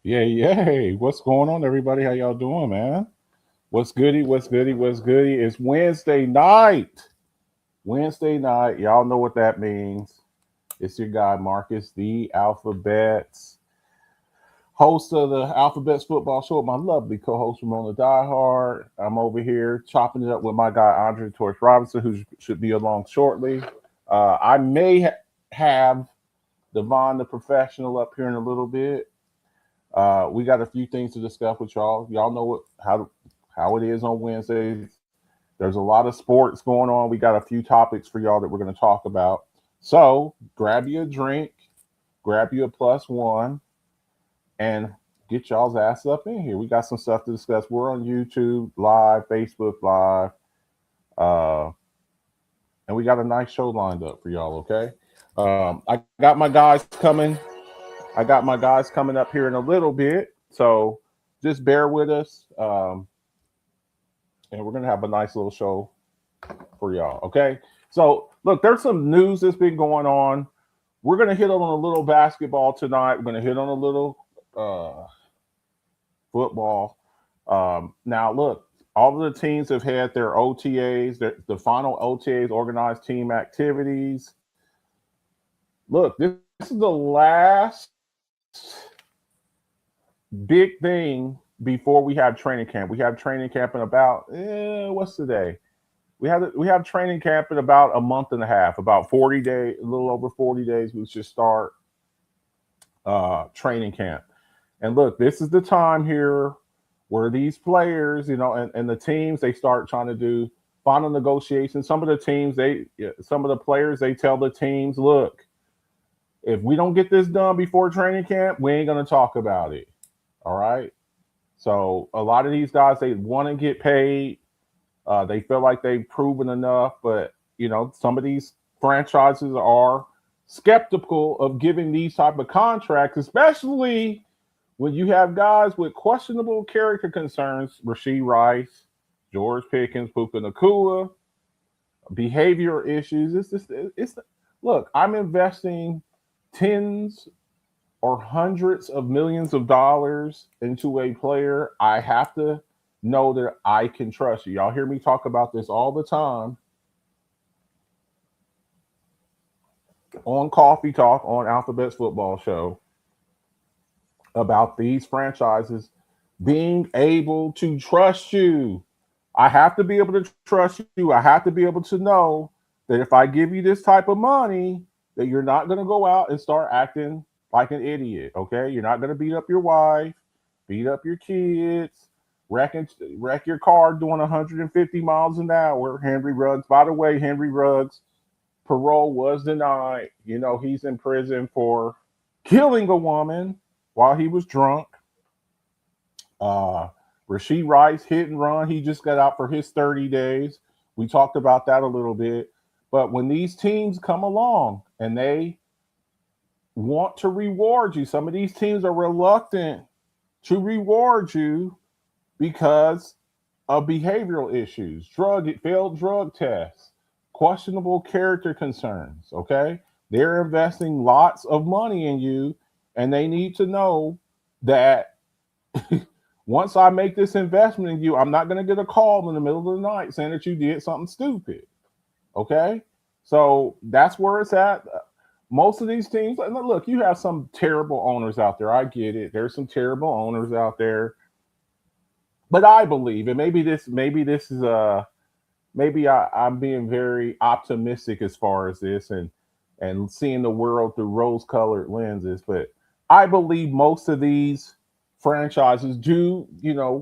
Yay, yay. What's going on, everybody? How y'all doing, man? What's goody? What's goody? What's goody? It's Wednesday night. Wednesday night. Y'all know what that means. It's your guy, Marcus, the Alphabets, host of the Alphabets Football Show with my lovely co host, Ramona Diehard. I'm over here chopping it up with my guy, Andre Torch Robinson, who should be along shortly. I may have Devon, the professional, up here in a little bit. We got a few things to discuss with y'all. Y'all know how it is on Wednesdays. There's a lot of sports going on. We got a few topics for y'all that we're going to talk about. So grab you a drink, grab you a plus one, and get y'all's ass up in here. We got some stuff to discuss. We're on YouTube live, Facebook live, uh, and we got a nice show lined up for y'all. Okay, I got my guys coming. I got my guys coming up here in a little bit, so just bear with us, and we're gonna have a nice little show for y'all. Okay. So look, there's some news that's been going on. We're gonna hit on a little basketball tonight. We're gonna hit on a little football. Now, look, all of the teams have had their OTAs, the final OTAs, organized team activities. Look, this is the last big thing before we have training camp. We have training camp in about what's today? We have training camp in about a month and a half, about 40 days, a little over 40 days. We should start training camp. And look, this is the time here where these players, and the teams, they start trying to do final negotiations. Some of the teams, some of the players, they tell the teams, look, if we don't get this done before training camp, we ain't going to talk about it. All right. So a lot of these guys, they want to get paid. They feel like they've proven enough, but some of these franchises are skeptical of giving these type of contracts, especially when you have guys with questionable character concerns: Rasheed Rice, George Pickens, Puka Nakua, behavior issues. It's look. I'm investing tens or hundreds of millions of dollars into a player. I have to know that I can trust you. Y'all hear me talk about this all the time on Coffee Talk on Alphabet's Football Show about these franchises being able to trust you. I have to be able to trust you. I have to be able to know that if I give you this type of money, that you're not going to go out and start acting like an idiot. Okay, you're not going to beat up your wife, beat up your kids, wreck your car doing 150 miles an hour. Henry Ruggs, by the way, Henry Ruggs parole was denied. He's in prison for killing a woman while he was drunk. Uh, Rasheed Rice hit and run. He just got out for his 30 days. We talked about that a little bit. But when these teams come along and they want to reward you, some of these teams are reluctant to reward you because of behavioral issues, failed drug tests, questionable character concerns. Okay, they're investing lots of money in you, and they need to know that once I make this investment in you, I'm not going to get a call in the middle of the night saying that you did something stupid. Okay, so that's where it's at. Most of these teams, look, you have some terrible owners out there. I get it. There's some terrible owners out there, but I believe, and maybe this is maybe I'm being very optimistic as far as this, and seeing the world through rose-colored lenses. But I believe most of these franchises do,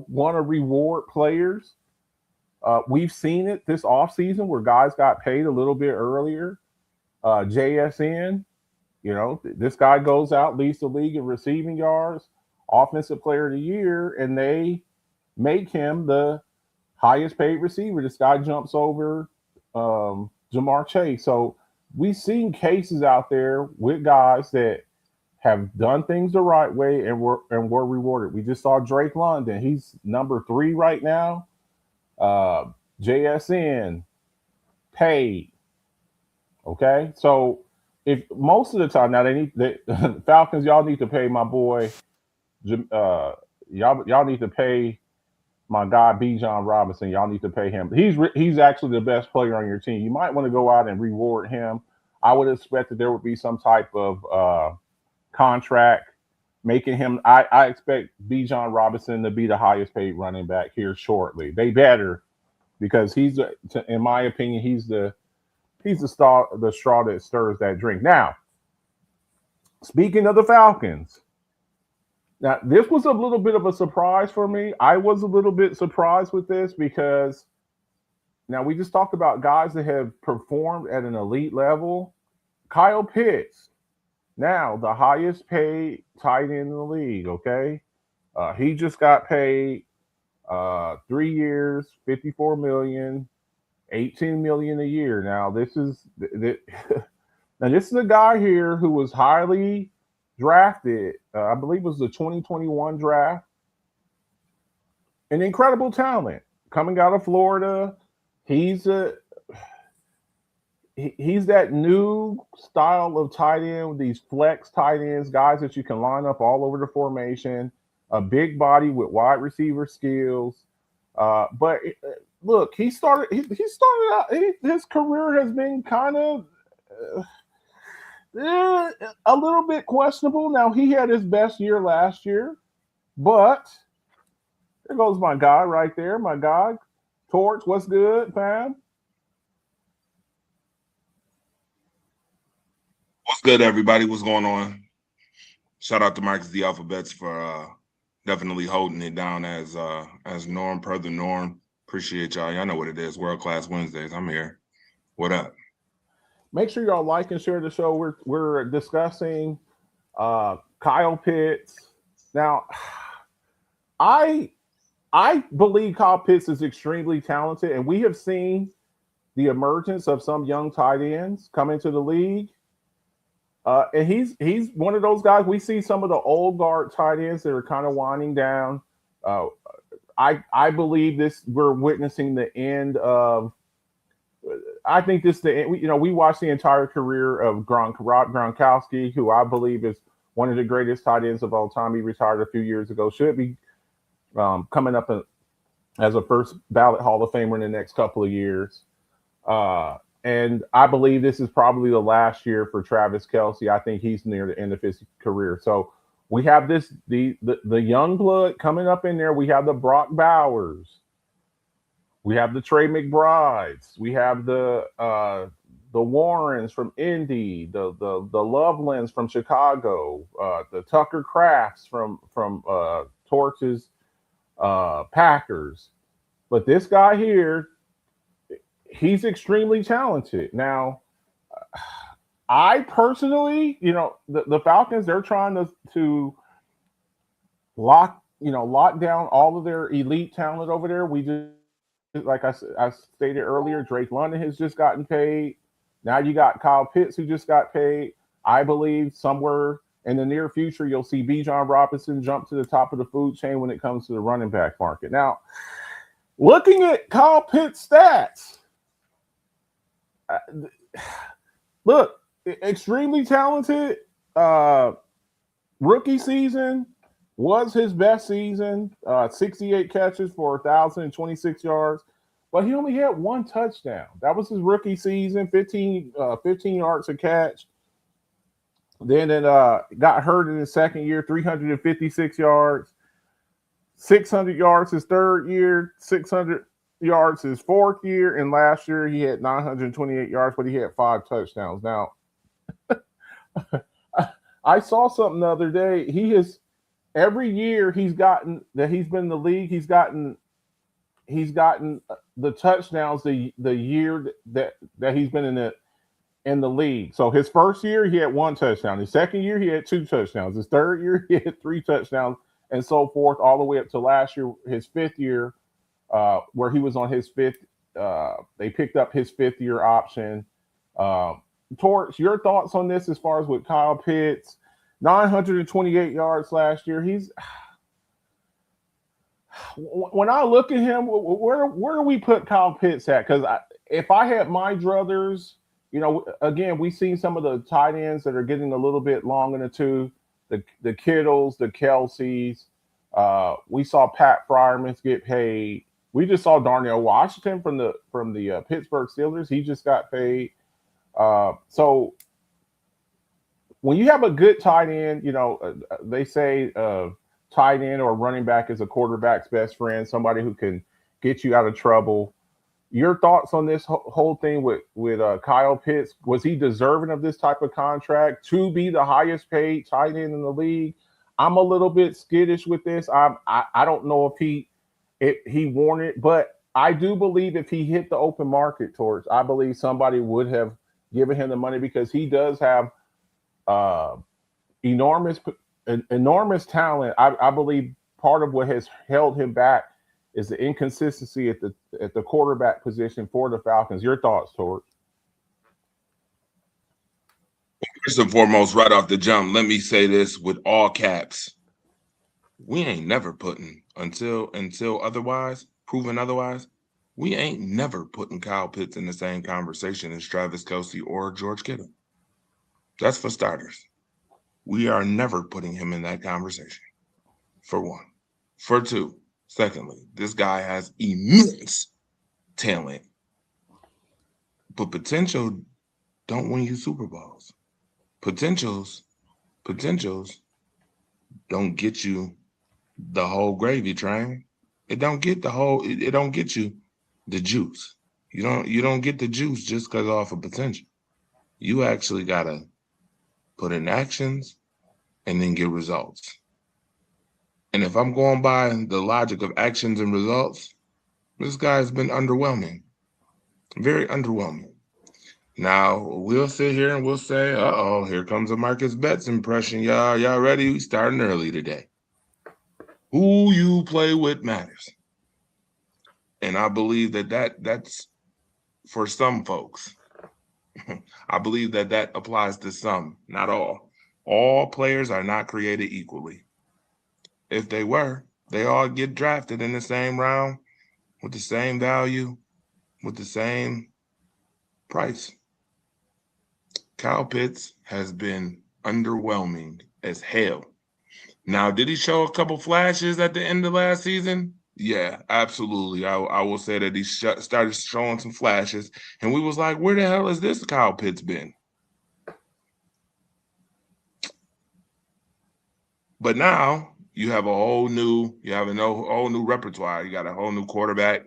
want to reward players. We've seen it this offseason where guys got paid a little bit earlier. JSN, this guy goes out, leads the league in receiving yards, offensive player of the year, and they make him the highest paid receiver. This guy jumps over Jamar Chase. So we've seen cases out there with guys that have done things the right way and were rewarded. We just saw Drake London. He's number 3 right now. Uh, JSN paid. Okay, so if most of the time now Falcons, y'all need to pay my boy Y'all need to pay my guy Bijan Robinson. Y'all need to pay him. He's actually the best player on your team. You might want to go out and reward him. I would expect that there would be some type of contract making him. I expect Bijan Robinson to be the highest paid running back here shortly. They better, because in my opinion, he's the straw that stirs that drink. Now, speaking of the Falcons, now this was a little bit of a surprise for me. I was a little bit surprised with this because now we just talked about guys that have performed at an elite level. Kyle Pitts, now the highest paid tight end in the league. Okay, he just got paid 3 years, 54 million, 18 million a year. Now this is now this is a guy here who was highly drafted. I believe it was the 2021 draft. An incredible talent coming out of Florida. He's that new style of tight end with these flex tight ends, guys that you can line up all over the formation. A big body with wide receiver skills. But look, he started out. His career has been kind of a little bit questionable. Now he had his best year last year, but there goes my guy right there. My guy, Torch. What's good, fam? What's good, everybody? What's going on? Shout out to Marcus the Alphabets for definitely holding it down as norm per the norm. Appreciate y'all. Y'all know what it is. World Class Wednesdays. I'm here. What up? Make sure y'all like and share the show. We're discussing Kyle Pitts. Now, I believe Kyle Pitts is extremely talented, and we have seen the emergence of some young tight ends come into the league. And he's one of those guys. We see some of the old guard tight ends that are kind of winding down. I believe we're witnessing the end of. I think this the we watched the entire career of Rob Gronkowski, who I believe is one of the greatest tight ends of all time. He retired a few years ago. Should be coming up as a first ballot Hall of Famer in the next couple of years. And I believe this is probably the last year for Travis Kelce. I think he's near the end of his career. So we have the young blood coming up in there. We have the Brock Bowers. We have the Trey McBrides. We have the Warrens from Indy, the Lovelands from Chicago, the Tucker Crafts from Torch's Packers. But this guy here, he's extremely talented. Now, I personally, the Falcons, they're trying to lock down all of their elite talent over there. We just, like I stated earlier, Drake London has just gotten paid. Now you got Kyle Pitts who just got paid. I believe somewhere in the near future you'll see Bijan Robinson jump to the top of the food chain when it comes to the running back market. Now, looking at Kyle Pitts' stats, look, extremely talented. Rookie season was his best season. 68 catches for 1,026 yards, but he only had one touchdown. That was his rookie season. 15 yards a catch. Then it got hurt in his second year. 356 yards, 600 yards his third year, 600 yards his fourth year, and last year he had 928 yards, but he had 5 touchdowns. Now, I saw something the other day. He has every year he's been in the league, he's gotten the touchdowns the year that he's been in the league. So his first year he had 1 touchdown. His second year he had 2 touchdowns. His third year he had 3 touchdowns, and so forth, all the way up to last year, his 5th year. Where he was on his 5th, they picked up his 5th year option. Torch, your thoughts on this as far as with Kyle Pitts? 928 yards last year. When I look at him, where do we put Kyle Pitts at? Because if I had my druthers, again, we've seen some of the tight ends that are getting a little bit long in the tooth. the Kittles, the Kelseys. We saw Pat Fryermans get paid. We just saw Darnell Washington from the Pittsburgh Steelers. He just got paid. So when you have a good tight end, they say tight end or running back is a quarterback's best friend, somebody who can get you out of trouble. Your thoughts on this whole thing with Kyle Pitts? Was he deserving of this type of contract to be the highest paid tight end in the league? I'm a little bit skittish with this. I don't know if he warranted, but I do believe if he hit the open market Torch, I believe somebody would have given him the money because he does have enormous talent. I believe part of what has held him back is the inconsistency at the quarterback position for the Falcons. Your thoughts, Torch? First and foremost, right off the jump, let me say this with all caps. We ain't never putting until otherwise, proven otherwise, we ain't never putting Kyle Pitts in the same conversation as Travis Kelce or George Kittle. That's for starters. We are never putting him in that conversation, for one. For two, secondly, this guy has immense talent, but potential don't win you Super Bowls. Potentials don't get you the whole gravy train. It don't get you the juice. You don't get the juice just because off of potential. You actually gotta put in actions and then get results. And if I'm going by the logic of actions and results, this guy's been underwhelming. Very underwhelming. Now, we'll sit here and we'll say, here comes a Marcus Betts impression. Y'all ready? We starting early today. Who you play with matters. And I believe that's for some folks. I believe that applies to some, not all. All players are not created equally. If they were, they all get drafted in the same round with the same value, with the same price. Kyle Pitts has been underwhelming as hell. Now, did he show a couple flashes at the end of last season? Yeah, absolutely. I will say that he started showing some flashes, and we was like, where the hell has this Kyle Pitts been? But now you have a whole new repertoire. You got a whole new quarterback,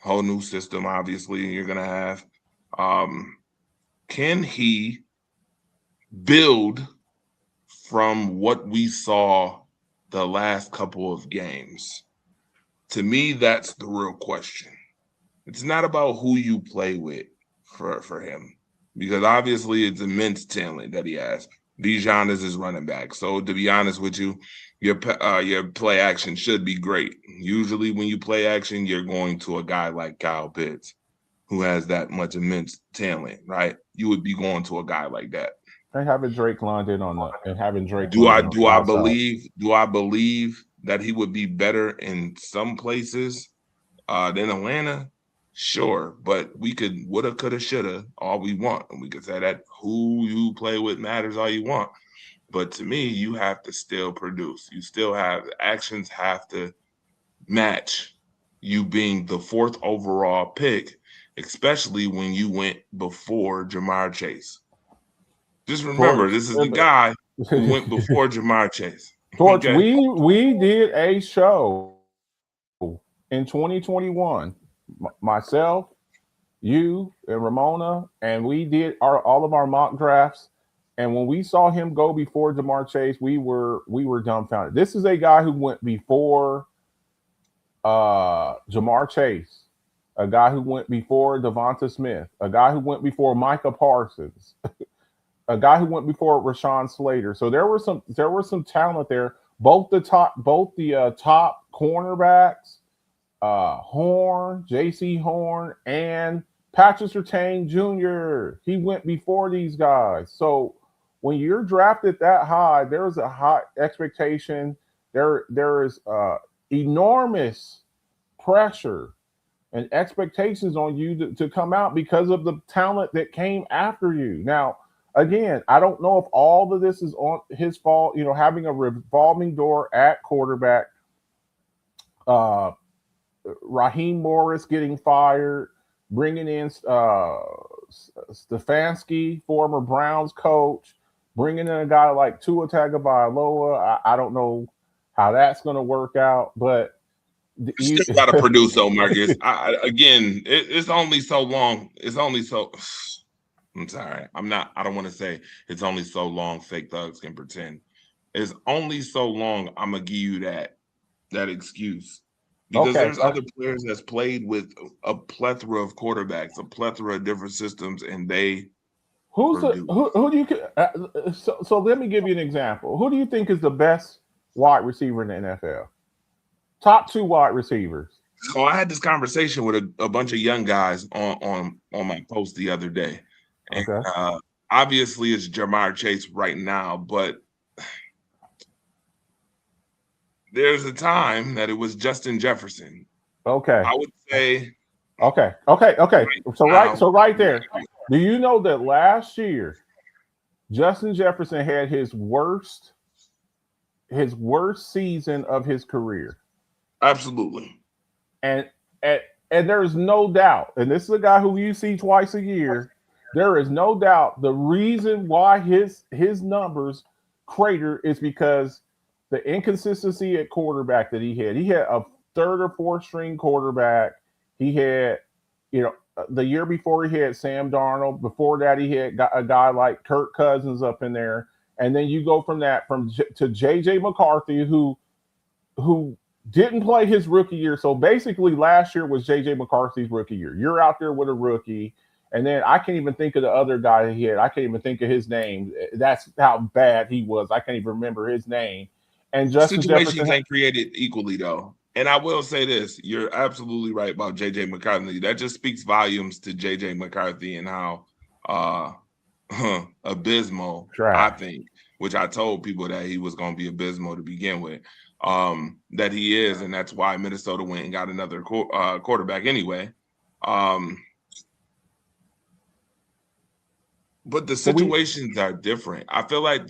whole new system, obviously, you're going to have. Can he build from what we saw the last couple of games? To me, that's the real question. It's not about who you play with for him, because obviously it's immense talent that he has. Bijan is his running back. So to be honest with you, your play action should be great. Usually when you play action, you're going to a guy like Kyle Pitts, who has that much immense talent, right? You would be going to a guy like that. And having Drake London having Drake. Do I believe that he would be better in some places than Atlanta? Sure, but we could woulda, coulda, shoulda all we want, and we could say that who you play with matters all you want. But to me, you have to still produce. You still have actions have to match you being the 4th overall pick, especially when you went before Ja'Marr Chase. Just remember, this is the guy who went before Ja'Marr Chase. Torch, okay? we did a show in 2021. Myself, you, and Ramona, and we did all of our mock drafts. And when we saw him go before Ja'Marr Chase, we were dumbfounded. This is a guy who went before Ja'Marr Chase, a guy who went before Devonta Smith, a guy who went before Micah Parsons, a guy who went before Rashawn Slater. So there was some talent there. Both the top cornerbacks, Horn, J.C. Horn, and Patrick Surtain Jr. He went before these guys. So when you're drafted that high, there is a high expectation. There is enormous pressure and expectations on you to come out because of the talent that came after you. Now, again, I don't know if all of this is on his fault. Having a revolving door at quarterback, uh, Raheem Morris getting fired, bringing in Stefanski, former Browns coach, bringing in a guy like Tua Tagovailoa. I don't know how that's going to work out, but Still got to produce though, Marcus. Again, it's only so long. It's only so. I'm sorry. I'm not. I don't want to say it's only so long. Fake thugs can pretend. It's only so long. I'm gonna give you that excuse because okay. there's other players that's played with a plethora of quarterbacks, a plethora of different systems, and they Who produce. do you so let me give you an example. Who do you think is the best wide receiver in the NFL? Top 2 wide receivers. So I had this conversation with a bunch of young guys on my post the other day. And, Okay. obviously it's Jamar Chase right now, but there's a time that it was Justin Jefferson. Okay. I would say. Okay. So right there. Do you know that last year Justin Jefferson had his worst season of his career? Absolutely. And and there's no doubt, and this is a guy who you see twice a year. There is no doubt the reason why his numbers crater is because the inconsistency at quarterback that he had. He had a third or fourth string quarterback. He had, the year before he had Sam Darnold. Before that, he had a guy like Kirk Cousins up in there. And then you go from that to J.J. McCarthy, who didn't play his rookie year. So basically, last year was J.J. McCarthy's rookie year. You're out there with a rookie. And then I can't even think of the other guy he had. I can't even think of his name. That's how bad he was. I can't even remember his name. And Justin situations ain't created equally though. And I will say this: you're absolutely right about JJ McCarthy. That just speaks volumes to JJ McCarthy and how abysmal I think. Which I told people that he was going to be abysmal to begin with. That he is, and that's why Minnesota went and got another quarterback anyway. But the situations are different. I feel like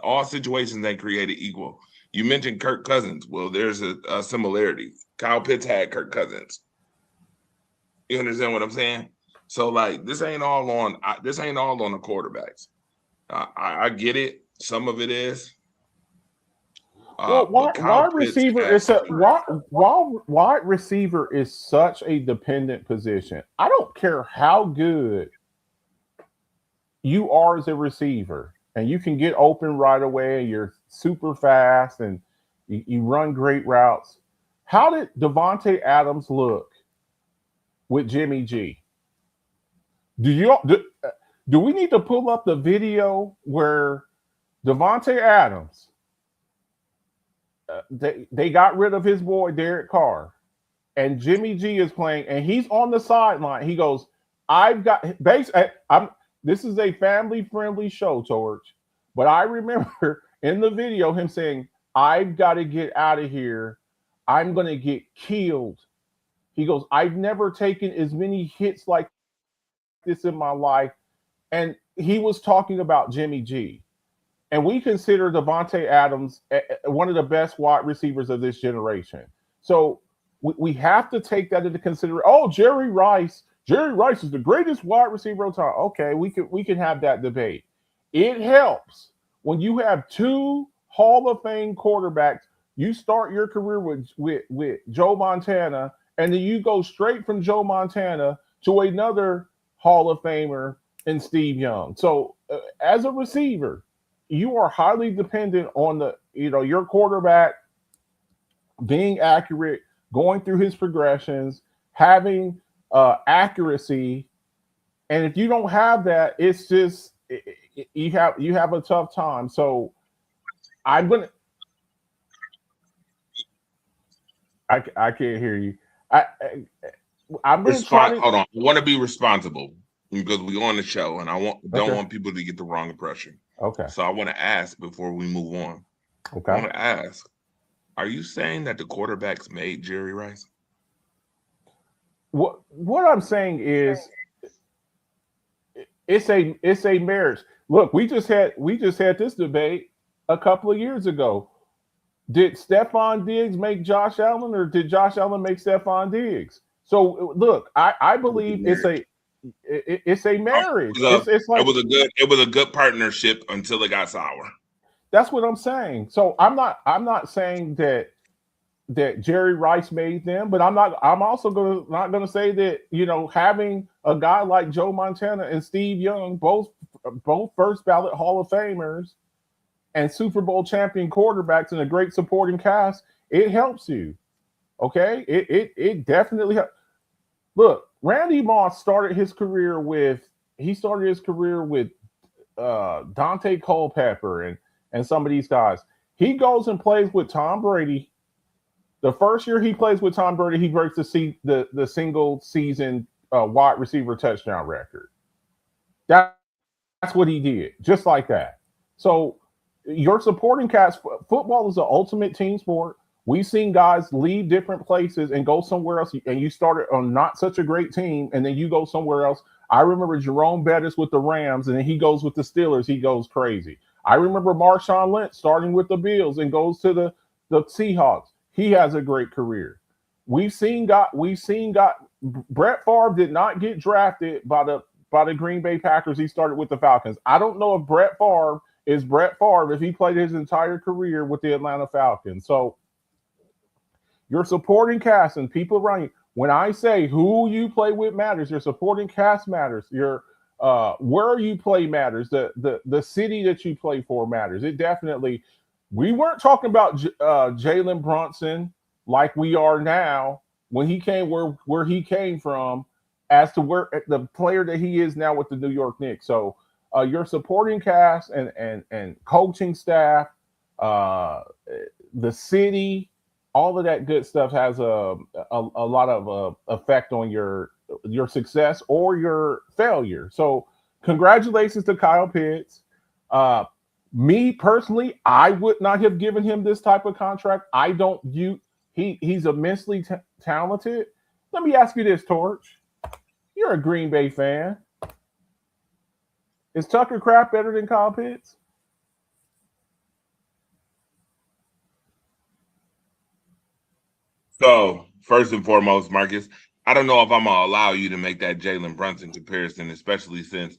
all situations ain't created equal. You mentioned Kirk Cousins. Well, there's a similarity. Kyle Pitts had Kirk Cousins. You understand what I'm saying? So like this ain't all on the quarterbacks. I get it. Some of it is. Wide receiver is such a dependent position. I don't care how good you are as a receiver, and you can get open right away. You're super fast, and you run great routes. How did Davante Adams look with Jimmy G? Do we need to pull up the video where Davante Adams? They got rid of his boy Derek Carr, and Jimmy G is playing, and he's on the sideline. He goes, "I've got base. This is a family-friendly show, Torch, but I remember in the video him saying, "I've got to get out of here. I'm going to get killed." He goes, "I've never taken as many hits like this in my life," and he was talking about Jimmy G. And we consider Davante Adams one of the best wide receivers of this generation. So we have to take that into consideration. Oh, Jerry Rice is the greatest wide receiver of time. Okay, we can have that debate. It helps when you have 2 Hall of Fame quarterbacks. You start your career with Joe Montana, and then you go straight from Joe Montana to another Hall of Famer in Steve Young. So as a receiver, you are highly dependent on your quarterback being accurate, going through his progressions, having accuracy. And if you don't have that, it's just you have a tough time. So I can't hear you. I'm going to try. Hold on. I want to be responsible because we're on the show, and don't want people to get the wrong impression. Okay. So I want to ask before we move on. Okay. I want to ask: are you saying that the quarterbacks made Jerry Rice? What I'm saying is, It's a marriage. Look, we just had this debate a couple of years ago. Did Stephon Diggs make Josh Allen, or did Josh Allen make Stephon Diggs? So look, I It was a believe it's marriage. a marriage. It's It like was a good partnership until it got sour. that's what I'm saying. So I'm not saying that Jerry Rice made them, but I'm also not gonna say that having a guy like Joe Montana and Steve Young, both first ballot Hall of Famers and Super Bowl champion quarterbacks and a great supporting cast, it helps you. Okay, it definitely helps. Look, Randy Moss started his career with Dante Culpepper and some of these guys. He goes and plays with Tom Brady. The first year he plays with Tom Brady, he breaks the single season wide receiver touchdown record. That's what he did, just like that. So your supporting cast, football is the ultimate team sport. We've seen guys leave different places and go somewhere else, and you started on not such a great team, and then you go somewhere else. I remember Jerome Bettis with the Rams, and then he goes with the Steelers. He goes crazy. I remember Marshawn Lynch starting with the Bills and goes to the Seahawks. He has a great career. We've seen Brett Favre did not get drafted by the Green Bay Packers. He started with the Falcons. I don't know if Brett Favre is Brett Favre if he played his entire career with the Atlanta Falcons. So your supporting cast and people around you. When I say who you play with matters, your supporting cast matters. Your where you play matters. The city that you play for matters. It definitely. We weren't talking about Jalen Brunson like we are now when he came where he came from, as to where the player that he is now with the New York Knicks. So your supporting cast and coaching staff, the city, all of that good stuff has a lot of effect on your success or your failure. So congratulations to Kyle Pitts. Me personally, I would not have given him this type of contract. I don't view he's immensely talented. Let me ask you this, Torch. You're a Green Bay fan. Is Tucker Kraft better than Kyle Pitts? So first and foremost, Marcus, I don't know if I'm gonna allow you to make that Jalen Brunson comparison, especially since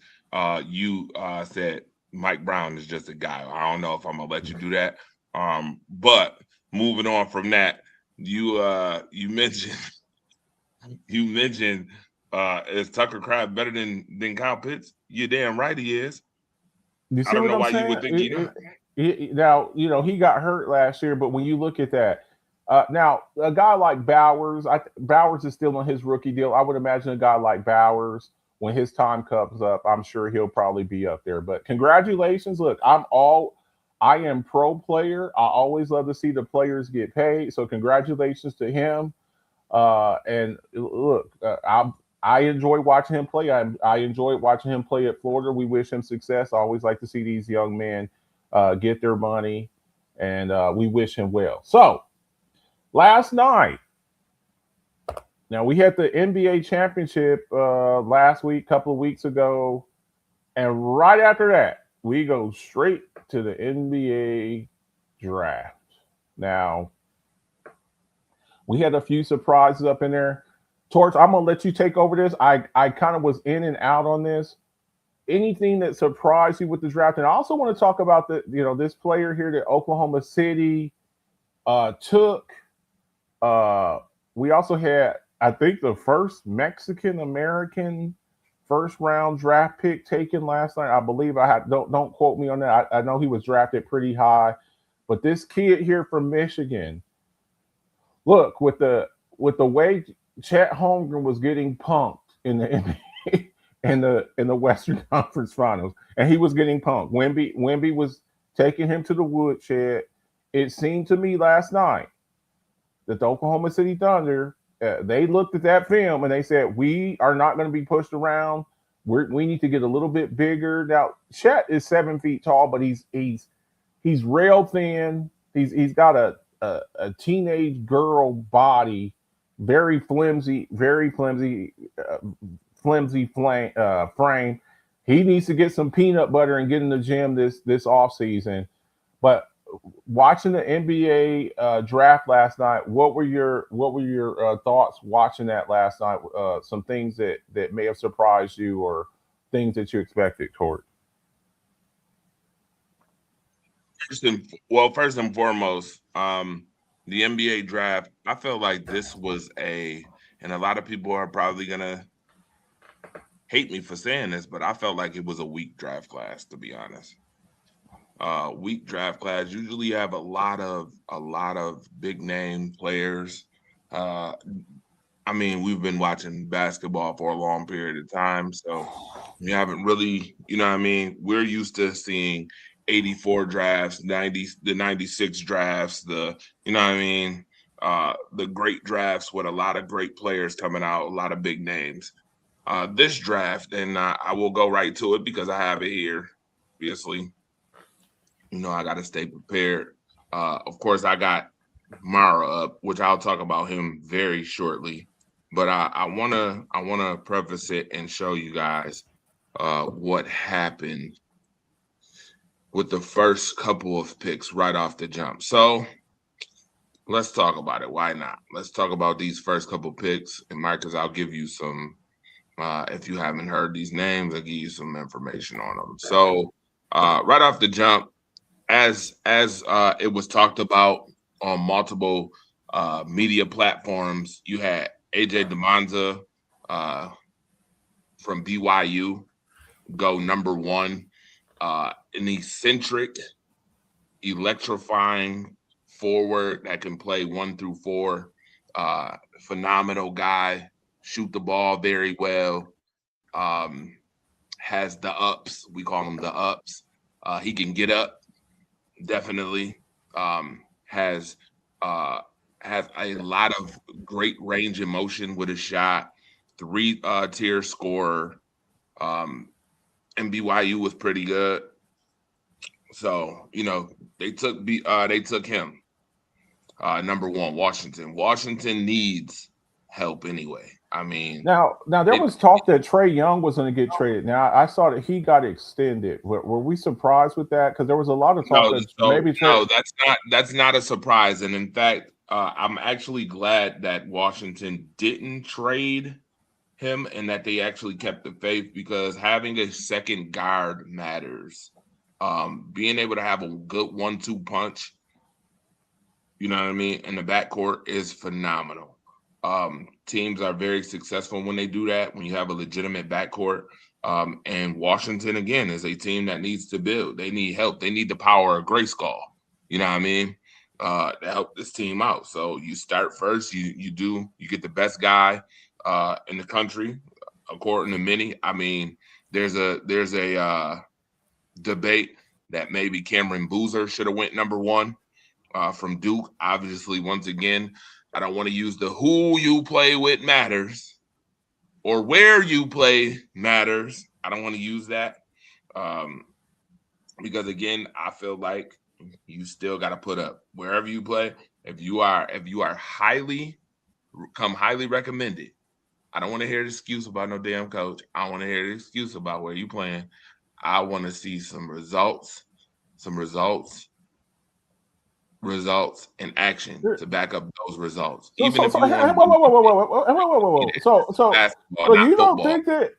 you said Mike Brown is just a guy. I don't know if I'm gonna let you do that. But moving on from that, you mentioned you mentioned is Tucker Kraft better than Kyle Pitts? You're damn right he is. You I see don't what know I'm why you saying? would think he not. Now, he got hurt last year, but when you look at that, now a guy like Bowers, Bowers is still on his rookie deal. I would imagine a guy like Bowers, when his time comes up, I'm sure he'll probably be up there. But congratulations! Look, I am pro player. I always love to see the players get paid. So congratulations to him. And look, I enjoy watching him play. I enjoyed watching him play at Florida. We wish him success. I always like to see these young men get their money, and we wish him well. So last night, now we had the NBA championship last week, couple of weeks ago, and right after that, we go straight to the NBA draft. Now we had a few surprises up in there. Torch, I'm gonna let you take over this. I kind of was in and out on this. Anything that surprised you with the draft, and I also want to talk about this player here that Oklahoma City took. Uh, we also had, I think, the first Mexican American first round draft pick taken last night. I believe I had. Don't quote me on that. I know he was drafted pretty high, but this kid here from Michigan, look with the way Chet Holmgren was getting punked in the NBA, in the Western Conference Finals, and he was getting punked. Wemby was taking him to the woodshed. It seemed to me last night that the Oklahoma City Thunder, they looked at that film and they said, we are not going to be pushed around. We need to get a little bit bigger. Now Chet is 7 feet tall, but he's rail thin. He's got a teenage girl body, very flimsy, flimsy frame. He needs to get some peanut butter and get in the gym this off season. But watching the NBA draft last night, what were your thoughts watching that last night? Some things that may have surprised you, or things that you expected, Toward. First and foremost, the NBA draft, I felt like this was and a lot of people are probably gonna hate me for saying this, but I felt like it was a weak draft class, to be honest. Weak draft class. Usually have a lot of big name players. Uh, I mean, we've been watching basketball for a long period of time, so we haven't really, you know what I mean? We're used to seeing 84 drafts, 90, the 96 drafts, you know what I mean? The great drafts with a lot of great players coming out, a lot of big names. This draft, and I will go right to it because I have it here, obviously. I got to stay prepared. Of course, I got Mara up, which I'll talk about him very shortly. But I wanna preface it and show you guys what happened with the first couple of picks right off the jump. So let's talk about it. Why not? Let's talk about these first couple picks. And Marcus, I'll give you some. If you haven't heard these names, I'll give you some information on them. So right off the jump, as it was talked about on multiple media platforms, you had AJ Demonza uh, from BYU go number one, an eccentric, electrifying forward that can play 1 through 4. Phenomenal guy, shoot the ball very well. Um, has the ups. We call him the ups. He can get up, definitely. Has has a lot of great range of motion with his shot. 3 tier scorer. Um, and BYU was pretty good. So they took him. Number one, Washington. Washington needs help anyway. I mean, Now there it, was talk that Trey Young was going to get traded. Now I saw that he got extended. Were we surprised with that? Because there was a lot of talk no, that so maybe Trey. no, that's not a surprise. And in fact, I'm actually glad that Washington didn't trade him and that they actually kept the faith, because having a second guard matters. Being able to have a good 1-2 punch, you know what I mean, in the backcourt is phenomenal. Teams are very successful when they do that, when you have a legitimate backcourt. And Washington, again, is a team that needs to build. They need help. They need the power of Grayskull, you know what I mean, to help this team out. So you start first. You get the best guy in the country, according to many. I mean, there's a debate that maybe Cameron Boozer should have went number one from Duke. Obviously, once again, I don't want to use the who you play with matters or where you play matters. I don't want to use that um, because, again, I feel like you still got to put up wherever you play. If you are highly recommended, I don't want to hear the excuse about no damn coach. I want to hear the excuse about where you playing. I want to see some results, some results, results, and action to back up those results. So Even so if so you hey, want hey, to whoa win, whoa whoa whoa whoa whoa whoa whoa whoa whoa. basketball, So not you don't football. think that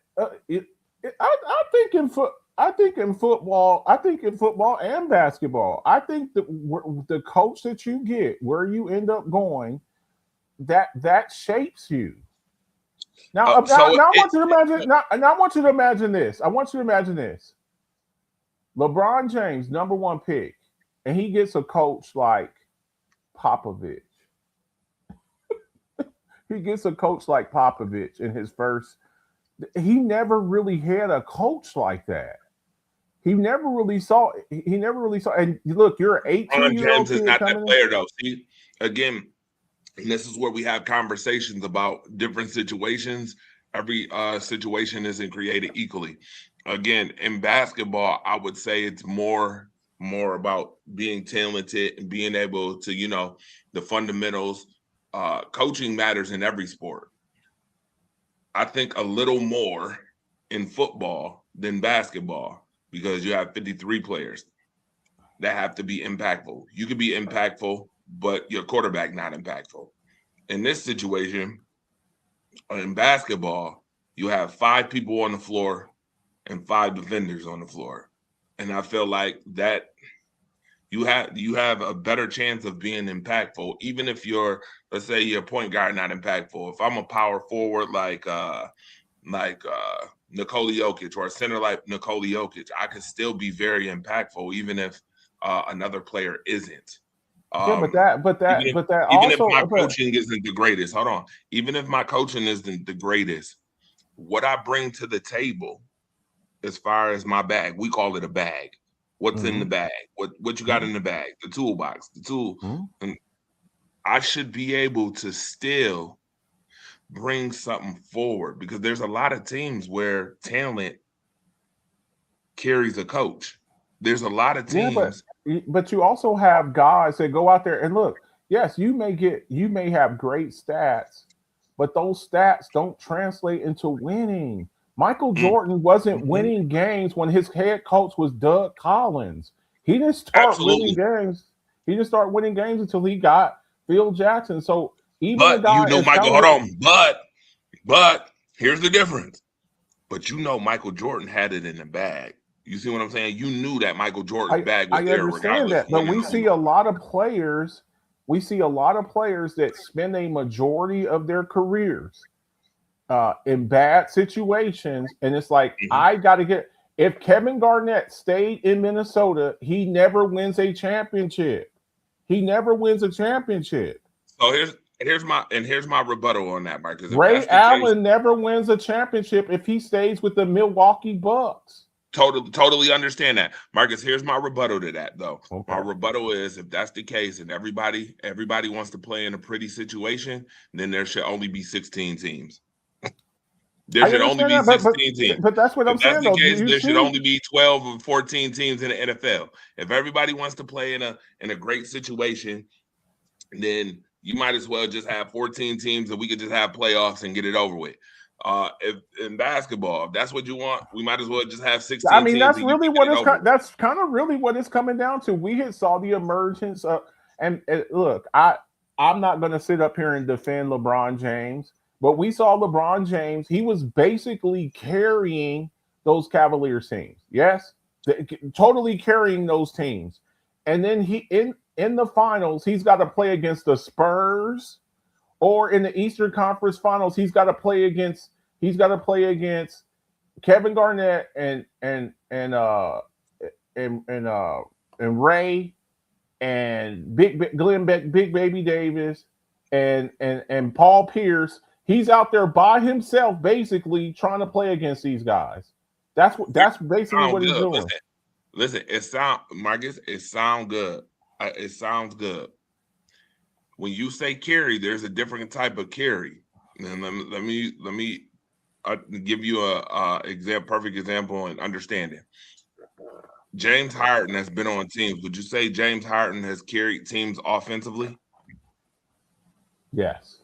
I think in football and basketball, I think that the coach that you get, where you end up going, that shapes you. So Now I it, want you to imagine. Now I want you to imagine this. I want you to imagine this. LeBron James, number one pick, and he gets a coach like Popovich. He gets a coach like Popovich in his first. He never really had a coach like that. He never really saw. He never really saw. And look, you're an LeBron 18-year old James is kid not that coming in. player though. See, again, and this is where we have conversations about different situations. Every situation isn't created equally. Again, in basketball, I would say it's more about being talented and being able to, the fundamentals. Coaching matters in every sport. I think a little more in football than basketball because you have 53 players that have to be impactful. You could be impactful, but your quarterback not impactful. In this situation, in basketball, you have 5 people on the floor and 5 defenders on the floor. And I feel like that you have a better chance of being impactful, even if you're, let's say, your point guard not impactful. If I'm a power forward like Nikola Jokic or a center like Nikola Jokic, I could still be very impactful, even if another player isn't. Yeah, but that Even if also, my coaching isn't the greatest, hold on. Even if my coaching isn't the greatest, what I bring to the table, as far as my bag, we call it a bag. What's in the bag? What you got in the bag? The toolbox, the tool. And I should be able to still bring something forward because there's a lot of teams where talent carries a coach. There's a lot of teams. Yeah, but you also have guys that go out there and look. Yes, you may have great stats, but those stats don't translate into winning. Michael Jordan wasn't winning games when his head coach was Doug Collins. He didn't start winning games. He didn't start winning games until he got Phil Jackson. So even but Michael, hold on. But here's the difference. But Michael Jordan had it in the bag. You see what I'm saying? You knew that Michael Jordan's bag was there. I understand that, but we see a lot of players. We see a lot of players that spend a majority of their careers in bad situations, and it's like I got to get. If Kevin Garnett stayed in Minnesota, he never wins a championship. He never wins a championship. So here's my rebuttal on that, Marcus. Ray Allen never wins a championship if he stays with the Milwaukee Bucks. Totally understand that, Marcus. Here's my rebuttal to that, though. Okay. My rebuttal is, if that's the case, and everybody wants to play in a pretty situation, then there should only be 16 teams. There should only be 16 teams. But that's what I'm saying. If that's the case, there should only be 12 or 14 teams in the NFL. If everybody wants to play in a great situation, then you might as well just have 14 teams and we could just have playoffs and get it over with. If in basketball, if that's what you want, we might as well just have 16. I mean, that's really what that's kind of really what it's coming down to. We saw the emergence of, and look, I'm not going to sit up here and defend LeBron James, but we saw LeBron James. He was basically carrying those Cavaliers teams. Yes, totally carrying those teams. And then in the finals, he's got to play against the Spurs, or in the Eastern Conference Finals, he's got to play against Kevin Garnett and Ray and Big Baby Davis and Paul Pierce. He's out there by himself, basically trying to play against these guys. That's basically what he's doing. Listen, it sounds good. It sounds good. When you say carry, there's a different type of carry. And let me give you a perfect example and understanding. James Harden has been on teams. Would you say James Harden has carried teams offensively? Yes.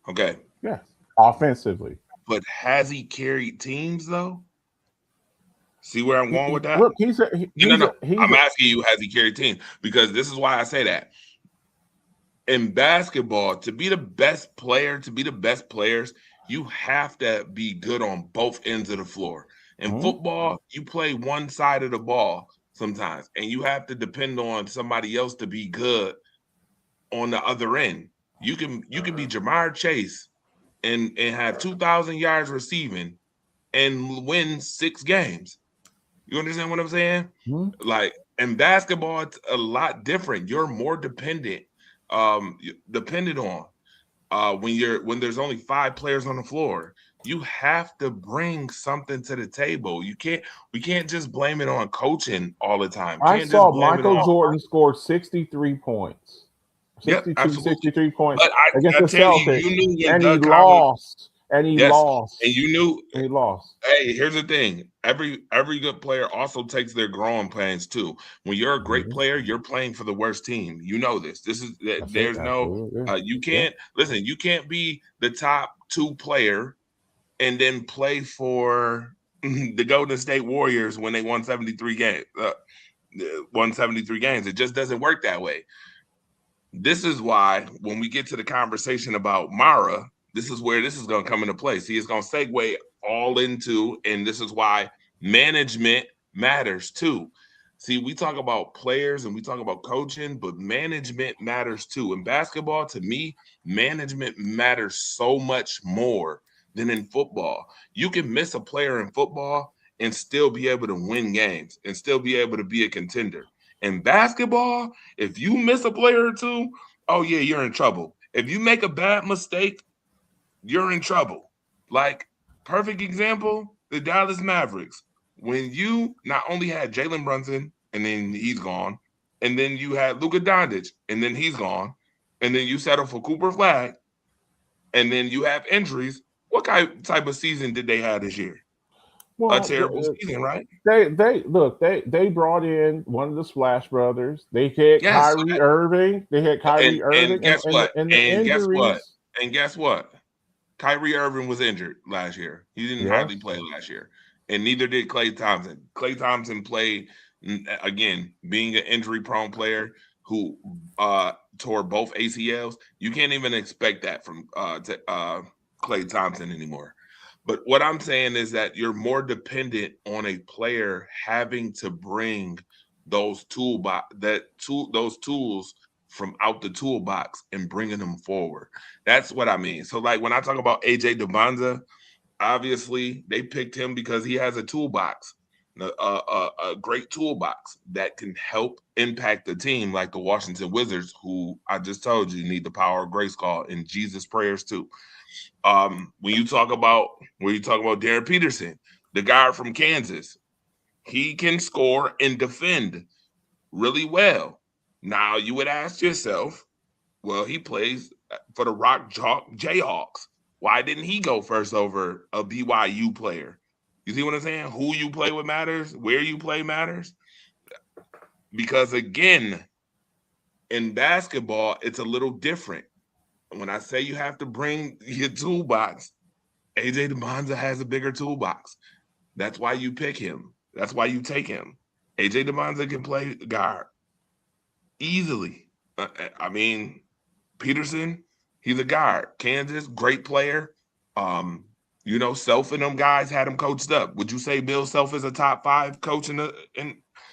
Okay. Yes. Offensively. But has he carried teams though? See where I'm going with that? Look, I'm asking you, has he carried teams? Because this is why I say that. In basketball, to be the best players, you have to be good on both ends of the floor. In football, you play one side of the ball sometimes, and you have to depend on somebody else to be good on the other end. You can be Jamar Chase and have 2,000 yards receiving and win 6 games. You understand what I'm saying? Like in basketball, it's a lot different. You're more dependent on when there's only 5 players on the floor. You have to bring something to the table. We can't just blame it on coaching all the time. I saw Michael Jordan scored 63 points. 63 points against the Celtics. And he lost. And he lost. And you knew he lost. Hey, here's the thing. Every good player also takes their growing pains too. When you're a great player, you're playing for the worst team. You know this. You can't listen, you can't be the top 2 player and then play for the Golden State Warriors when they won 73 games. 173 games. It just doesn't work that way. This is why when we get to the conversation about Mara, this is where this is going to come into play. See, it's going to segue all into, and this is why management matters too. See, we talk about players and we talk about coaching, but management matters too. In basketball, to me, management matters so much more than in football. You can miss a player in football and still be able to win games and still be able to be a contender. In basketball, if you miss a player or two, oh yeah, you're in trouble. If you make a bad mistake, you're in trouble. Like, perfect example, the Dallas Mavericks. When you not only had Jalen Brunson and then he's gone, and then you had Luka Doncic and then he's gone, and then you settle for Cooper Flag, and then you have injuries. What type of season did they have this year? A Well, terrible season, right? they brought in one of the Splash Brothers. They had Yes. Kyrie Irving. They had Kyrie Irving, and guess what? and the And guess what? injuries. And guess what? Kyrie Irving was injured last year. He didn't hardly Yes. play last year, and neither did Klay Thompson. Klay Thompson played again, being an injury-prone player who tore both ACLs. You can't even expect that from Klay Thompson anymore. But what I'm saying is that you're more dependent on a player having to bring those those tools from out the toolbox and bringing them forward. That's what I mean. So, like when I talk about AJ Debonza, obviously they picked him because he has a toolbox, a great toolbox that can help impact the team, like the Washington Wizards, who I just told you need the power of grace call and Jesus prayers too. When you talk about Darren Peterson, the guy from Kansas, he can score and defend really well. Now you would ask yourself, well, he plays for the Rock Chalk Jayhawks. Why didn't he go first over a BYU player? You see what I'm saying? Who you play with matters, where you play matters. Because again, in basketball, it's a little different. When I say you have to bring your toolbox, AJ Debonza has a bigger toolbox. That's why you pick him. That's why you take him. AJ Debonza can play guard easily. I mean, Peterson, he's a guard. Kansas, great player. Self and them guys had him coached up. Would you say Bill Self is a top 5 coach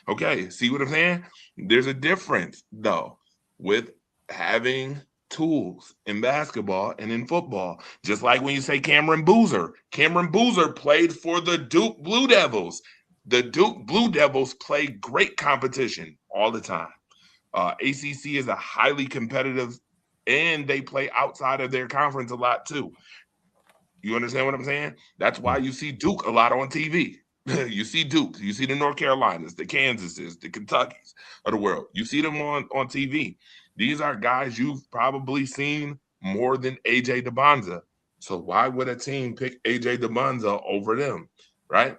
okay, see what I'm saying? There's a difference though with having tools in basketball and in football. Just like when you say Cameron Boozer. Cameron Boozer played for the Duke Blue Devils. The Duke Blue Devils play great competition all the time. ACC is a highly competitive, and they play outside of their conference a lot too. You understand what I'm saying? That's why you see Duke a lot on TV. You see Duke, you see the North Carolinas, the Kansases, the Kentuckys of the world. You see them on TV. These are guys you've probably seen more than AJ Debonza. So why would a team pick AJ Debonza over them, right?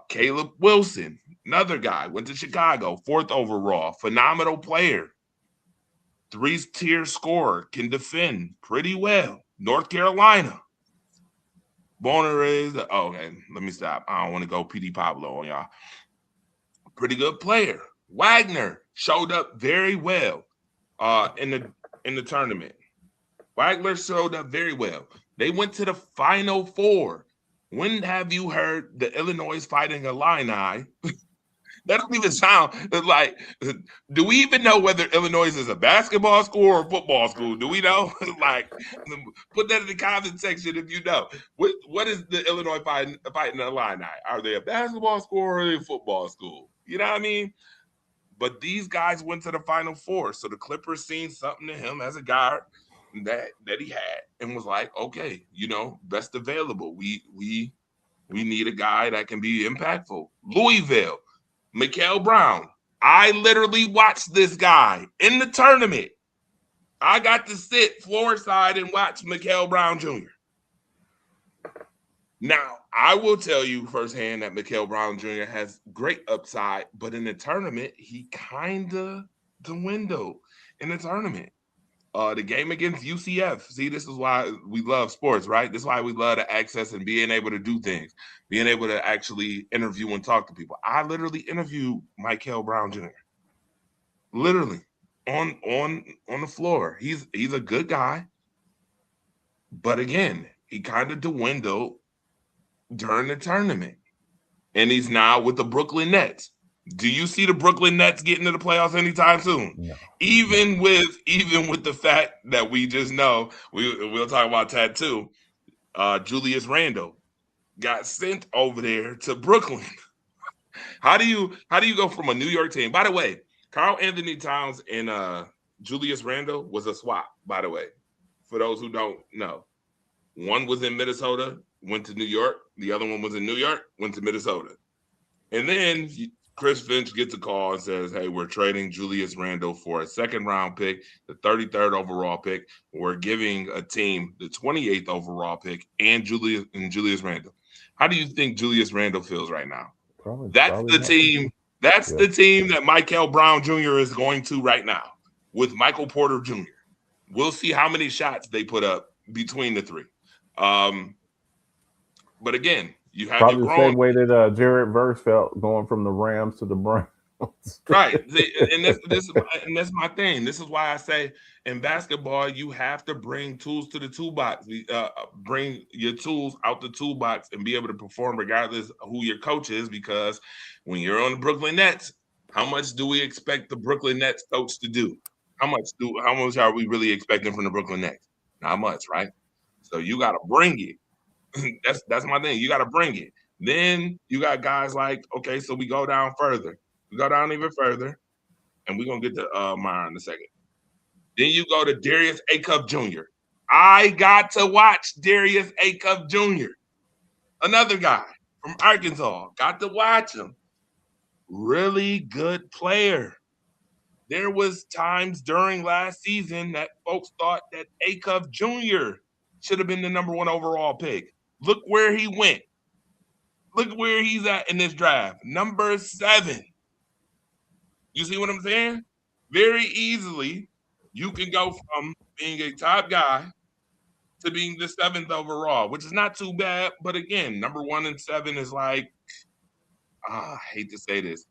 Caleb Wilson, another guy, went to Chicago, 4th overall, phenomenal player. 3-tier scorer, can defend pretty well. North Carolina. Boner is, okay, let me stop. I don't want to go PD Pablo on y'all. Pretty good player. Wagner showed up very well in the tournament. Wagner showed up very well. They went to the Final Four. When have you heard the Illinois Fighting Illini? That don't even sound like. Do we even know whether Illinois is a basketball school or a football school? Do we know? Like, put that in the comment section if you know. What is the Illinois Fighting Illini? Are they a basketball school or are they a football school? You know what I mean? But these guys went to the Final Four, so the Clippers seen something to him as a guard that he had and was like, okay, best available. We need a guy that can be impactful. Louisville. Mikael Brown. I literally watched this guy in the tournament. I got to sit floor side and watch Mikael Brown Jr. Now, I will tell you firsthand that Mikael Brown Jr. has great upside, but in the tournament, he kind of the window in the tournament. The game against UCF. See, this is why we love sports, right? This is why we love the access and being able to do things, being able to actually interview and talk to people. I literally interviewed Michael Brown Jr. Literally on the floor. He's a good guy, but again, he kind of dwindled during the tournament, and he's now with the Brooklyn Nets. Do you see the Brooklyn Nets getting to the playoffs anytime soon? No. Even with the fact that we just know we'll talk about tattoo. Julius Randle got sent over there to Brooklyn. How do you go from a New York team? By the way, Karl Anthony Towns and Julius Randle was a swap. By the way, for those who don't know, one was in Minnesota, went to New York. The other one was in New York, went to Minnesota. And then Chris Finch gets a call and says, hey, we're trading Julius Randle for a second-round pick, the 33rd overall pick. We're giving a team the 28th overall pick and Julius Randle. How do you think Julius Randle feels right now? That's the team. That's the team that Michael Brown Jr. is going to right now with Michael Porter Jr. We'll see how many shots they put up between the three. But again, you have probably your the same way that Jared Verse felt going from the Rams to the Browns. Right. And that's my thing. This is why I say in basketball, you have to bring tools to the toolbox. Bring your tools out the toolbox and be able to perform regardless of who your coach is. Because when you're on the Brooklyn Nets, how much do we expect the Brooklyn Nets coach to do? How much are we really expecting from the Brooklyn Nets? Not much, right? So you got to bring it. That's my thing. You got to bring it. Then you got guys like, okay, so we go down further. We go down even further, and we're going to get to Meyer in a second. Then you go to Darius Acuff Jr. I got to watch Darius Acuff Jr., another guy from Arkansas. Got to watch him. Really good player. There was times during last season that folks thought that Acuff Jr. should have been the number 1 overall pick. Look where he went. Look where he's at in this draft. Number 7. You see what I'm saying? Very easily, you can go from being a top guy to being the 7th overall, which is not too bad. But again, number 1 and 7 is like, I hate to say this,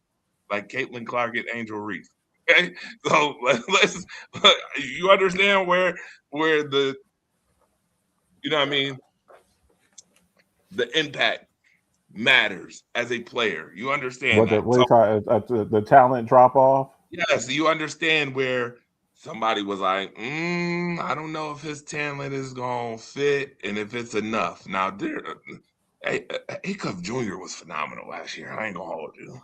like Caitlin Clark and Angel Reese. Okay, so let's you understand where the, you know what I mean, the impact matters as a player. You understand the talent drop off? Yes, you understand where somebody was like, I don't know if his talent is going to fit and if it's enough. Now, Acuff Jr. was phenomenal last year. I ain't going to hold you.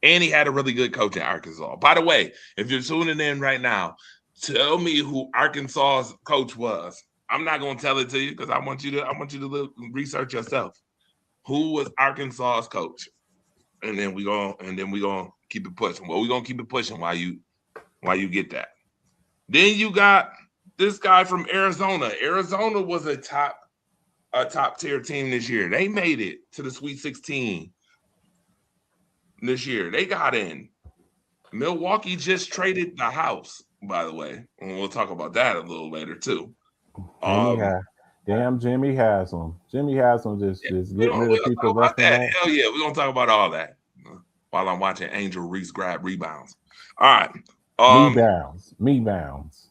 And he had a really good coach in Arkansas. By the way, if you're tuning in right now, tell me who Arkansas's coach was. I'm not going to tell it to you because I want you to research yourself. Who was Arkansas's coach? And then we gonna keep it pushing. Well, we're gonna keep it pushing while you get that. Then you got this guy from Arizona. Arizona was a top tier team this year. They made it to the Sweet 16 this year. They got in. Milwaukee just traded the house, by the way. And we'll talk about that a little later too. Jimmy Haslam. Jimmy Haslam just getting rid of people left and right. Hell yeah, we're gonna talk about all that while I'm watching Angel Reese grab rebounds. All right. Me bounds. Me bounds.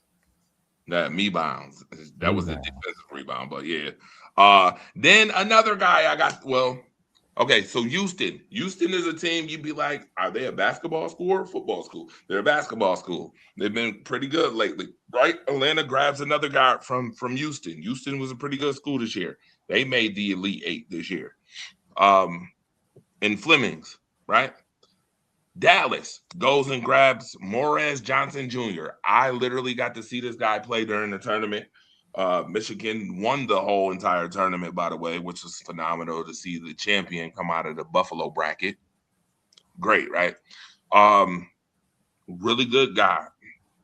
That was a defensive rebound, but yeah. Then another guy I got. Well, okay, so Houston. Houston is a team you'd be like, are they a basketball school or a football school? They're a basketball school. They've been pretty good lately, right? Atlanta grabs another guy from Houston. Houston was a pretty good school this year. They made the Elite 8 this year. In Flemings, right? Dallas goes and grabs Morez Johnson Jr. I literally got to see this guy play during the tournament. Michigan won the whole entire tournament, by the way, which was phenomenal to see the champion come out of the Buffalo bracket. Great, right? Really good guy.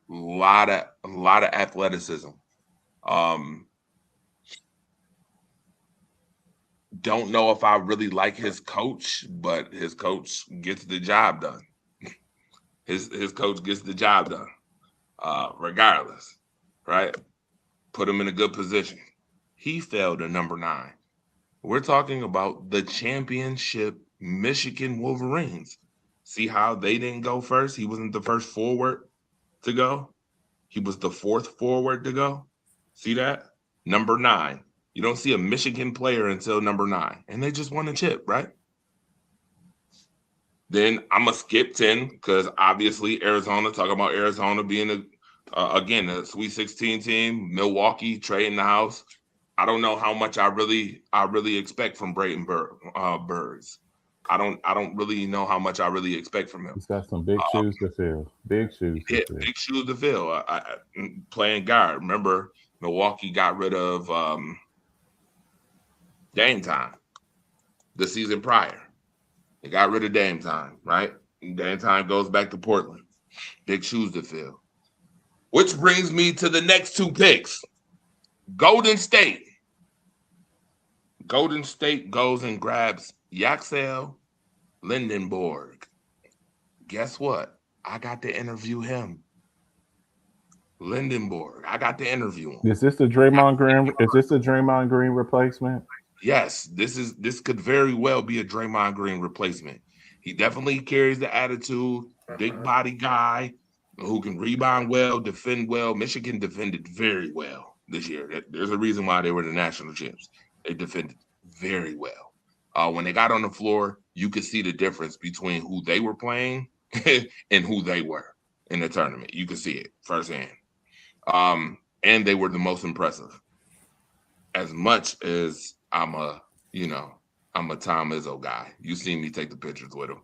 A lot of athleticism. Don't know if I really like his coach, but his coach gets the job done. His coach gets the job done, regardless. right? Put him in a good position. He fell to number 9. We're talking about the championship Michigan Wolverines. See how they didn't go first? He wasn't the first forward to go. He was the 4th forward to go. See that? Number 9. You don't see a Michigan player until number 9. And they just won a chip, right? Then I'm going to skip 10 because obviously Arizona, talking about Arizona being, again, a Sweet 16 team. Milwaukee, Trey in the house. I don't know how much I really expect from Brayton Burns. I don't really know how much I really expect from him. He's got some big shoes to fill. Big shoes to fill. Big shoes to fill. Playing guard. Remember, Milwaukee got rid of Dame Time the season prior. They got rid of Dame Time, right? Dame Time goes back to Portland. Big shoes to fill. Which brings me to the next 2 picks. Golden State. Golden State goes and grabs Yaxel Lindenborg. Guess what? I got to interview him. Lindenborg. I got to interview him. Is this the Draymond Green? Is this the Draymond Green replacement? Yes, this could very well be a Draymond Green replacement. He definitely carries the attitude, big body guy who can rebound well, defend well. Michigan defended very well this year. There's a reason why they were the national champs. They defended very well. When they got on the floor, you could see the difference between who they were playing and who they were in the tournament. You could see it firsthand. And they were the most impressive. As much as I'm a Tom Izzo guy. You see me take the pictures with him.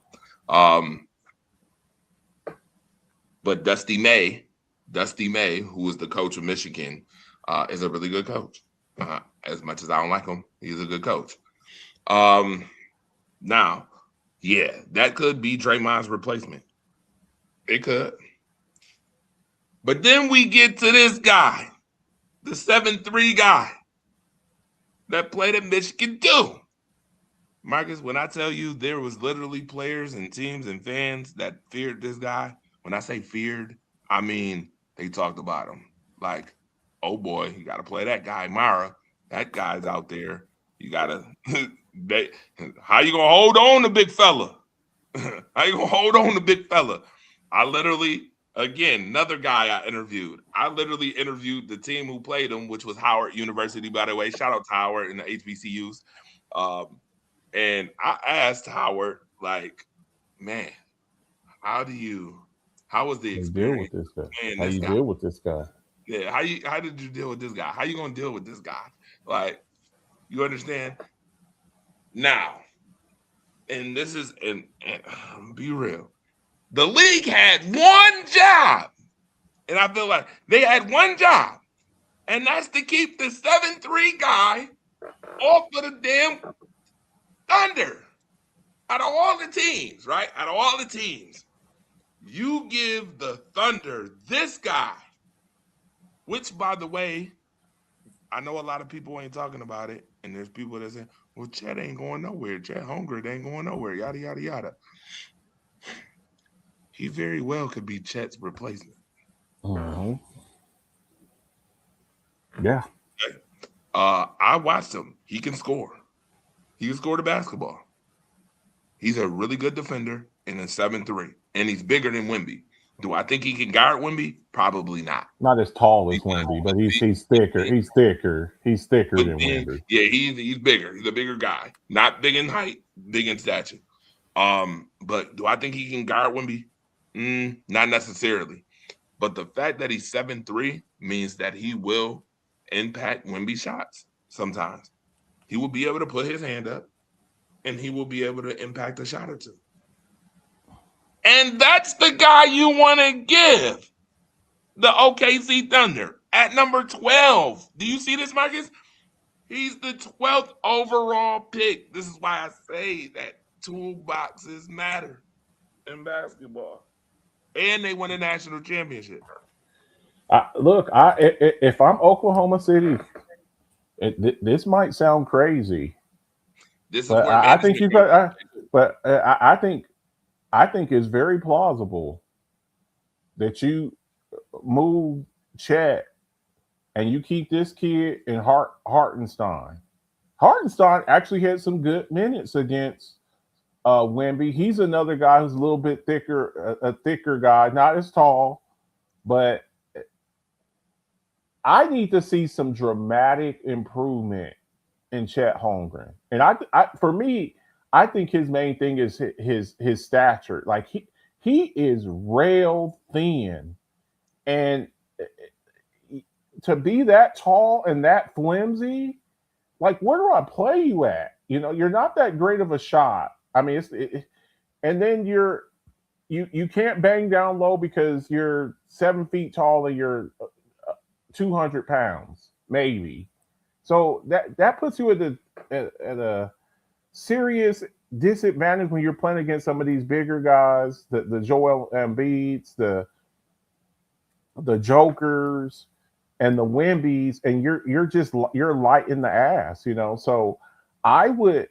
But Dusty May, who is the coach of Michigan, is a really good coach. As much as I don't like him, he's a good coach. Now, yeah, that could be Draymond's replacement. It could. But then we get to this guy, the 7'3" guy that played at Michigan too. Marcus, when I tell you there was literally players and teams and fans that feared this guy, when I say feared, I mean they talked about him. Like, oh boy, you got to play that guy, Mara. That guy's out there. You got to how you going to hold on to big fella? How you going to hold on to big fella? I literally, again, another guy I interviewed. I literally interviewed the team who played him, which was Howard University, by the way. Shout out to Howard and the HBCUs. And I asked Howard, like, man, how was the experience deal with this guy? How you deal with this guy? Yeah, how did you deal with this guy? How you gonna deal with this guy? Like, you understand? Now, and this is and be real. The league had one job, and I feel like they had one job, and that's to keep the 7'3" guy off of the damn Thunder. Out of all the teams, right? Out of all the teams, you give the Thunder this guy, which, by the way, I know a lot of people ain't talking about it, and there's people that say, well, Chet ain't going nowhere. Chet Holmgren ain't going nowhere, yada, yada, yada. He very well could be Chet's replacement. Mm-hmm. Yeah. Okay. I watched him. He can score. He can score the basketball. He's a really good defender and a 7'3", and he's bigger than Wemby. Do I think he can guard Wemby? Probably not. Not as tall as Wemby, but he's thicker. He's thicker. He's thicker than Wemby. Yeah, he's bigger. He's a bigger guy. Not big in height, big in stature. But do I think he can guard Wemby? Not necessarily. But the fact that he's 7'3" means that he will impact Wemby shots sometimes. He will be able to put his hand up, and he will be able to impact a shot or two. And that's the guy you want to give the OKC Thunder at number 12. Do you see this, Marcus? He's the 12th overall pick. This is why I say that toolboxes matter in basketball. And they won a national championship. If I'm Oklahoma City, this might sound crazy. This is but where I think you got. But I think it's very plausible that you move Chet and you keep this kid in Hartenstein. Hartenstein actually had some good minutes against Wemby. He's another guy who's a little bit thicker, a thicker guy, not as tall, but I need to see some dramatic improvement in Chet Holmgren. And for me, I think his main thing is his stature. Like he is rail thin, and to be that tall and that flimsy, like where do I play you at? You know, you're not that great of a shot. I mean, and then you can't bang down low because you're 7 feet tall and you're 200 pounds, maybe. So that puts you at a serious disadvantage when you're playing against some of these bigger guys, the Joel Embiids, the Jokers, and the Wembies, and you're light in the ass, you know. So I would.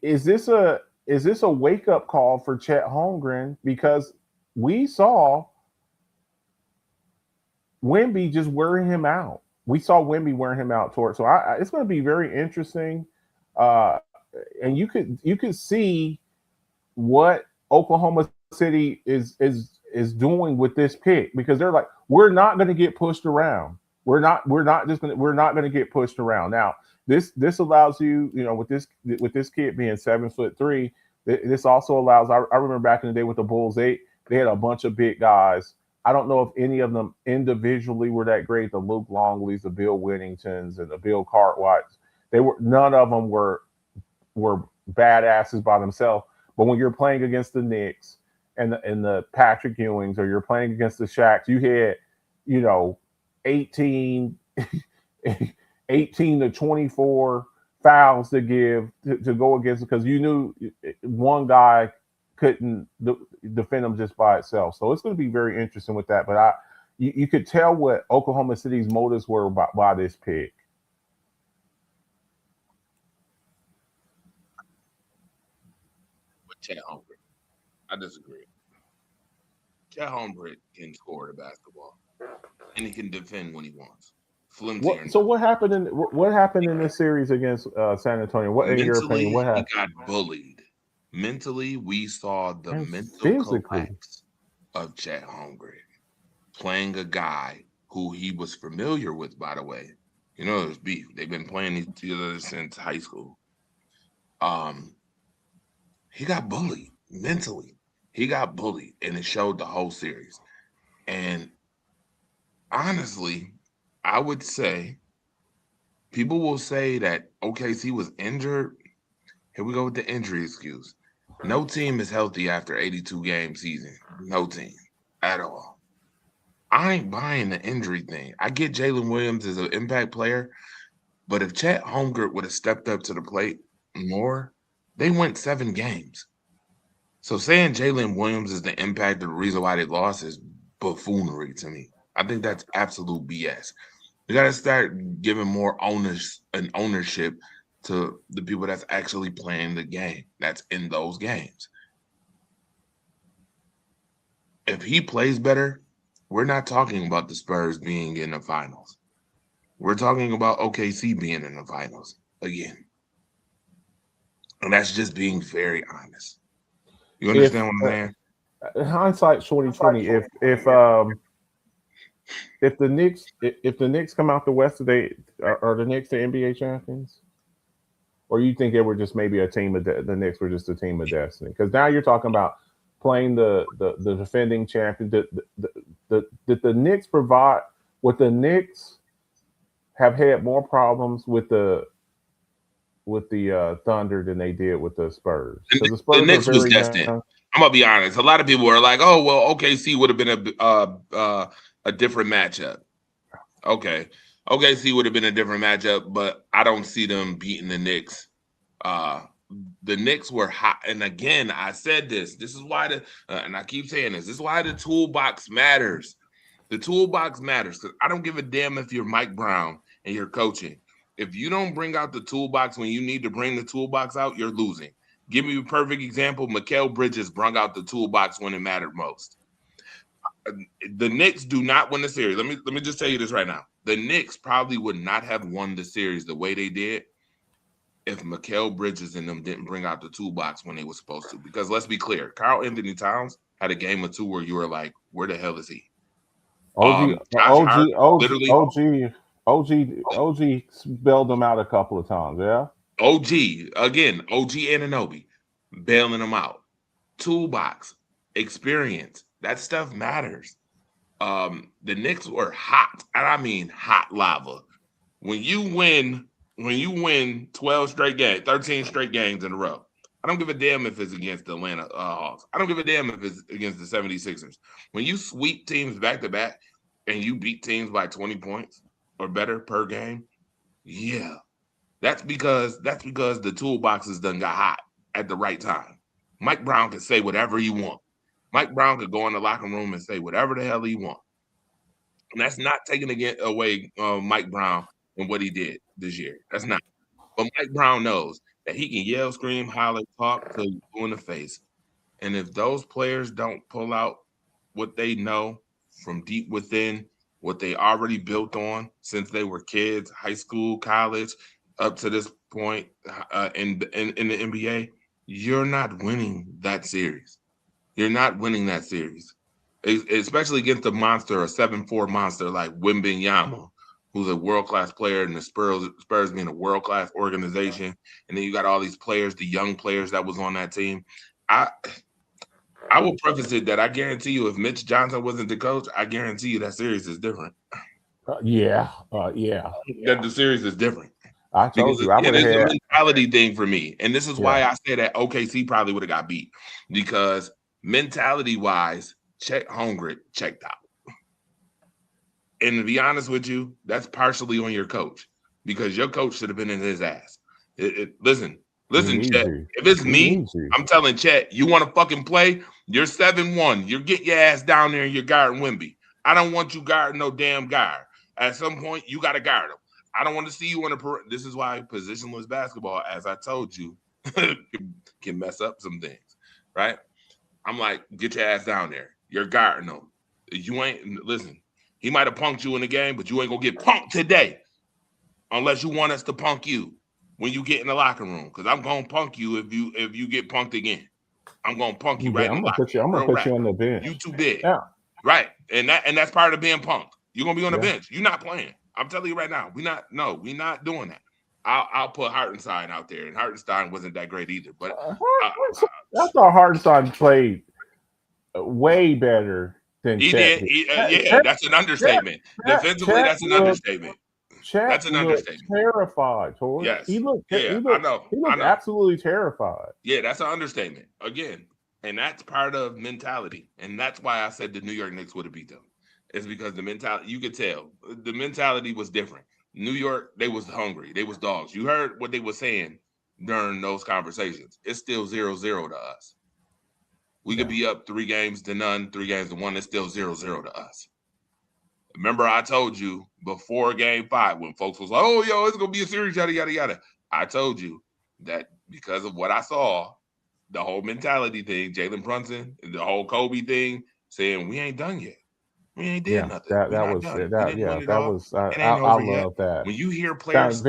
Is this a wake up call for Chet Holmgren, because we saw Wemby just wearing him out. We saw Wemby wearing him out toward. So it's going to be very interesting, and you could see what Oklahoma City is doing with this pick, because they're like, we're not going to get pushed around. We're not going to get pushed around. Now this allows you, you know, with this kid being 7'3", this also allows. I remember back in the day with the Bulls, they had a bunch of big guys. I don't know if any of them individually were that great. The Luke Longleys, the Bill Whittingtons, and the Bill Cartwrights. None of them were badasses by themselves. But when you're playing against the Knicks and the Patrick Ewings, or you're playing against the Shaqs, you had, you know, 18 to 24 fouls to give to go against, because you knew one guy couldn't defend them just by itself. So it's going to be very interesting with that. But you could tell what Oklahoma City's motives were by this pick. With Chet Holmgren, I disagree. Chet Holmgren can score the basketball, and he can defend when he wants. Flimsy. What happened in this series against San Antonio? What, in your opinion, what happened? He got bullied. Mentally, we saw the mental collapse of Chet Holmgren, playing a guy who he was familiar with, by the way. You know, there's beef. They've been playing together since high school. He got bullied mentally. He got bullied, and it showed the whole series. And honestly, I would say people will say that OKC was injured. Here we go with the injury excuse. No team is healthy after 82-game season. No team at all. I ain't buying the injury thing. I get Jalen Williams as an impact player, but if Chet Holmgren would have stepped up to the plate more, they went 7 games. So saying Jalen Williams is the impact of the reason why they lost is buffoonery to me. I think that's absolute BS. You got to start giving more ownership to the people that's actually playing the game, that's in those games. If he plays better, we're not talking about the Spurs being in the finals. We're talking about OKC being in the finals again. And that's just being very honest. You understand what I'm saying? Hindsight 2020. If the Knicks come out the West today, are the Knicks the NBA champions? Or you think they were just maybe a team of the Knicks were just a team of destiny? Because now you're talking about playing the defending champion. Did the Knicks provide? Would the Knicks have had more problems with the Thunder than they did with the Spurs? The Knicks was destined. I'm gonna be honest. A lot of people were like, "Oh, well, OKC would have been a different matchup." Okay, OKC would have been a different matchup, but I don't see them beating the Knicks. The Knicks were hot, and again, I said this. This is why and I keep saying this. This is why the toolbox matters. The toolbox matters, because I don't give a damn if you're Mike Brown and you're coaching. If you don't bring out the toolbox when you need to bring the toolbox out, you're losing. Give me a perfect example. Mikal Bridges brought out the toolbox when it mattered most. the Knicks do not win the series. Let me just tell you this right now. The Knicks probably would not have won the series the way they did if Mikal Bridges and them didn't bring out the toolbox when they were supposed to. Because let's be clear, Karl Anthony Towns had a game or two where you were like, where the hell is he? OG bailed them out a couple of times, yeah. OG Anunoby bailing them out. Toolbox, experience, that stuff matters. The Knicks were hot, and I mean hot lava. When you win 12 straight games, 13 straight games in a row, I don't give a damn if it's against the Atlanta Hawks. I don't give a damn if it's against the 76ers. When you sweep teams back to back and you beat teams by 20 points or better per game, yeah, that's because the toolboxes done got hot at the right time. Mike Brown can say whatever he want. Mike Brown could go in the locker room and say whatever the hell he want. And that's not taking away Mike Brown and what he did this year. That's not. But Mike Brown knows that he can yell, scream, holler, talk to you in the face. And if those players don't pull out what they know from deep within, what they already built on since they were kids, high school, college, up to this point in the NBA, you're not winning that series. You're not winning that series, especially against a monster, a 7-4 monster like Wembanyama, who's a world-class player, and the Spurs being a world-class organization. And then you got all these players, the young players that was on that team. I will preface it that I guarantee you, if Mitch Johnson wasn't the coach, I guarantee you that series is different. Yeah. That the series is different. I told you, it is a mentality thing for me. And this is why I say that OKC probably would have got beat, because mentality-wise, Chet Holmgren checked out. And to be honest with you, that's partially on your coach, because your coach should have been in his ass. Listen, Chet. If it's me, I'm telling Chet, you want to fucking play? You're 7-1. You're getting your ass down there and you're guarding Wemby. I don't want you guarding no damn guard. At some point, you got to guard him. I don't want to see you in a. This is why positionless basketball, as I told you, can mess up some things, right? I'm like, get your ass down there. You're guarding him. You ain't listen. He might have punked you in the game, but you ain't gonna get punked today, unless you want us to punk you when you get in the locker room. Because I'm gonna punk you if you get punked again. I'm gonna punk you right. I'm gonna put you on the bench. You too big, right? And that's part of being punked. You're gonna be on the bench. You're not playing. I'm telling you right now, we're not doing that. I'll put Hartenstein out there, and Hartenstein wasn't that great either. But that's how Hartenstein played way better than he Chet did. That's an understatement. Defensively, that's an understatement. That's an understatement. Terrified, Tor. Yes, he looked. I know. He looked absolutely terrified. Yeah, that's an understatement again, and that's part of mentality, and that's why I said the New York Knicks would have beat them. It's because the mentality, you could tell the mentality was different. New York, they was hungry. They was dogs. You heard what they were saying during those conversations. It's still 0-0 to us. We could be up 3-0 to none, 3-1. It's still 0-0 to us. Remember, I told you before Game 5 when folks was like, "Oh, yo, it's gonna be a series, yada yada yada." I told you that because of what I saw, the whole mentality thing, Jalen Brunson, the whole Kobe thing, saying we ain't done yet. We ain't did nothing. I love that. When you hear players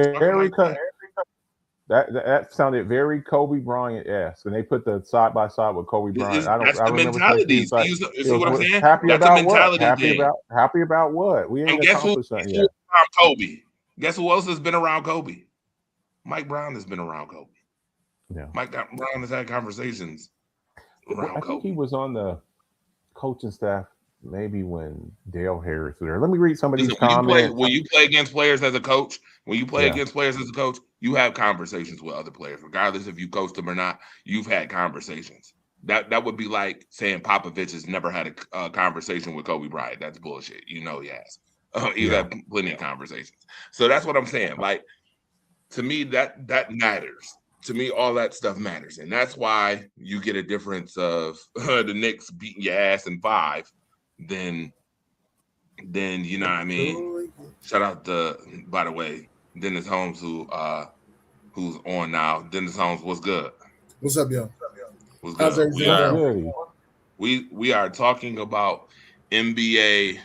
that sounded very Kobe Bryant-esque, and they put the side by side with Kobe Bryant. That's the mentality. See what I'm saying? Happy that's about a mentality what? thing. Happy about what? We ain't accomplished something yet. Kobe. Guess who else has been around Kobe? Mike Brown has been around Kobe. Yeah. Mike Brown has had conversations around Kobe. I think he was on the coaching staff maybe when Dale Harris was there. Let me read some of these comments. When you play against players as a coach, you have conversations with other players, regardless if you coach them or not. You've had conversations. That would be like saying Popovich has never had a conversation with Kobe Bryant. That's bullshit. You know he has. He's had plenty of conversations. So that's what I'm saying. Like, to me, that matters. To me, all that stuff matters. And that's why you get a difference of the Knicks beating your ass in 5 then you know what I mean. Shout out to, by the way, Dennis Holmes, who's on now. Dennis Holmes, what's good? What's up, y'all? What's good? We are talking about NBA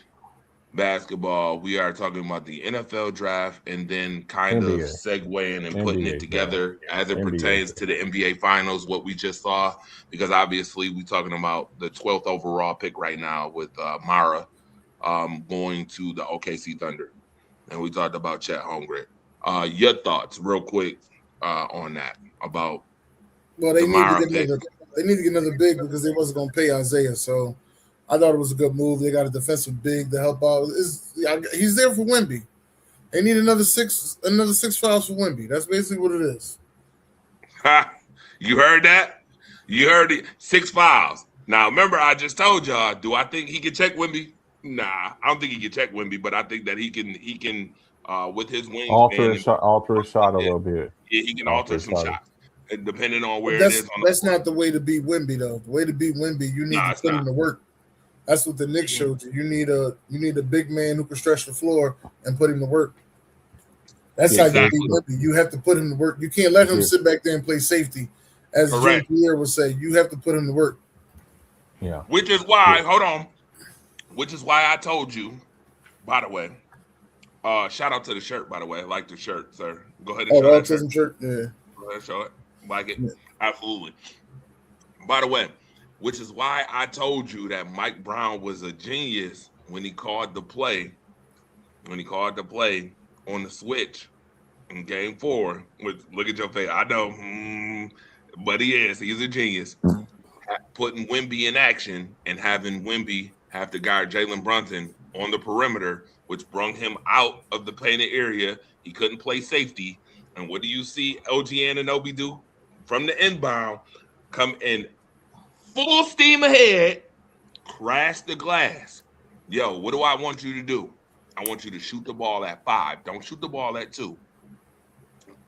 basketball, we are talking about the NFL draft and then kind of NBA, segueing and putting it NBA draft, together as it NBA pertains draft. to the NBA finals, what we just saw, because obviously we're talking about the 12th overall pick right now with Mara going to the OKC Thunder. And we talked about Chet Holmgren. Your thoughts real quick on that about Well, the they need to Mara get pick. another big because they wasn't going to pay Isaiah. So I thought it was a good move. They got a defensive big to help out. He's there for Wemby. They need another six fouls for Wemby. That's basically what it is. You heard that? You heard it. 6 fouls. Now, remember, I just told y'all, do I think he can check Wemby? Nah, I don't think he can check Wemby, but I think that he can with his Alter wingspan, his shot a little bit. yeah, he can Alter alter his some shot. shots. And depending on where But it is on that's not the way to beat Wemby though. The way to beat Wemby, you need Nah, to it's put not. him to work. That's what the Knicks showed you. You need a big man who can stretch the floor and put him to work. That's how you Exactly. beat Wemby. You have to put him to work. You can't let him Yeah. sit back there and play safety. As Correct. Jim Pierre would say, you have to put him to work. Yeah. Which is why, hold on. Which is why I told you, by the way. Shout out to the shirt, by the way. I like the shirt, sir. Go ahead and Oh, show the that shirt. autism shirt. Yeah. Go ahead and show it. Like it. Yeah. Absolutely. By the way, which is why I told you that Mike Brown was a genius when he called the play. When he called the play on the switch in game 4. Look at your face. I know. But he is. He's a genius. Putting Wemby in action and having Wemby have to guard Jalen Brunson on the perimeter, which brung him out of the painted area. He couldn't play safety. And what do you see OG Anunoby do? From the inbound, come in full steam ahead, crash the glass. Yo, what do I want you to do? I want you to shoot the ball at 5. Don't shoot the ball at 2.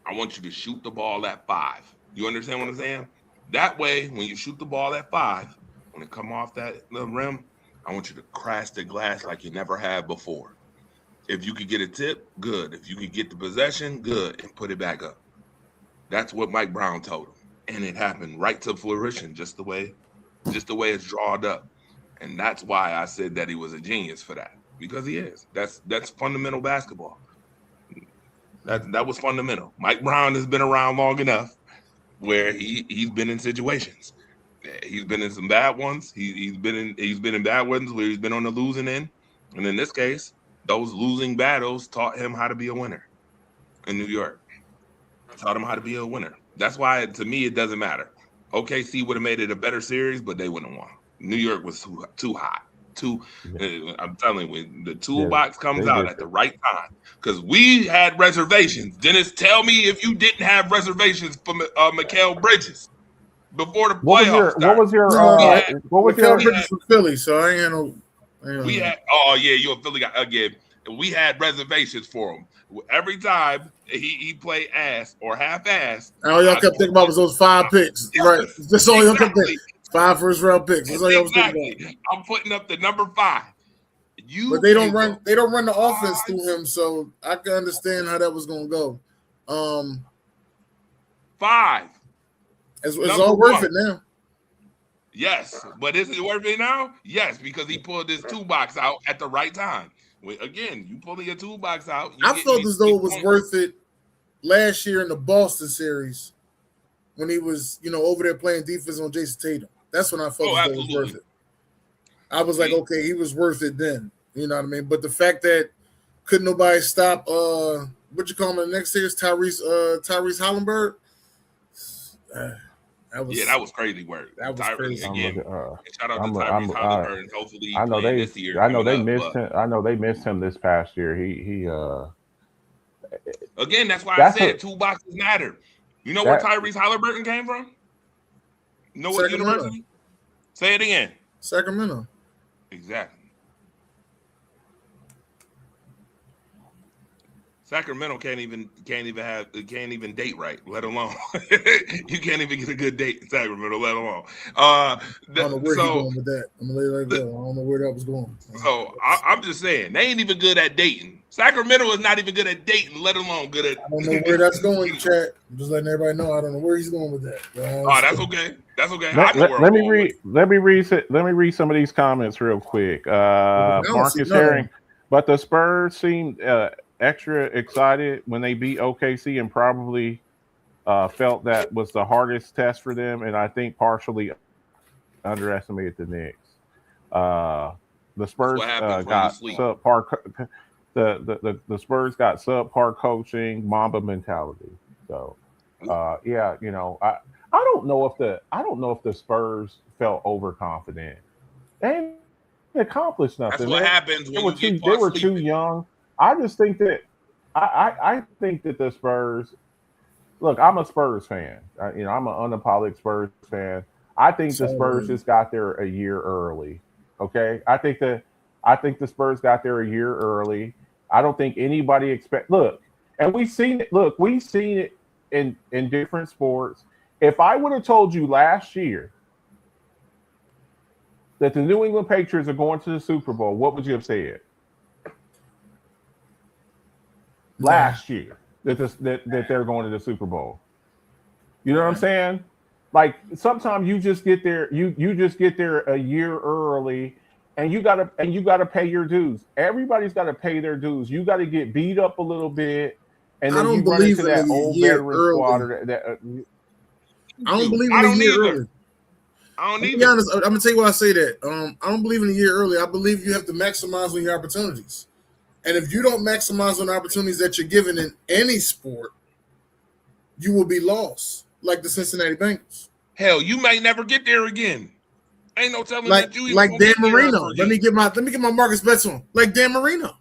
I want you to shoot the ball at 5. You understand what I'm saying? That way, when you shoot the ball at 5, when it come off that little rim, I want you to crash the glass like you never have before. If you could get a tip, good. If you could get the possession, good, and put it back up. That's what Mike Brown told him, and it happened right to fruition, just the way it's drawn up. And that's why I said that he was a genius for that, because he is. That's fundamental basketball. That was fundamental. Mike Brown has been around long enough where he's been in situations. He's been in some bad ones. He's been in bad ones where he's been on the losing end, and in this case, those losing battles taught him how to be a winner in New York. Taught him how to be a winner. That's why, to me, it doesn't matter. OKC would have made it a better series, but they wouldn't have won. New York was too hot. I'm telling you, the toolbox comes out at the right time. Because we had reservations. Dennis, tell me if you didn't have reservations for Mikal Bridges before the playoffs started. What was your Bridges from Philly? So I ain't had no. We had. Oh yeah, you're a Philly guy again. We had reservations for him. Every time he played ass or half-ass. All y'all kept thinking about was those 5 picks, right? That's all y'all kept thinking. 5 first-round picks. That's all y'all was thinking about. I'm putting up the number 5. But they don't run. They don't run the offense through him, so I can understand how that was going to go. 5. It's all worth it now. Yes, but is it worth it now? Yes, because he pulled his toolbox out at the right time. Again, you pulling your toolbox out. I felt as though it was worth it last year in the Boston series when he was, over there playing defense on Jason Tatum. That's when I felt as though it was worth it. I was like, okay, he was worth it then. You know what I mean? But the fact that couldn't nobody stop what you call him in the next series, Tyrese Halliburton. That was crazy work. That was crazy. Again, shout out to Tyrese Halliburton. Hopefully, I know they this year. I know they missed him. I know they missed him this past year. He Again, that's why I said toolboxes matter. You know where Tyrese Halliburton came from? You know what university? Say it again. Sacramento. Exactly. Sacramento can't even date right, let alone you can't even get a good date in Sacramento, let alone. I don't know where he's going with that. I'm gonna let it like that. I don't know where that was going. So I'm just saying they ain't even good at dating. Sacramento is not even good at dating, let alone good at. I don't know where that's going, chat. I'm just letting everybody know. I don't know where he's going with that. That's okay. That's okay. Let me read some of these comments real quick. Marcus Herring, but the Spurs seemed extra excited when they beat OKC and probably felt that was the hardest test for them, and I think partially underestimated the Knicks. The Spurs got subpar. The Spurs got subpar coaching, Mamba mentality. So, yeah, you know, I don't know if the Spurs felt overconfident. They accomplished nothing. That's what happens when they were too young. I just think that I think that the Spurs. Look, I'm a Spurs fan. I'm an unapologetic Spurs fan. I think the Spurs just got there a year early. Okay, I think the Spurs got there a year early. I don't think anybody expect. Look, and we've seen it. Look, we've seen it in different sports. If I would have told you last year that the New England Patriots are going to the Super Bowl, what would you have said? Last year that they're going to the Super Bowl. You know what I'm saying? Like sometimes you just get there, you just get there a year early, and you gotta pay your dues. Everybody's got to pay their dues. You got to get beat up a little bit, and then you run into that old veteran squad. I don't believe in a year early. I don't either. Be honest, I'm gonna tell you why I say that. I don't believe in a year early. I believe you have to maximize on your opportunities. And if you don't maximize on the opportunities that you're given in any sport, you will be lost, like the Cincinnati Bengals. Hell, you may never get there again. Ain't no telling that you like Dan Marino. Let me get my Marcus Betts on. Like Dan Marino.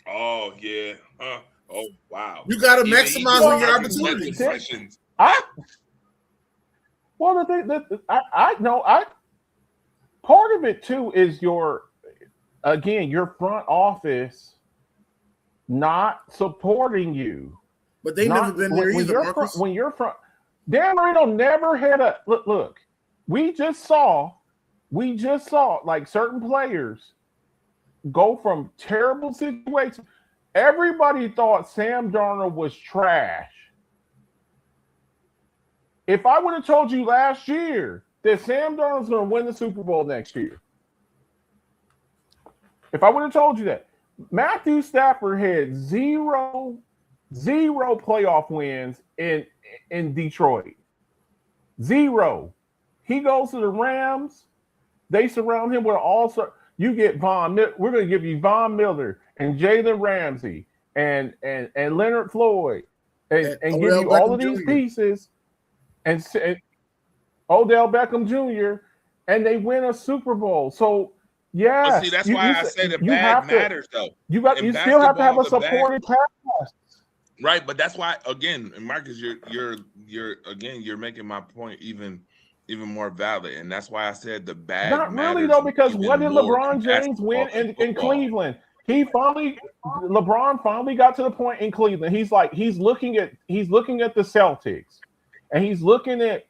Oh yeah. Oh wow. You got to maximize on your opportunities. Well, the thing that I know, part of it too is your front office not supporting you. But they never been there either, Marcus. When you're front, Dan Marino never had a look. We just saw like certain players go from terrible situations. Everybody thought Sam Darnold was trash. If I would have told you last year that Sam Darnold's going to win the Super Bowl next year, if I would have told you that, Matthew Stafford had zero playoff wins in Detroit. Zero. He goes to the Rams. They surround him with all-star. You get Von. We're going to give you Von Miller and Jalen Ramsey and Leonard Floyd and give you all of these pieces and Odell Beckham Jr. and they win a Super Bowl. So yeah, see, that's why I say the bad matters though. You still have to have a supporting cast. Right, but that's why again, and Marcus, you're making my point even more valid, and that's why I said the bad. Not really though, because what did LeBron James win in Cleveland? LeBron finally got to the point in Cleveland. He's looking at the Celtics, and he's looking at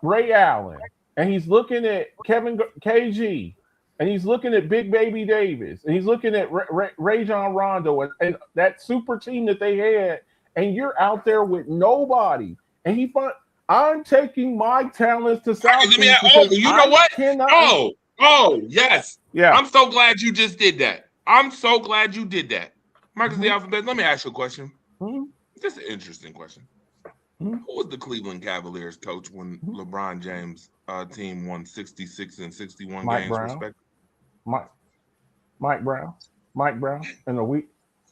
Ray Allen, and he's looking at Kevin KG, and he's looking at Big Baby Davis, and he's looking at Rajon Rondo and that super team that they had, and you're out there with nobody, and I'm taking my talents to South. You know what? Oh, yes. Yeah. I'm so glad you just did that. I'm so glad you did that. Marcus the Alphabet, let me ask you a question. Just an interesting question. Who was the Cleveland Cavaliers coach when LeBron James' team won 66 and 61 games respectively? Mike Brown. In a week.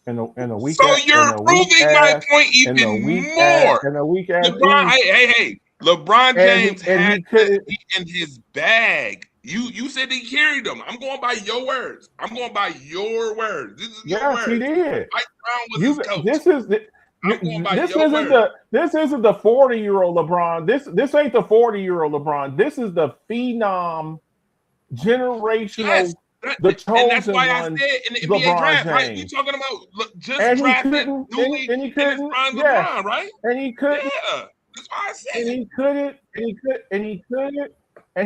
So you're proving my point even more. LeBron, hey. LeBron James had that in his bag. You said he carried them. I'm going by your words. This is your words. He did. Mike Brown was his coach. This isn't the 40-year-old LeBron. This ain't the 40-year-old LeBron. This is the phenom generational the chosen and that's why I one, said in the NBA LeBron draft, James. right? We talking about just and drafting newly in his prime LeBron, right? And he couldn't. Yeah, that's why I said. And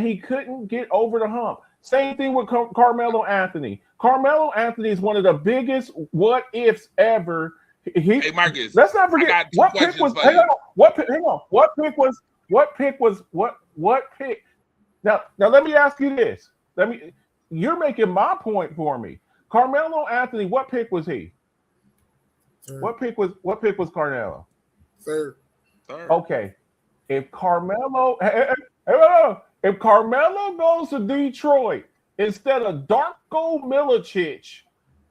he couldn't get over the hump. Same thing with Carmelo Anthony. Carmelo Anthony is one of the biggest what ifs ever. Hey Marcus, let's not forget what pick was. Hang on. What pick? Now let me ask you this. You're making my point for me. Carmelo Anthony, what pick was he? Third. What pick was Carmelo? Third. Okay. If Carmelo goes to Detroit instead of Darko Milicic,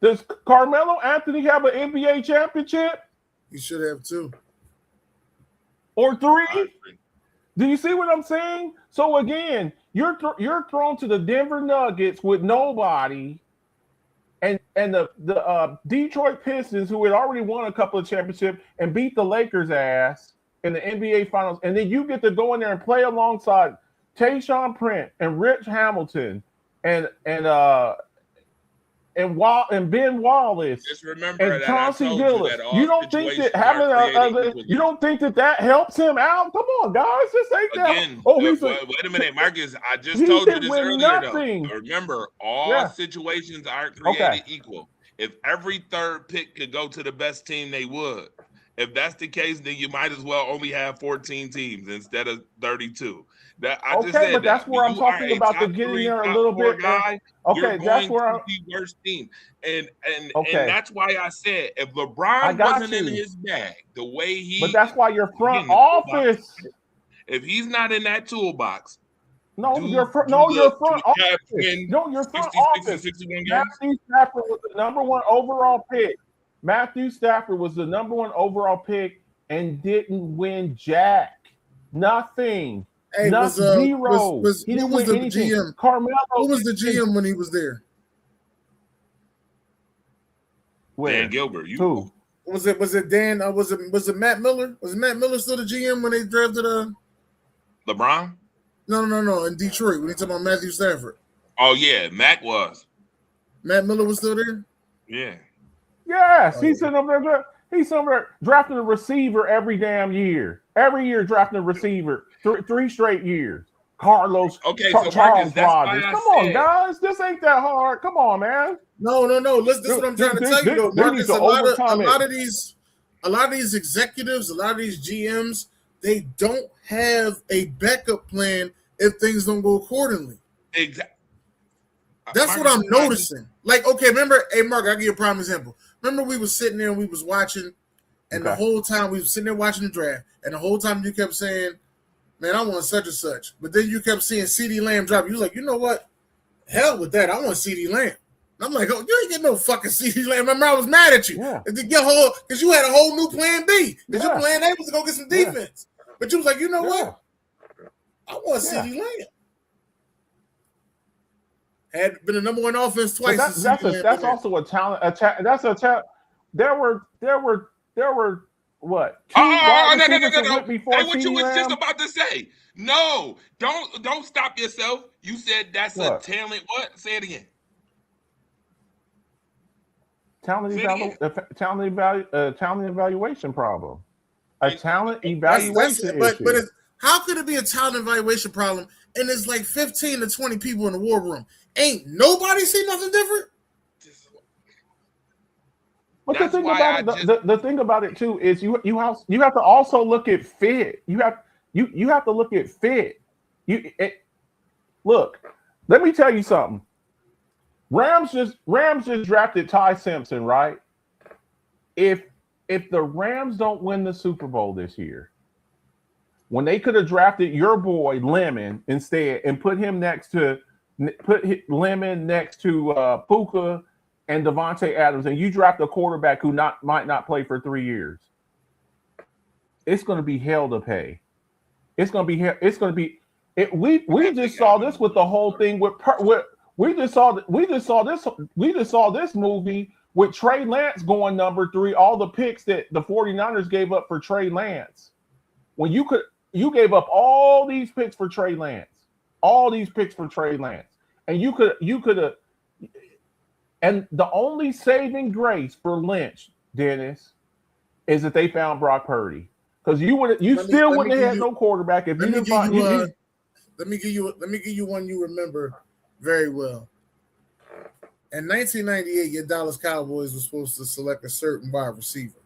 does Carmelo Anthony have an NBA championship? He should have 2 or 3. Do you see what I'm saying? So again, you're thrown to the Denver Nuggets with nobody, and the Detroit Pistons, who had already won a couple of championships and beat the Lakers' ass in the NBA Finals, and then you get to go in there and play alongside Tayshaun Prince and Rich Hamilton and Ben Wallace just remember and Chauncey Billups. You don't think that helps him out? Come on, guys, this ain't again, that. Wait a minute, Marcus. I just told you this earlier. Nothing. Though. Remember, all situations aren't created equal. If every third pick could go to the best team, they would. If that's the case, then you might as well only have 14 teams instead of 32. But that's where I'm talking about the getting there a little bit. Guy, that's where I'm the worst team, and that's why I said if LeBron wasn't in his bag the way he, but that's why your front office. If he's not in that toolbox, your front office. Matthew Stafford was the number 1 overall pick. Matthew Stafford was the number 1 overall pick and didn't win jack. Nothing. Hey, zero. He didn't win anything. GM? Carmelo. Who was the GM when he was there? Dan Gilbert. Who? Was it Dan? Was it Matt Miller? Was Matt Miller still the GM when they drafted LeBron? No. In Detroit, when he talking about Matthew Stafford. Oh yeah, Matt was. Matt Miller was still there. Yeah. Yes, he's sitting over there. He's somewhere drafting a receiver every damn year. Every year drafting a receiver. 3 straight years. Carlos. Okay, so Marcus, that's why Come on, guys. This ain't that hard. Come on, man. No. Listen, this is what I'm trying to tell you, though, Marcus. A lot of these executives, a lot of these GMs, they don't have a backup plan if things don't go accordingly. Exactly. That's Marcus, what I'm noticing. Like, okay, remember, hey, Mark, I'll give you a prime example. Remember we was sitting there and we was watching, and the whole time we was sitting there watching the draft, and the whole time you kept saying, man, I want such and such. But then you kept seeing CeeDee Lamb drop. You was like, you know what? Hell with that. I want CeeDee Lamb. And I'm like, oh, you ain't getting no fucking CeeDee Lamb. Remember, I was mad at you. Yeah. Because you had a whole new plan B. Because your plan A was to go get some defense. Yeah. But you was like, you know what? I want CeeDee Lamb. Had been the number 1 offense twice. That's also a talent. That's a talent. There were what? No. Hey, what you was just about to say? No, don't stop yourself. You said that's a talent. What? Say it again. Talent evaluation problem. A talent evaluation issue. But how could it be a talent evaluation problem? And there's like 15 to 20 people in the war room. Ain't nobody see nothing different. But the thing about it too is you have to also look at fit. You have to look at fit. Look, let me tell you something. Rams just drafted Ty Simpson, right? If the Rams don't win the Super Bowl this year, when they could have drafted your boy Lemon instead and put Lemon next to Puka and Devontae Adams, and you draft a quarterback who might not play for 3 years, it's going to be hell to pay. We just saw this with the whole thing we just saw this movie with Trey Lance going number 3. All the picks that the 49ers gave up for Trey Lance. When you gave up all these picks for Trey Lance, and you could have. And the only saving grace for Lynch, Dennis, is that they found Brock Purdy. Because you wouldn't have had no quarterback if you didn't find. Let me give you one you remember very well. In 1998, your Dallas Cowboys were supposed to select a certain wide receiver,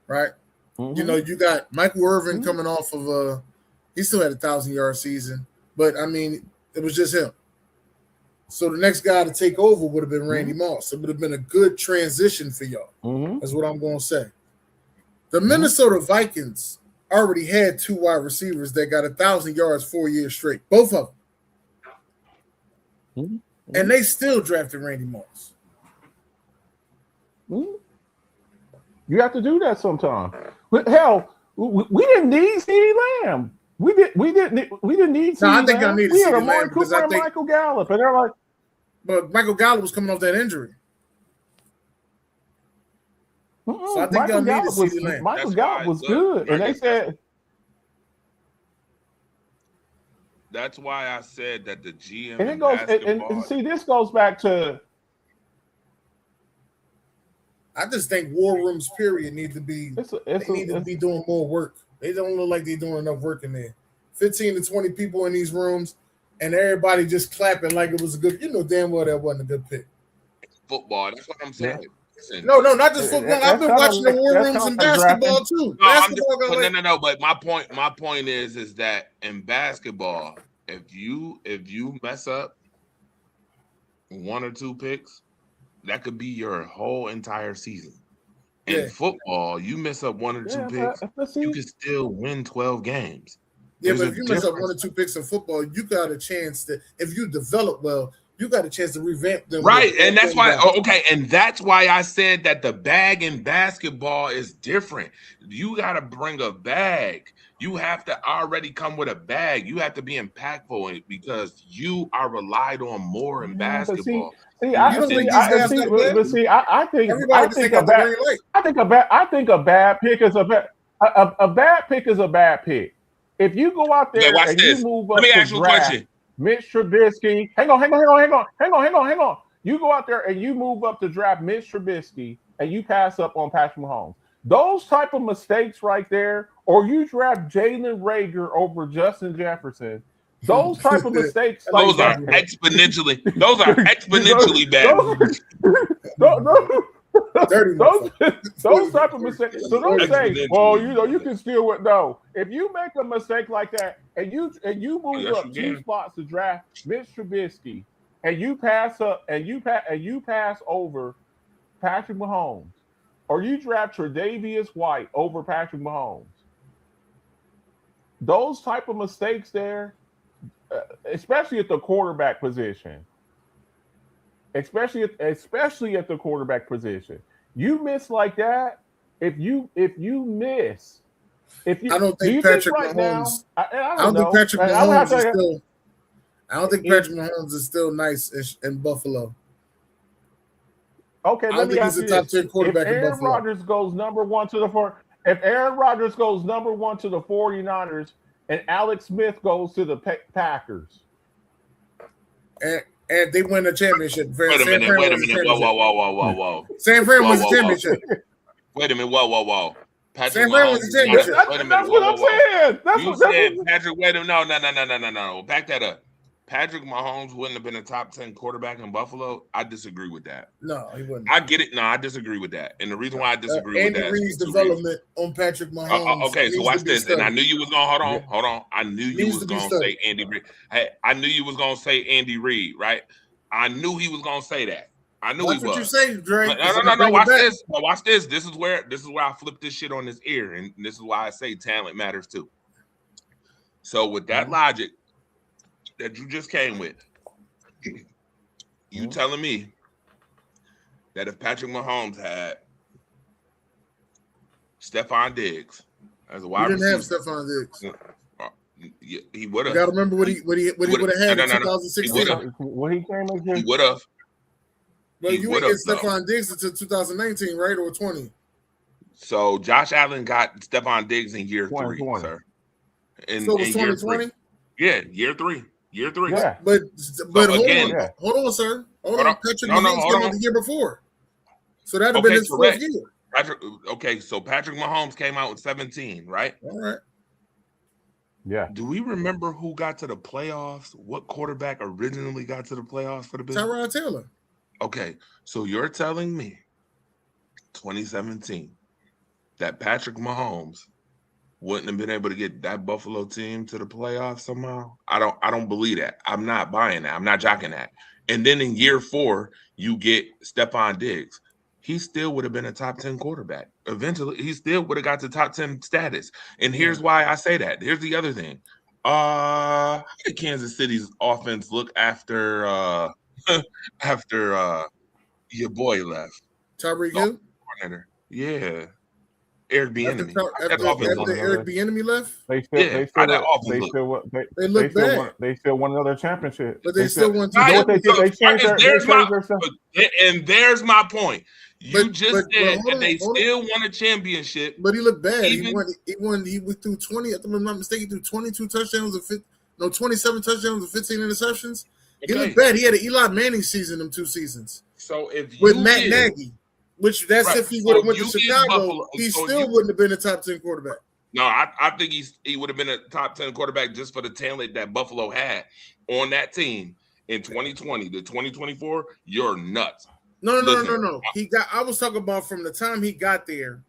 right? Mm-hmm. You know, you got Michael Irvin coming off of he still had a 1,000-yard season, but I mean, it was just him. So the next guy to take over would have been Randy Moss. It would have been a good transition for y'all. Mm-hmm. That's what I'm going to say. The Minnesota Vikings already had 2 wide receivers that got 1,000 yards 4 years straight, both of them. Mm-hmm. And they still drafted Randy Moss. Mm-hmm. You have to do that sometime. But hell, we didn't need CeeDee Lamb. We didn't need CeeDee Lamb. I think I needed CeeDee Lamb because I think Michael Gallup, and they're like, but Michael Gallup was coming off that injury. So I think Michael Gallup was good, and they said that's why I said that the GM and it goes and see this goes back to. I just think war rooms period need to be be doing more work. They don't look like they're doing enough work in there. 15 to 20 people in these rooms, and everybody just clapping like it was a good. You know damn well that wasn't a good pick. Football. That's what I'm saying. Yeah. No, not just football. I've been watching the war rooms in basketball too. No. But my point is that in basketball, if you mess up 1 or 2 picks, that could be your whole entire season. In football, you mess up 1 or 2 picks, you can still win 12 games. Yeah, but if you mess up 1 or 2 picks in football, you got a chance to. If you develop well, you got a chance to revamp them. Right, and that's why. Okay, and that's why I said that the bag in basketball is different. You got to bring a bag. You have to already come with a bag. You have to be impactful because you are relied on more in basketball. I think a bad pick is a bad pick. If you go out there and you move up, let me ask you a question. Mitch Trubisky. Hang on. You go out there and you move up to draft Mitch Trubisky and you pass up on Patrick Mahomes. Those type of mistakes right there, or you draft Jalen Reagor over Justin Jefferson. Those type of mistakes. Those are exponentially bad. Those type of mistakes. So don't say, well, you can still win. No, if you make a mistake like that and you move up 2 spots to draft Mitch Trubisky and you pass up and you pass over Patrick Mahomes, or you draft Tre'Davious White over Patrick Mahomes, those type of mistakes there, especially at the quarterback position. Especially at the quarterback position, you miss like that. I don't think Patrick Mahomes. I don't think Patrick Mahomes is still nice in Buffalo. Okay, let me ask you this: if Aaron Rodgers goes number 1 to the 49ers, and Alex Smith goes to the Packers. And they win the championship. Wait a minute. Whoa. San Fran was the championship. Wait a minute. Whoa. San Fran was the championship. That's what I'm saying. You said Patrick. Wait a minute. No. Back that up. Patrick Mahomes wouldn't have been a top 10 quarterback in Buffalo. I disagree with that. No, he wouldn't. I get it. No, I disagree with that. And the reason why I disagree with that Andy Reid's development on Patrick Mahomes. Okay, so watch this. And I knew you was going to hold on. I knew you was going to say Andy Reid. Hey, I knew you was going to say Andy Reid, right? I knew he was going to say that. I knew he was. What you say, Drake? No. Watch this. Watch this. This is where I flip this shit on his ear, and this is why I say talent matters too. So with that logic that you just came with, you telling me that if Patrick Mahomes had Stephon Diggs as a wide receiver, he didn't have Stephon Diggs. He would have. You got to remember what he would have had in 2016. When he came in, he would have. Well, you would get Stephon Diggs until 2019, right, or 20? So Josh Allen got Stephon Diggs in year 3, sir. So it was 2020? Yeah, year 3. Yeah. But hold on, sir. Hold on. Patrick Mahomes came out the year before. So that'd have been his fourth year. So Patrick Mahomes came out in 17, right? All right. Yeah. Do we remember who got to the playoffs? What quarterback originally got to the playoffs for the Bills? Tyrod Taylor. Okay, so you're telling me 2017 that Patrick Mahomes wouldn't have been able to get that Buffalo team to the playoffs somehow? I don't believe that. I'm not buying that. I'm not jocking that. And then in year 4, you get Stephon Diggs. He still would have been a top 10 quarterback. Eventually, he still would have got to top 10 status. And here's why I say that. Here's the other thing. How did Kansas City's offense look after your boy left? Tyreek Hill? Yeah. Eric Bieniemy. After Eric Bieniemy left? They look bad. They still won another championship. But they still won two. And there's my point. You said that they still won a championship. But he looked bad. He threw 20, if I'm not mistaken, he threw 22 touchdowns and 27 touchdowns and 15 interceptions. He looked bad. He had an Eli Manning season them 2 seasons. So if with Matt Nagy, which if he would have went to Chicago, he still wouldn't have been a top 10 quarterback. No, I think he would have been a top 10 quarterback just for the talent that Buffalo had on that team in 2020 to 2024. You're nuts. No. I was talking about from the time he got there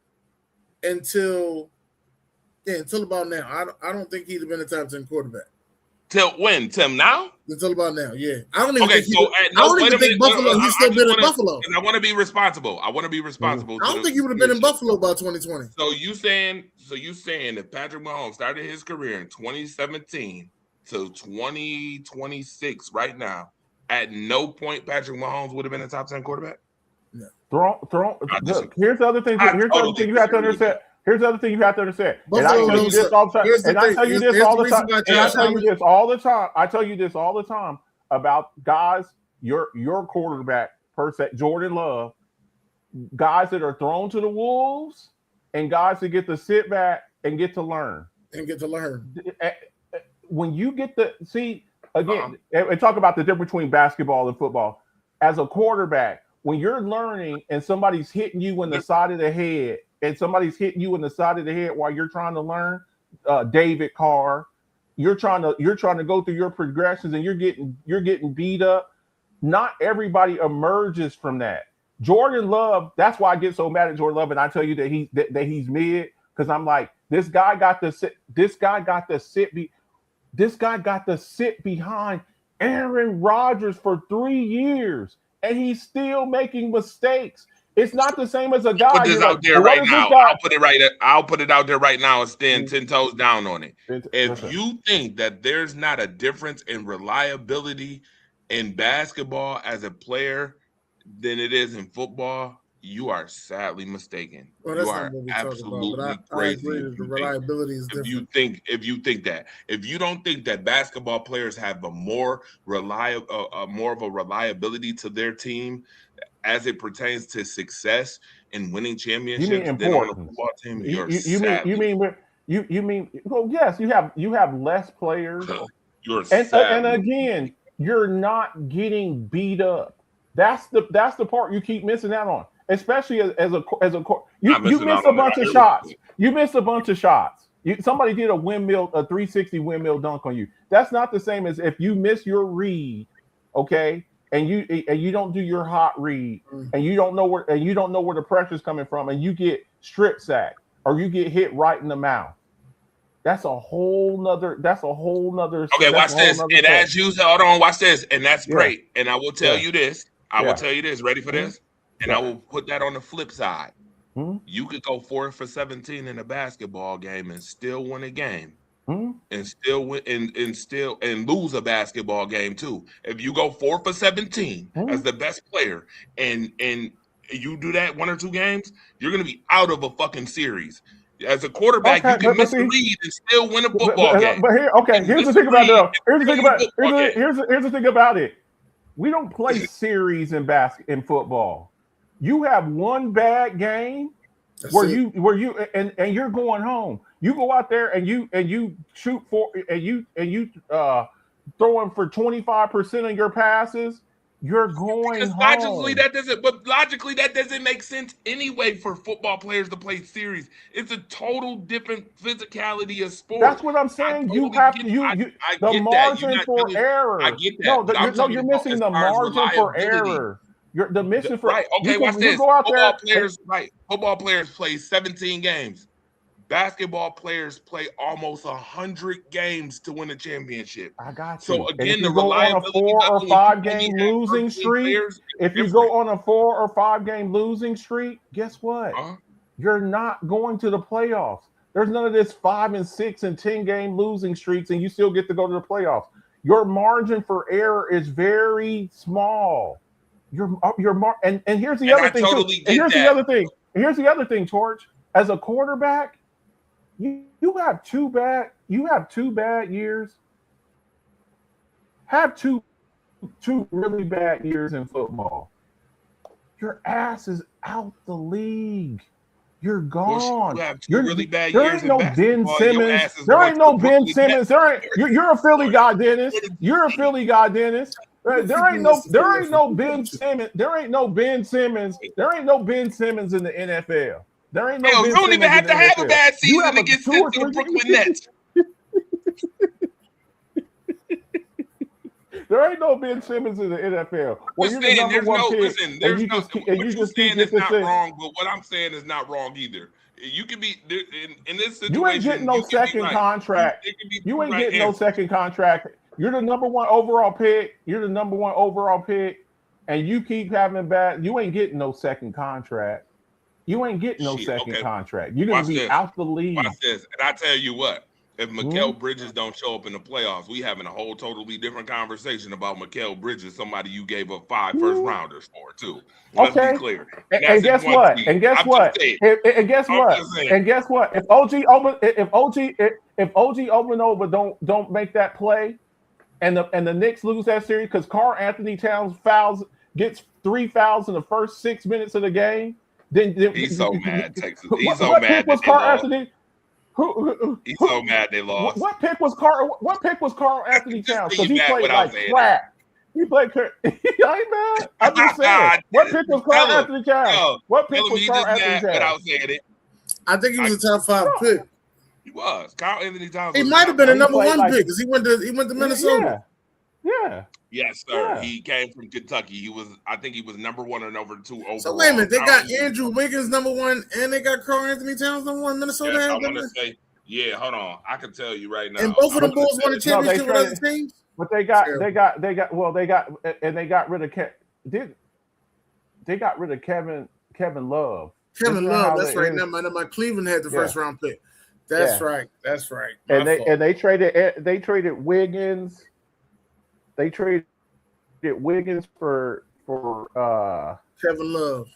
until about now. I don't think he'd have been a top 10 quarterback. Till when? Till now? Until about now, yeah. I don't even think Buffalo. He's still been in Buffalo. I want to be responsible. I don't think he would have been in Buffalo by 2020. So you saying if Patrick Mahomes started his career in 2017 to 2026 right now, at no point Patrick Mahomes would have been a top 10 quarterback? No. Look, here's the other thing. Here's the other thing you have to understand. Here's the other thing you have to understand. And I tell you this all the time. And I tell you this all the time. And I tell you this all the time. I tell you this all the time about guys, your quarterback, per se, Jordan Love, guys that are thrown to the wolves and guys that get to sit back and get to learn. When you get to see, again, and talk about the difference between basketball and football. As a quarterback, when you're learning and somebody's hitting you in the side of the head, and somebody's hitting you in the side of the head while you're trying to learn, David Carr, you're trying to go through your progressions and you're getting beat up. Not everybody emerges from that. Jordan Love, that's why I get so mad at Jordan Love, and I tell you that he's mid, because I'm like, this guy got to sit behind Aaron Rodgers for 3 years, and he's still making mistakes. It's not the same as a guy. Put this out there right now. I'll put it out there right now and stand 10 toes down on it. If you think that there's not a difference in reliability in basketball as a player than it is in football, you are sadly mistaken. Well, you are absolutely crazy. The reliability is different. If you think that, if you don't think that basketball players have a more of a reliability to their team as it pertains to success in winning championships than on a football team, you mean well, yes, you have less players. And again, you're not getting beat up. That's the part you keep missing out on. Especially as a you missed a bunch of shots. You missed a bunch of shots. Somebody did a 360 windmill dunk on you. That's not the same as if you miss your read, okay, and you don't do your hot read, and you don't know where the pressure's coming from, and you get strip sacked or you get hit right in the mouth. That's a whole nother. Okay, watch this. And as you hold on, watch this, and that's great. And I will tell you this. I will tell you this. Ready for this? And I will put that on the flip side. You could go 4 for 17 in a basketball game and still win a game, and still win and lose a basketball game too. If you go 4 for 17 as the best player, and you do that 1 or 2 games, you're gonna be out of a fucking series. As a quarterback, you can miss a read and still win a football game. But here's the thing about it. Though. Here's the thing about it. We don't play series in football. You have one bad game where you you're going home. You go out there and you shoot for and you throwing for 25% of your passes. You're going because logically that doesn't make sense anyway for football players to play series. It's a total different physicality of sport. That's what I'm saying. Totally The margin for error. I get that. No, you're missing the margin for error. The mission for right. Okay, watch this. Football players play 17 games. Basketball players play almost 100 games to win a championship. I got you. So again, the reliability on a 4 or 5 game losing streak, if you go on a 4 or 5 game losing streak, guess what? You're not going to the playoffs. There's none of this 5 and 6 and 10 game losing streaks, and you still get to go to the playoffs. Your margin for error is very small. And here's the other thing too. And here's the other thing. And here's the other thing, Torch. As a quarterback, you have two bad years. Have two really bad years in football. Your ass is out the league. You're gone. Really bad there years ain't no Ben Simmons. There ain't no Ben Simmons. You're a Philly guy, Dennis. You're a Philly guy, Dennis. There ain't no Ben Simmons. There ain't no Ben Simmons. There ain't no Ben Simmons in the NFL. There ain't no. Hell, you don't even have to have a bad season to get sent to the Brooklyn Nets. There ain't no Ben Simmons in the NFL. Well, you're the number one pick, you just saying is not wrong, but what I'm saying is not wrong either. You can be in this situation. You ain't getting no second contract. You ain't getting no second contract. You're the number one overall pick. And you keep having bad. You ain't getting no second contract. You're gonna be out the league. Watch this, and I tell you what. If Mikal Bridges don't show up in the playoffs, we having a whole totally different conversation about Mikal Bridges, somebody you gave up 5 first rounders for too. Let's be clear. And guess what? And guess what? If OG Omenova don't make that play, and the Knicks lose that series because Karl Anthony Towns gets 3 fouls in the first 6 minutes of the game, then he's so mad. Texas. He's so mad. Was Karl Anthony? He's so mad they lost. What pick was Karl Anthony Towns? Because he played like crap. He played. I ain't mad. I'm just saying. What pick was Karl Anthony Towns? What pick was Karl Anthony Towns? Without saying it. I think he was a top 5 pick. He was. Karl Anthony Towns. He might have been a number 1 pick because he went to Minnesota. Yeah. Yes, sir. Yeah. He came from Kentucky. I think he was number 1 or number 2 overall. So wait a minute, they got Andrew Wiggins number 1, and they got Karl Anthony Towns number 1. Minnesota. Yes, I want to say, yeah. Hold on, I can tell you right now. And both of them Bulls won the championship with other teams. But they got rid of Kevin Love. Kevin Love, that's right. Now my Cleveland had the first round pick. That's right. And they traded Wiggins. They traded Wiggins for Kevin Love.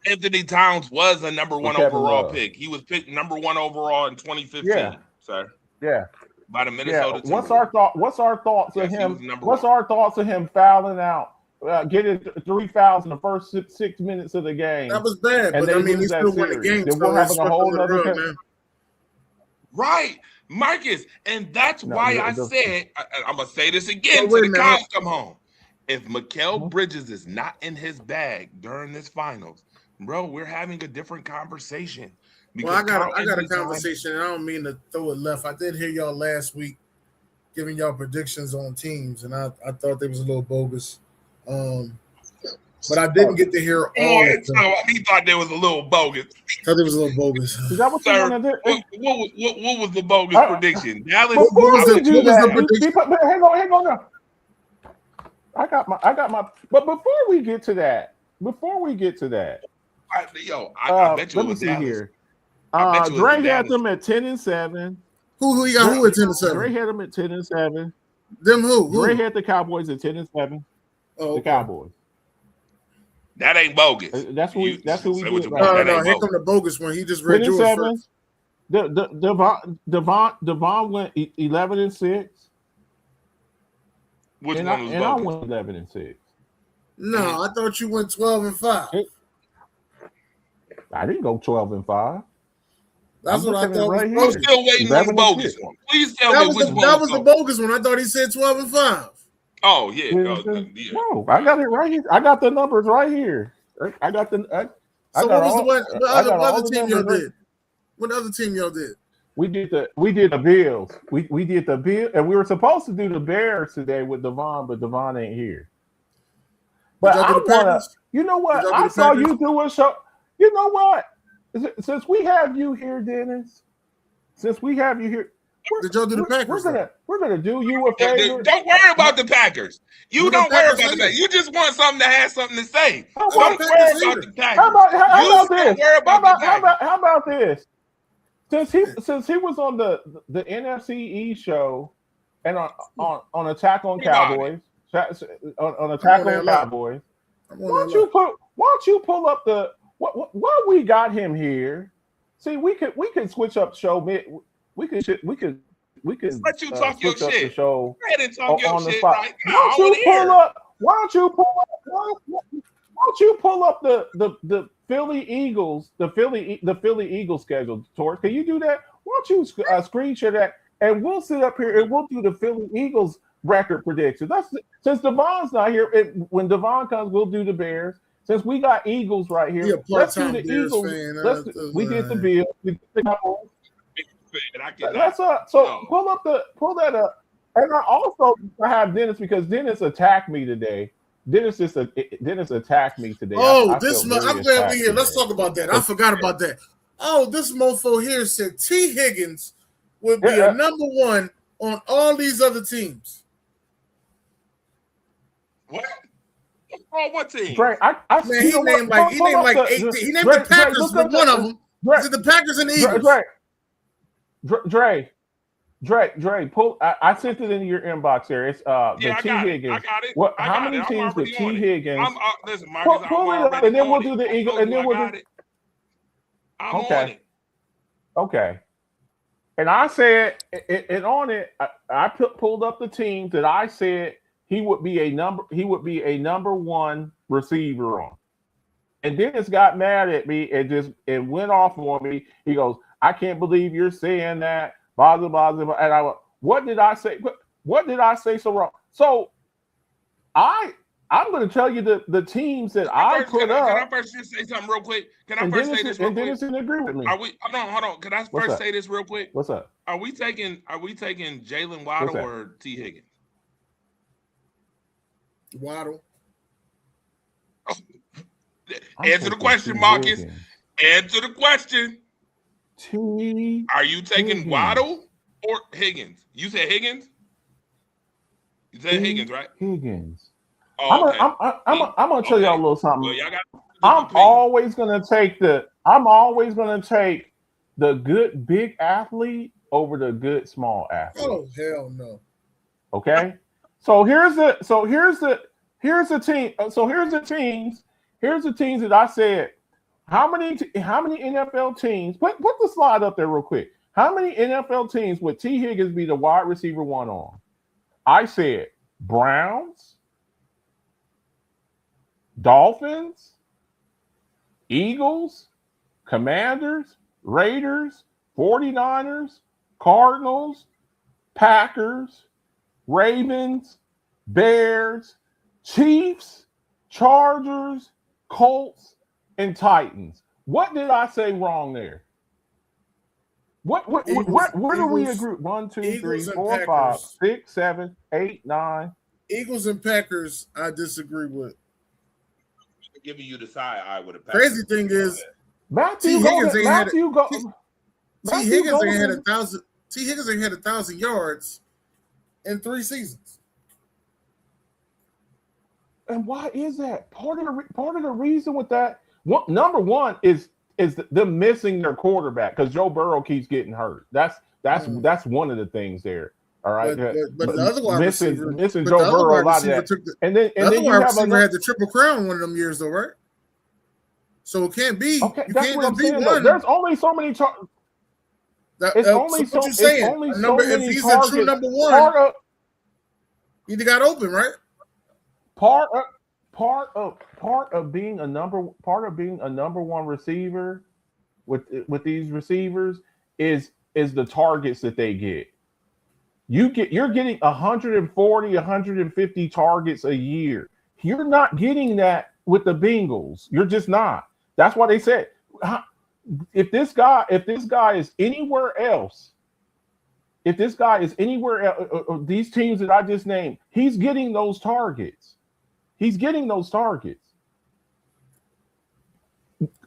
Anthony Towns was a number 1 overall pick. He was picked number 1 overall in 2015, sir. Yeah. By the Minnesota Timberwolves. What's our thoughts of him? What's our thoughts of him fouling out, getting 3 fouls in the first 6 minutes of the game? That was bad, but I mean, he still won the game. So we're having a whole other right. Marcus, and that's why I said, I'm going to say this again till the cops come home. If Mikal Bridges is not in his bag during this finals, bro, we're having a different conversation. Well, I got a conversation, and I don't mean to throw it left. I did hear y'all last week giving y'all predictions on teams, and I thought they was a little bogus. But I didn't get to hear all of them. He thought they was a little bogus. Thought it was a little bogus. Is that what you want to do? What was the bogus prediction? Dallas. Hang on now. I got my. But before we get to that, I bet you let me see here. Dre had them at 10-7. Who you got? Who at 10-7? Dre had them at 10-7. Them who? Dre had the Cowboys at 10-7. Oh, the Cowboys. That ain't bogus. That's who we did. No, here come the bogus one. He just read yours first. Devon went 11-6. Which one was bogus? I went 11-6. No, I thought you went 12-5. I didn't go 12-5. That's what I thought. I'm still waiting on the bogus one. Please tell me which one. That was the bogus one. I thought he said 12-5. Oh yeah. No, I got it right here. I got the numbers right here. I got the. So what was the other team y'all did? What other team y'all did? We did the Bills. We did the Bills, and we were supposed to do the Bears today with Devon, but Devon ain't here. But I wanna, you know what? I saw you do a show. You know what? Since we have you here, Dennis. Since we have you here, did y'all do the Packers? We're gonna do you a favor. Don't worry about the Packers. You don't worry about the Packers. You just want something to have something to say. Don't worry about the Packers. How about this? How about this? Since he was on the NFC East show and on Attack on Cowboys, on Attack on Cowboys, why don't you pull up the what we got him here? See, we could switch up show. We could let you talk your shit. The show go ahead and talk your shit right now. Why don't you pull up the Philly Eagles, the Philly Eagles schedule, Torch? Can you do that? Why don't you screen share that, and we'll sit up here and we'll do the Philly Eagles record prediction. That's since Devon's not here. When Devon comes, we'll do the Bears. Since we got Eagles right here, let's do the Bears Eagles. Fan. We did the Bills. We did the Cowboys. That's pull that up. And I also have Dennis because Dennis attacked me today. Dennis attacked me today. Oh, I'm glad we're here. Let's talk about that. I forgot about that. Oh, this mofo here said T. Higgins would be a number one on all these other teams. What? What team? Drake, he named like 18. He named the Packers with one of them. Is it the Packers and the Eagles? Drake, pull. I sent it into your inbox here. It's the T. Higgins. I got it. How many teams with T. Higgins? Listen, Marcus, pull it up, and then we'll do the Eagles. And then we'll do. I'm on it. Okay. And I said, and on it, I pulled up the teams that I said he would be a number one receiver on. And Dennis got mad at me and went off on me. He goes, I can't believe you're saying that. Blah, blah, blah, blah. And I went, what did I say? What did I say so wrong? So I'm going to tell you the teams that I put up. Can I first just say something real quick? Can I first say this real quick? Dennis didn't agree with me. Hold on. Can I first say this real quick? What's up? Are we taking Jalen Waddle or T. Higgins? Waddle. Answer the question, Marcus. Answer the question. Are you taking Waddle or Higgins? You said Higgins? You said Higgins, right? Higgins. Oh, okay. I'm gonna tell y'all a little something. I'm always gonna take the good big athlete over the good small athlete. Oh hell no. Okay. So here's the teams that I said. How many NFL teams? Put the slide up there real quick. How many NFL teams would T. Higgins be the wide receiver one on? I said Browns, Dolphins, Eagles, Commanders, Raiders, 49ers, Cardinals, Packers, Ravens, Bears, Chiefs, Chargers, Colts, and Titans. What did I say wrong there? Where do we agree? 1, 2, 3, 4, 5, 6, 7, 8, 9. Eagles and Packers, I disagree with. Giving you the side eye with a crazy thing is T. Higgins ain't had 1,000 yards in 3 seasons. And why is that? Part of the reason with that, number one is them missing their quarterback because Joe Burrow keeps getting hurt. That's one of the things there. All right, but the other wide receiver missing Joe Burrow a lot of that. And then you have had the triple crown one of them years though, right? So it can't be. Okay, you that's can't what I'm saying. one. There's only so many. If he's a true number one, he got open, right? Part of being a number one receiver with these receivers is the targets that they get. You're getting 140, 150 targets a year. You're not getting that with the Bengals. You're just not. That's why they said if this guy is anywhere else, these teams that I just named, he's getting those targets.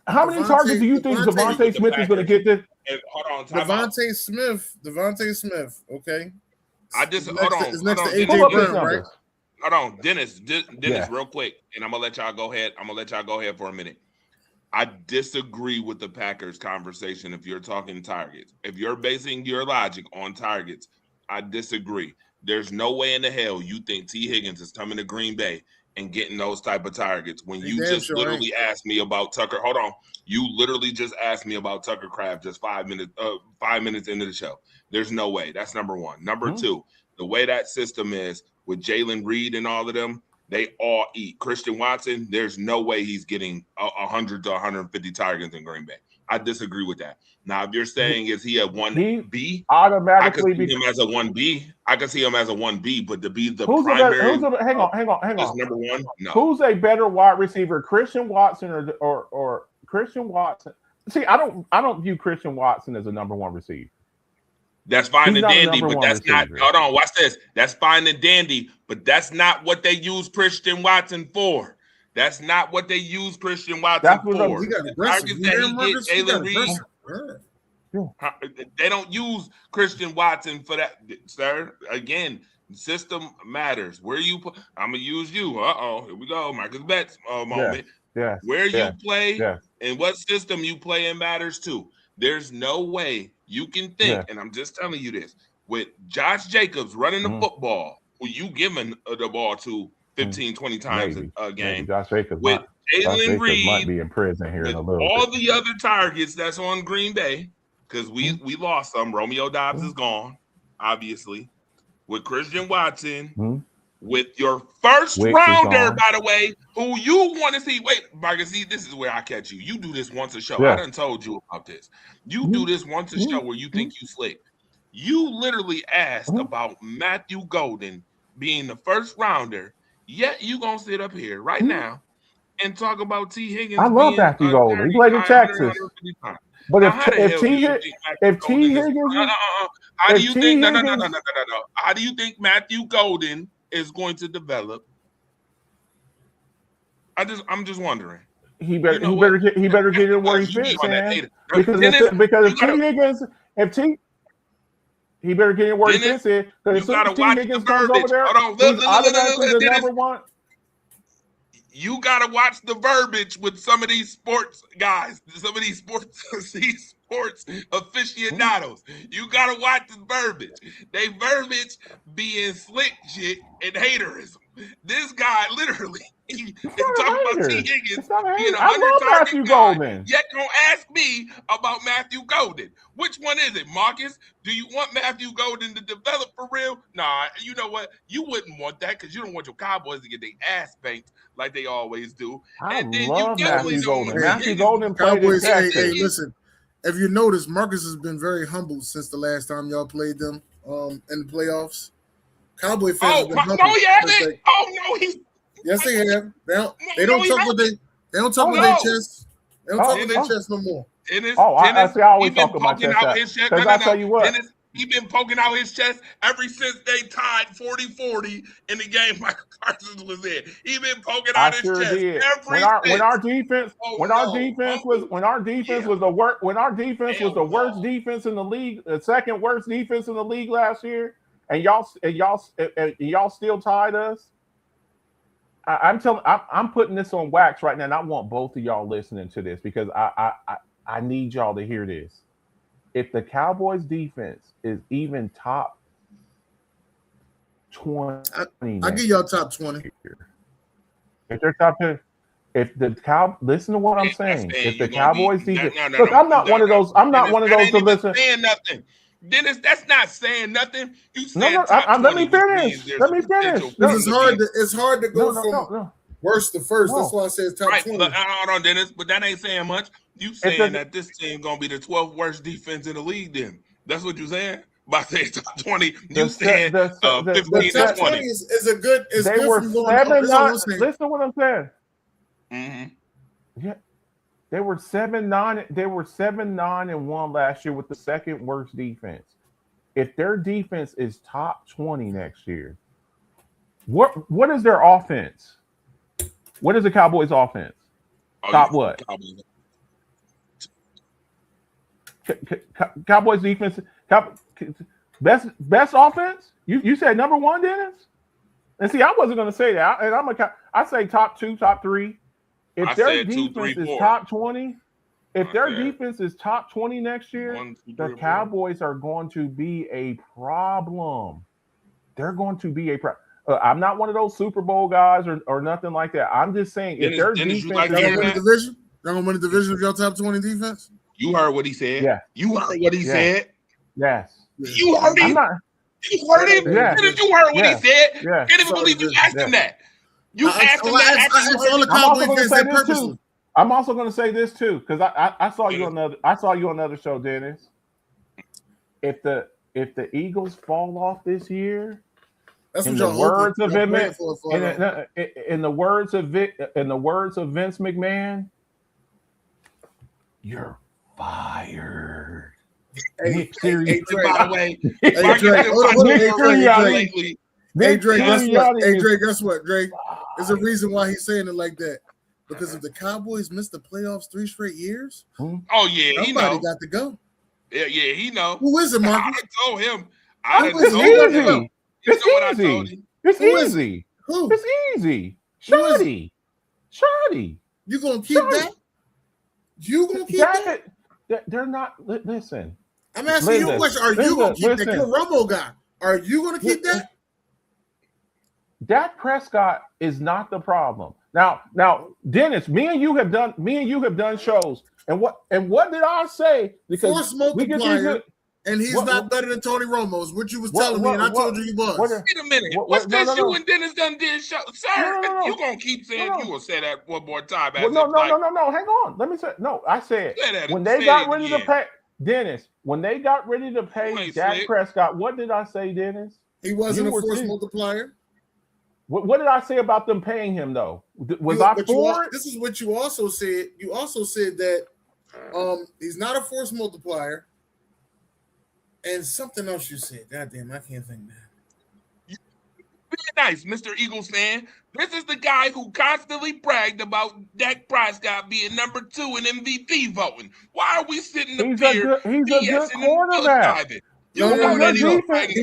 How many targets do you think Devontae Smith is going to get this? Hold on, Devontae Smith. Okay. Hold on, Dennis, real quick, and I'm gonna let y'all go ahead. For a minute. I disagree with the Packers conversation. If you're talking targets, if you're basing your logic on targets, I disagree. There's no way in the hell you think T. Higgins is coming to Green Bay and getting those type of targets when you just literally asked me about Tucker. Hold on, you literally just asked me about Tucker Kraft just 5 minutes into the show. There's no way. That's number one. Number two, the way that system is with Jalen Reed and all of them, they all eat. Christian Watson, there's no way he's getting 100 to 150 targets in Green Bay. I disagree with that. Now, if you're saying is he a 1B, automatically I can see him as a 1B. I can see him as a 1B, but to be the primary, hang on. Number one, no. Who's a better wide receiver, Christian Watson or Christian Watson? See, I don't view Christian Watson as a number one receiver. That's fine and dandy, but that's not. Hold on, watch this. That's fine and dandy, but that's not what they use Christian Watson for. That's not what they use Christian Watson for. They don't use Christian Watson for that, sir. Again, system matters. Where you put, I'm gonna use you. Here we go, Marcus Betts moment. Yeah. Where you play and what system you play in matters too. There's no way you can think, and I'm just telling you this, with Josh Jacobs running the football, who you giving the ball to 15, 20 times a game, Josh Jacobs with Jalen Reed might be in prison here in a little all bit. The other targets that's on Green Bay, because we lost some. Romeo Doubs is gone, obviously. With Christian Watson, with your first rounder, by the way, who you want to see. Wait, Marcus, see, this is where I catch you. You do this once a show. I done told you about this. You do this once a show where you think you slick. You literally asked about Matthew Golden being the first rounder, yet you gonna sit up here right now and talk about T. Higgins. I love Matthew Golden. He played in Texas. But if T. Higgins, how do you think? No. How do you think Matthew Golden is going to develop? I'm just wondering. He better get in where he fits, man. Because if T. Higgins, he better get in where he fits in. Because if T. Higgins comes over there, he's automatically the number one. You gotta watch the verbiage with some of these sports guys, some of these sports aficionados. You gotta watch the verbiage. They verbiage being slick shit and haterism. This guy literally is talking about T. Higgins being 100 target guy, yet gonna ask me about Matthew Golden. Which one is it, Marcus? Do you want Matthew Golden to develop for real? Nah, you know what? You wouldn't want that because you don't want your Cowboys to get their ass banked like they always do. And then you definitely don't. Matthew Golden played Cowboys. Hey, listen. If you notice, Marcus has been very humble since the last time y'all played them in the playoffs. Cowboy fans. No, he hasn't. Yes, they have. They don't talk with their chest. They don't talk with their chest no more. Dennis, I always talk about my chest. Because I tell you what. Dennis, he's been poking out his chest ever since they tied 40-40 in the game Michael Parsons was in. He's been poking out his chest every when our defense was the worst defense in the league, the second worst defense in the league last year, and y'all still tied us. I'm putting this on wax right now, and I want both of y'all listening to this because I need y'all to hear this. If the Cowboys defense is even top 20, I give y'all top 20. If they're top 10, listen to what I'm saying. If the Cowboys defense, look, I'm not one of those to listen. Saying nothing. Dennis, that's not saying nothing. You said let me finish. It's hard to go from worst to first. That's why I say it's top 20. Hold on, Dennis, but that ain't saying much. You saying that this team gonna be the 12th worst defense in the league? Then that's what you saying. By saying top 20, The you saying 15 The to top 20. 20 is a good. It's They good were from going up. 7-9. That's all I'm saying. Listen to what I'm saying. Mm-hmm. Yeah, they were 7-9. They were 7-9-1 last year with the second worst defense. If their defense is top 20 next year, what is their offense? What is the Cowboys' offense? Top what? Cowboys defense. Best offense? You said number one, Dennis? And see, I wasn't going to say that. And I say top 2, top 3. If their defense is top 20, if their defense is top 20 next year, the Cowboys are going to be a problem. They're going to be a problem. I'm not one of those Super Bowl guys or nothing like that. I'm just saying if their defense y'all gonna win the division, y'all gonna win the division if y'all top 20 defense. You heard what he said. Yeah. You heard what he said. Yes. You heard him. You heard him. Yeah. You heard what he said. Yeah. Can't even believe you asked him that. You asked him that. I'm also going to say this too, because I saw you on another show, Dennis. If the Eagles fall off this year, that's in what the words of in the words of Vince McMahon, you're fired. Hey, Dre, by the way, Dre, guess what? Dre, there's a reason why he's saying it like that. Because if the Cowboys missed the playoffs 3 straight years, oh yeah, somebody got to go. Yeah, he know. Who is it, Mark? I told him. It's easy. It's easy. Who? It's easy. Shoddy. You gonna keep that? You gonna keep that? They're not. Listen. I'm asking you a question. Are you gonna keep that? You're a Romo guy. Are you gonna keep that? Dak Prescott is not the problem. Now, Dennis, me and you have done shows, and what did I say? Because force multiplier, and he's not better than Tony Romo's, which you was telling me, and I told you he was. Wait a minute. What's this? You and Dennis done did show, sir. You gonna keep saying you will say that one more time? No. Hang on. Let me say no. I said when they got ready to pay Dennis. When they got ready to pay Dak Prescott, what did I say, Dennis? He wasn't a force multiplier. What did I say about them paying him though? Was I for it? This is what you also said. You also said that he's not a force multiplier, and something else you said. God damn, I can't think now. Be nice, Mr. Eagles fan. This is the guy who constantly bragged about Dak Prescott being number 2 in MVP voting. Why are we sitting up here? He's a good quarterback. He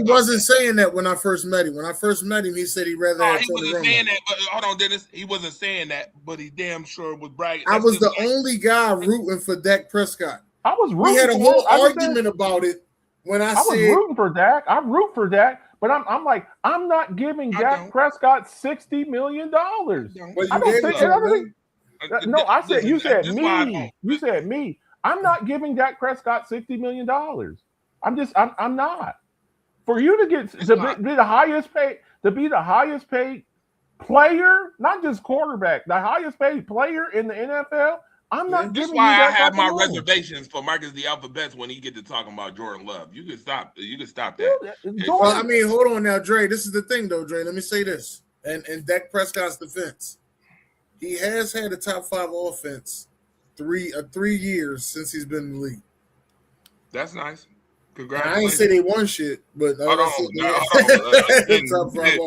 wasn't saying that when I first met him. When I first met him, he said he'd rather have he wasn't saying that. But hold on, Dennis. He wasn't saying that, but he damn sure was bragging. I was the only guy rooting for Dak Prescott. I was rooting. We had a whole argument about it when I said was rooting for Dak. I root for Dak, but I'm like, I'm not giving Dak Prescott $60 million. I don't think. No, I said you said me. You said me. I'm not giving Dak Prescott $60 million. I'm not. For you to get be the highest paid player, not just quarterback, the highest paid player in the NFL. I'm not giving you that. That's why I have my reservations for Marcus the Alphabets when he get to talking about Jordan Love. You can stop that. Well, I mean, hold on now, Dre. This is the thing, though, Dre. Let me say this. And Dak Prescott's defense, he has had a top 5 offense 3 years since he's been in the league. That's nice. I ain't say they won shit, but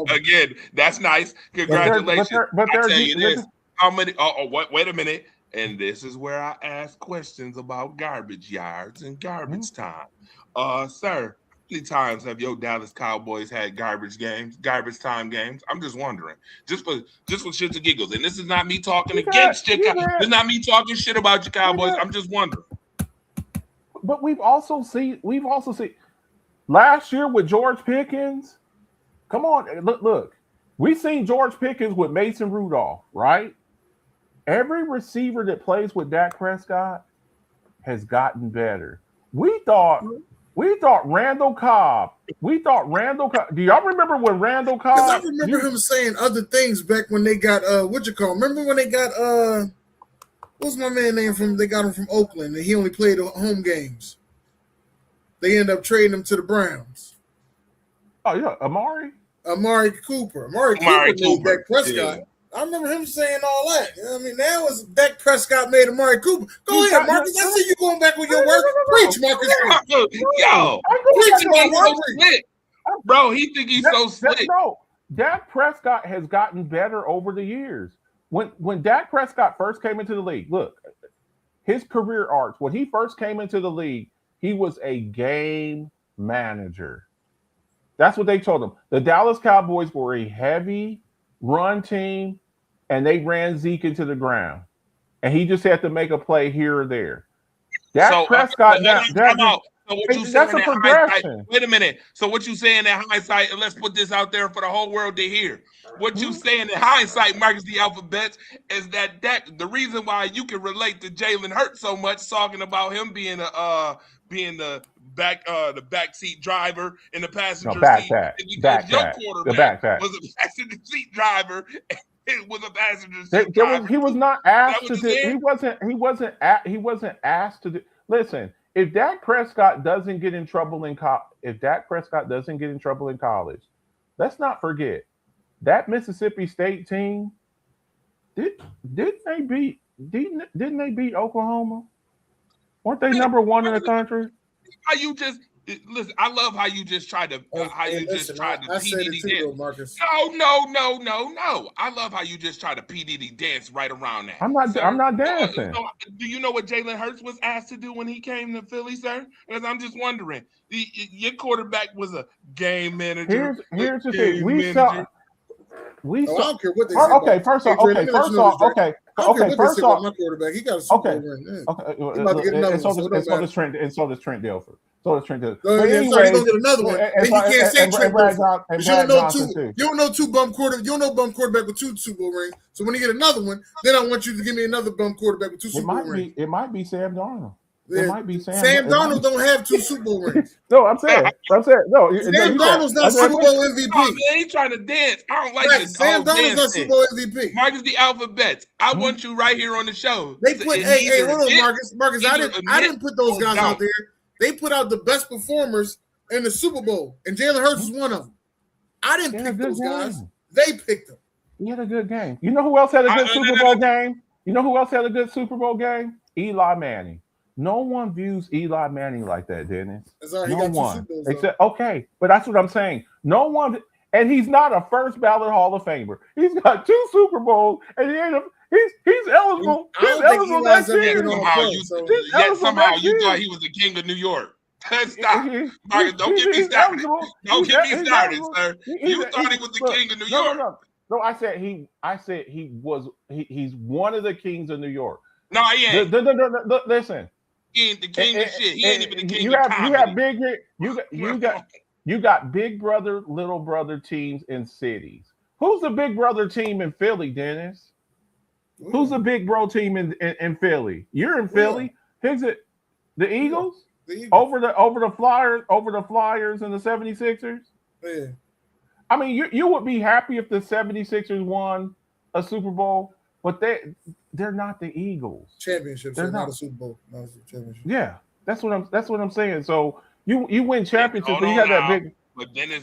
again, that's nice. Congratulations. But I tell you this: how many? Wait a minute. And this is where I ask questions about garbage yards and garbage time. Sir, how many times have your Dallas Cowboys had garbage time games? I'm just wondering, just for shits and giggles. And this is not me talking against you. This is not me talking shit about your Cowboys. I'm just wondering. But we've also seen last year with George Pickens. Come on, look. We've seen George Pickens with Mason Rudolph, right? Every receiver that plays with Dak Prescott has gotten better. We thought Randall Cobb. Do y'all remember when Randall Cobb? Because I remember him saying other things back when they got Remember when they got what's my man name from? They got him from Oakland, and he only played home games. they end up trading him to the Browns. Oh yeah, Amari Cooper. Amari Cooper made Cooper. Dak Prescott. I remember him saying all that. You know what I mean, now it's Dak Prescott made Amari Cooper. Go ahead, Marcus. I see you going back with your work. Preach, Marcus. Yo, preach about so slick. Bro, he think he's so slick. No, Dak Prescott has gotten better over the years. When Dak Prescott first came into the league, look, his career arc, when he first came into the league, he was a game manager. That's what they told him. The Dallas Cowboys were a heavy run team, and they ran Zeke into the ground. And he just had to make a play here or there. Dak Prescott, that's a progression. Wait a minute. So what you saying in hindsight, and let's put this out there for the whole world to hear. What you saying in hindsight, Marcus the Alphabets, is that the reason why you can relate to Jalen Hurts so much, talking about him being the backseat driver in the passenger seat. Your quarterback was a passenger seat driver. It was a passenger seat driver. He was not asked to do. He wasn't asked to do. Listen, if Dak Prescott doesn't get in trouble in college, let's not forget that Mississippi State team. Didn't they beat Oklahoma? Weren't they number one in the country? How you just listen? I love how you just tried to PDD dance. Marcus. No. I love how you just try to PDD dance right around that. I'm not dancing. Do you know what Jalen Hurts was asked to do when he came to Philly, sir? Because I'm just wondering. Your quarterback was a game manager. Here's the thing. We saw. I don't care what they say. Okay, first off. My quarterback, he got a Super Bowl ring. Okay. And so does Trent Dilfer. So does Trent Dilfer. But anyway, he's gonna get another one. And you can't say Trent Dilfer. You don't know two bum quarterbacks. You don't know bum quarterback with 2 Super Bowl rings. So when you get another one, then I want you to give me another bum quarterback with 2 Super Bowl rings. It might be Sam Darnold. Yeah. It might be Sam Darnold don't have 2 Super Bowl rings. No, I'm saying no. Sam Darnold's not Super Bowl MVP. Oh, man, he's trying to dance. I don't like this. Sam Darnold's not Super Bowl MVP. Marcus the Alphabets. I want you right here on the show. They put hold on, Marcus. I didn't put those guys out there. They put out the best performers in the Super Bowl, and Jalen Hurts was one of them. I didn't pick those guys. They picked them. He had a good game. You know who else had a good Super Bowl game? You know who else had a good Super Bowl game? Eli Manning. No one views Eli Manning like that, Dennis. No one. Except, okay, but that's what I'm saying. No one, and he's not a first ballot Hall of Famer. He's got 2 Super Bowls, and he's eligible. He's eligible next year. Somehow you thought he was the king of New York. Stop. Marcus, don't get me started. Don't get me started, sir. You thought he was the king of New York. No, I said he's one of the kings of New York. No, he ain't. Listen. He ain't the king of shit. He ain't even the king of comedy. You got big brother, little brother teams in cities. Who's the big brother team in Philly, Dennis? Who's the big bro team in Philly? You're in Philly. Who's it? The Eagles? Over the Flyers and the 76ers? Yeah. I mean, you would be happy if the 76ers won a Super Bowl, but they're not the Eagles. Championships. They're not a Super Bowl. Not a championship. Yeah, that's what I'm saying. So you win championships, but you have that big.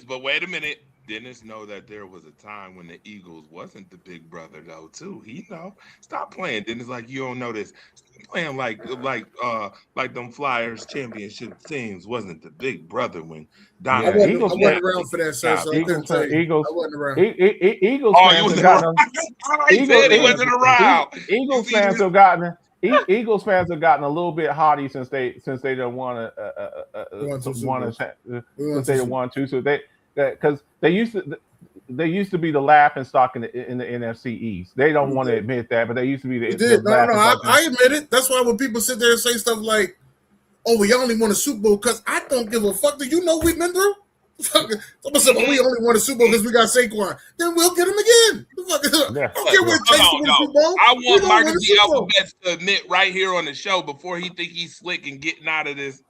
But wait a minute. Dennis know that there was a time when the Eagles wasn't the big brother though too. He know. Stop playing, Dennis, like you don't know this. Stop playing like them Flyers championship teams wasn't the big brother when Donald. I wasn't around for that, sir. So Eagles. I wasn't around. Eagles fans have gotten. He said he wasn't around. Eagles fans have gotten. Eagles fans have gotten a little bit haughty since they don't want to. So they. Because they used to be the laughing stock in the NFC East. They don't want to admit that, but they used to be I admit it. That's why when people sit there and say stuff like, "Oh, we only won a Super Bowl," because I don't give a fuck. Do you know we've been through? Someone said, "Well, we only won a Super Bowl because we got Saquon." Then we'll get him again. I don't care what it takes to win a Super Bowl. I want Marcus the Alphabets to admit right here on the show before he think he's slick and getting out of this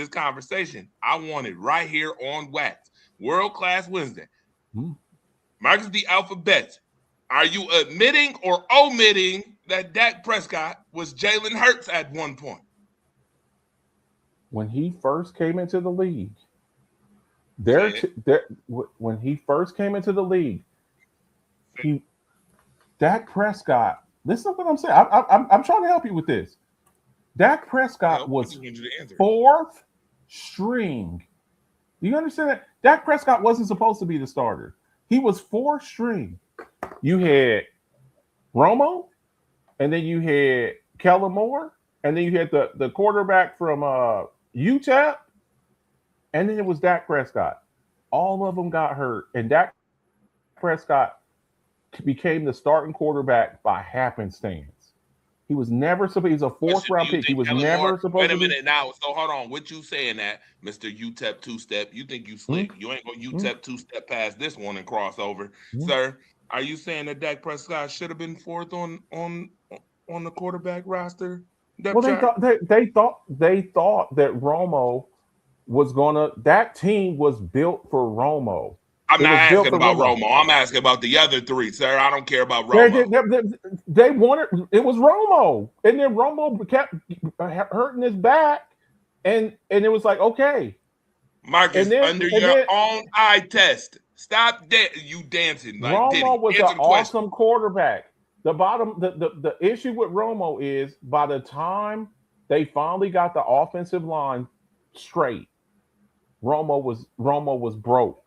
conversation. I want it right here on wax. World Class Wednesday. Marcus the Alphabets. Are you admitting or omitting that Dak Prescott was Jalen Hurts at one point? when he first came into the league, when he first came into the league, Dak Prescott. Listen to what I'm saying. I'm trying to help you with this. Dak Prescott was 4th string. Do you understand that? Dak Prescott wasn't supposed to be the starter. He was 4th string. You had Romo, and then you had Kellen Moore, and then you had the quarterback from UTEP, and then it was Dak Prescott. All of them got hurt, and Dak Prescott became the starting quarterback by happenstance. He was never supposed. He's a 4th round pick. He was never supposed. Wait a minute now. So hold on. What you saying that, Mr. UTEP 2-step? You think you slick? You ain't gonna UTEP 2-step past this one and cross over, sir. Are you saying that Dak Prescott should have been 4th on the quarterback roster? Well, they thought that Romo was gonna. That team was built for Romo. I'm not asking about Romo. I'm asking about the other 3, sir. I don't care about Romo. They wanted it was Romo, and then Romo kept hurting his back, and it was like, okay, Marcus, under your own eye test, stop you dancing. Like Romo was an awesome quarterback. The issue with Romo is by the time they finally got the offensive line straight, Romo was broke.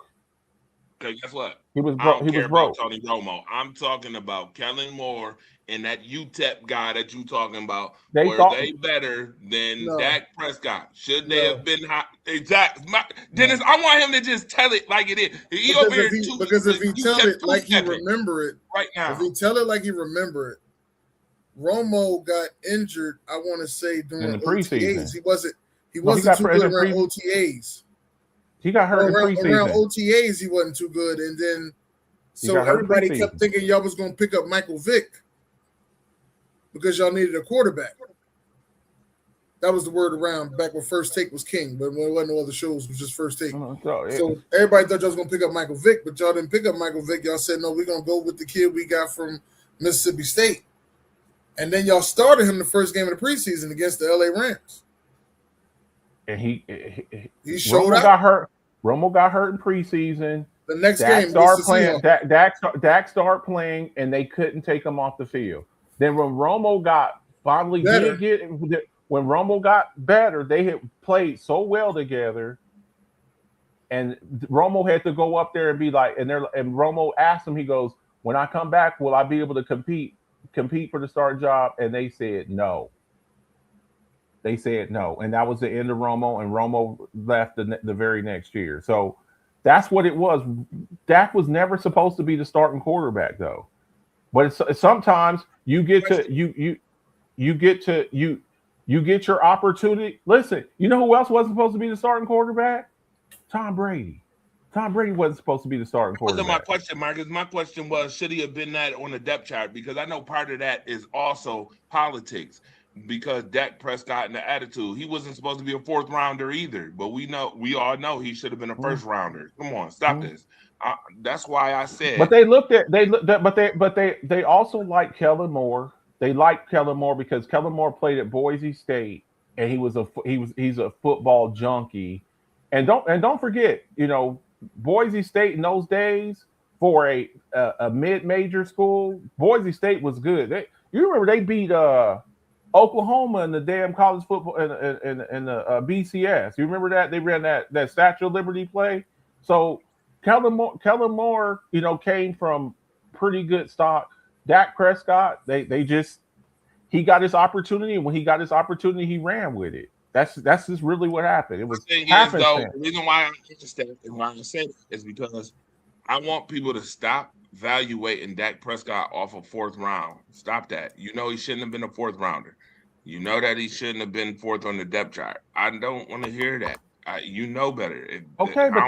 Okay, guess what? He was broke. He was broke. Tony Romo. I'm talking about Kellen Moore and that UTEP guy that you talking about. Were they better than Dak Prescott? Should they have been high? Exactly. Dennis, I want him to just tell it like it is. Because if he tell it like he remember it right now, if he tell it like he remember it, Romo got injured. I want to say during the OTAs. He wasn't too good around OTAs. He got hurt in preseason. Around OTAs, he wasn't too good, and then so everybody kept thinking y'all was going to pick up Michael Vick because y'all needed a quarterback. That was the word around back when First Take was king, but when there wasn't no other shows, it was just First Take. So everybody thought y'all was going to pick up Michael Vick, but y'all didn't pick up Michael Vick. Y'all said, no, we're going to go with the kid we got from Mississippi State. And then y'all started him the first game of the preseason against the LA Rams. And he showed up. Romo got hurt in preseason. The next game, Dak started playing, and they couldn't take him off the field. Then when Romo got better, they had played so well together, and Romo had to go up there and be like, and Romo asked him, he goes, "When I come back, will I be able to compete for the starting job?" And they said no. They said no, and that was the end of Romo, and Romo left the very next year. So that's what it was. Dak was never supposed to be the starting quarterback, though. But sometimes you get your opportunity. Listen, you know who else wasn't supposed to be the starting quarterback? Tom Brady. Tom Brady wasn't supposed to be the starting quarterback. That wasn't my question, Marcus. My question was, should he have been that on the depth chart? Because I know part of that is also politics. Because Dak Prescott and the attitude, he wasn't supposed to be a 4th rounder either. But we all know he should have been a 1st rounder. Come on, stop this. That's why I said. But they also like Kellen Moore. They like Kellen Moore because Kellen Moore played at Boise State, and he's a football junkie. And don't forget, Boise State in those days for a mid-major school, Boise State was good. You remember they beat Oklahoma in the damn college football in the BCS. You remember that? They ran that Statue of Liberty play. So Kellen Moore, came from pretty good stock. Dak Prescott, he got his opportunity, and when he got his opportunity, he ran with it. That's just really what happened. It was the reason why I'm interested and why I say it is because I want people to stop evaluating Dak Prescott off of 4th round. Stop that. He shouldn't have been a 4th rounder. You know that he shouldn't have been 4th on the depth chart. I don't want to hear that. You know better. Okay, but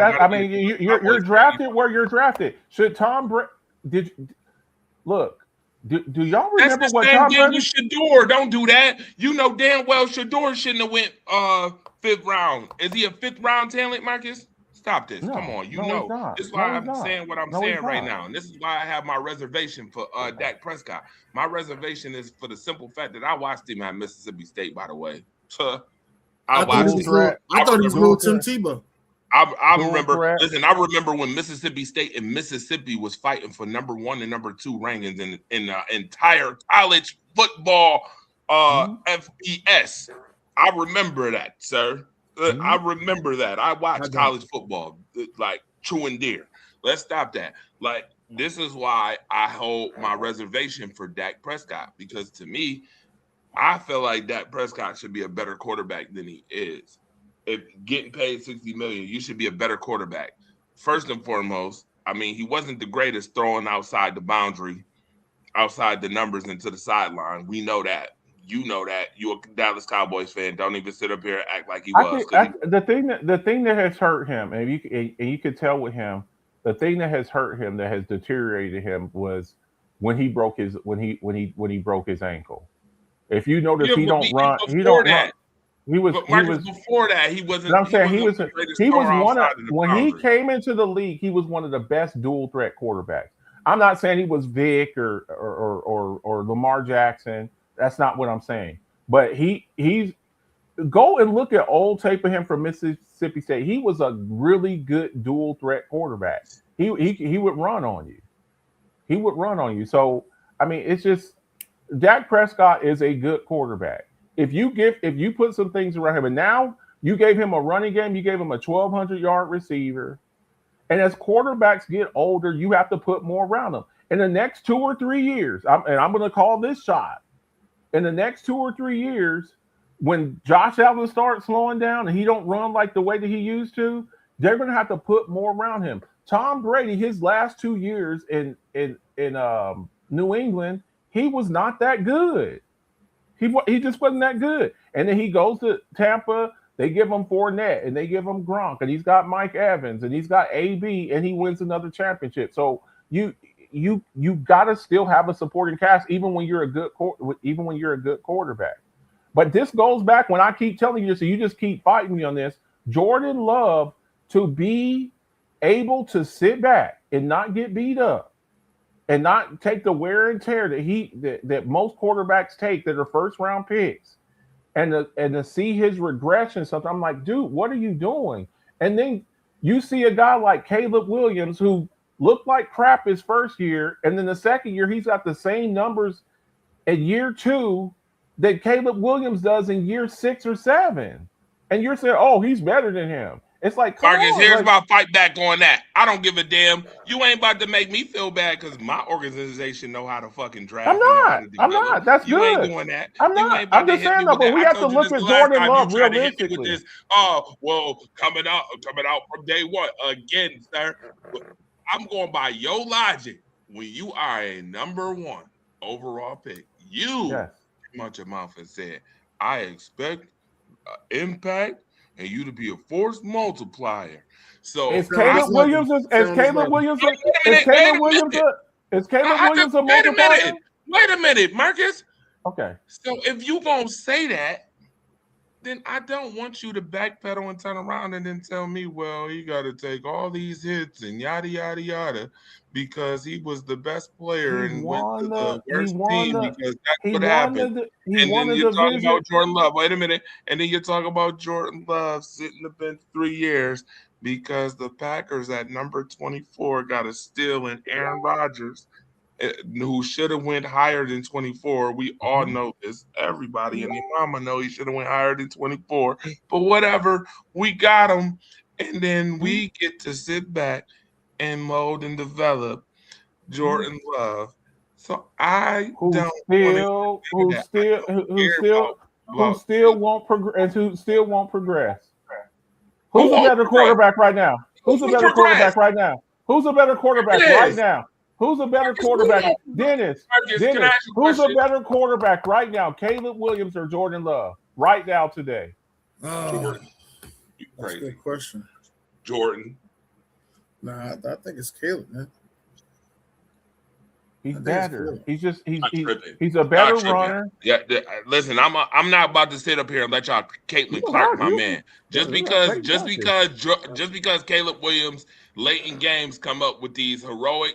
you're drafted where you're drafted. Should Tom Brady do y'all remember what Tom Brady? Shador, don't do that. You know damn well Shador shouldn't have went 5th round. Is he a 5th round talent, Marcus? Stop this. No, come on. This is why I'm saying what I'm saying right now. And this is why I have my reservation for Dak Prescott. My reservation is for the simple fact that I watched him at Mississippi State, by the way. I thought he was little Tim Tebow. I remember. Listen, I remember when Mississippi State and Mississippi was fighting for number 1 and number 2 rankings in the entire college football FBS. I remember that, sir. I remember that. I watched college football like true and dear. Let's stop that. Like, this is why I hold my reservation for Dak Prescott, because to me, I feel like Dak Prescott should be a better quarterback than he is. If getting paid $60 million, you should be a better quarterback. First and foremost, I mean, he wasn't the greatest throwing outside the boundary, outside the numbers into the sideline. We know that. You know that. You're a Dallas Cowboys fan. Don't even sit up here and act like he was. The thing that has hurt him, and you could tell with him, the thing that has hurt him, that has deteriorated him, was when he broke his ankle. If you notice, he don't run. He was before that. He wasn't. I'm saying he was one of, when he came into the league, he was one of the best dual threat quarterbacks. I'm not saying he was Vic or Lamar Jackson. That's not what I'm saying. But he's go and look at old tape of him from Mississippi State. He was a really good dual threat quarterback. He would run on you. He would run on you. So I mean, it's just Dak Prescott is a good quarterback. If you put some things around him, and now you gave him a running game, you gave him a 1,200-yard receiver, and as quarterbacks get older, you have to put more around them. In the next 2 or 3 years, I'm going to call this shot. In the next 2 or 3 years, when Josh Allen starts slowing down and he don't run like the way that he used to, they're going to have to put more around him. Tom Brady, his last 2 years in New England, he was not that good. He just wasn't that good. And then he goes to Tampa. They give him Fournette and they give him Gronk, and he's got Mike Evans and he's got AB, and he wins another championship. So you got to still have a supporting cast, even when you're a good quarterback. But this goes back, when I keep telling you this, so you just keep fighting me on this. Jordan Love, to be able to sit back and not get beat up, and not take the wear and tear that most quarterbacks take that are first round picks, and to see his regression, something, I'm like, dude, what are you doing? And then you see a guy like Caleb Williams, who looked like crap his first year, and then the second year he's got the same numbers in year 2 that Caleb Williams does in year 6 or 7, and you're saying, oh, he's better than him. It's like, Marcus, here's my fight back on that. I don't give a damn. You ain't about to make me feel bad because my organization know how to fucking draft. I'm not. That's you good. You ain't doing that. I'm not. I'm just saying though, but we have to look at Jordan Love realistically. Oh, well, coming out from day one again, sir. I'm going by your logic. When you are a number 1 overall pick, you much your mouth and said, I expect impact and you to be a force multiplier. So is Caleb Williams a multiplier? Wait a minute, Marcus. Okay. So if you gonna say that, then I don't want you to backpedal and turn around and then tell me, well, he got to take all these hits and yada yada yada because he was the best player and went to the worst team because that's what happened. And then you're talking about Jordan Love. Wait a minute. And then you're talking about Jordan Love sitting the bench 3 years because the Packers at number 24 got a steal in Aaron Rodgers, who should have went higher than 24. We all know this. Everybody and your mama know he should have went higher than 24. But whatever, we got him. And then we get to sit back and mold and develop Jordan Love. So I who still won't progress. Who's a better quarterback right now? Who's a better quarterback right now? Who's a better quarterback right now? Who's a better quarterback? Dennis, who's a better quarterback right now? Caleb Williams or Jordan Love right now today? Jordan. That's a good question. Jordan. Nah, I think it's Caleb, man. He's better. He's a better runner. Yeah, listen, I'm not about to sit up here and let y'all Caitlin Clark, my man. Just because Caleb Williams late in games come up with these heroic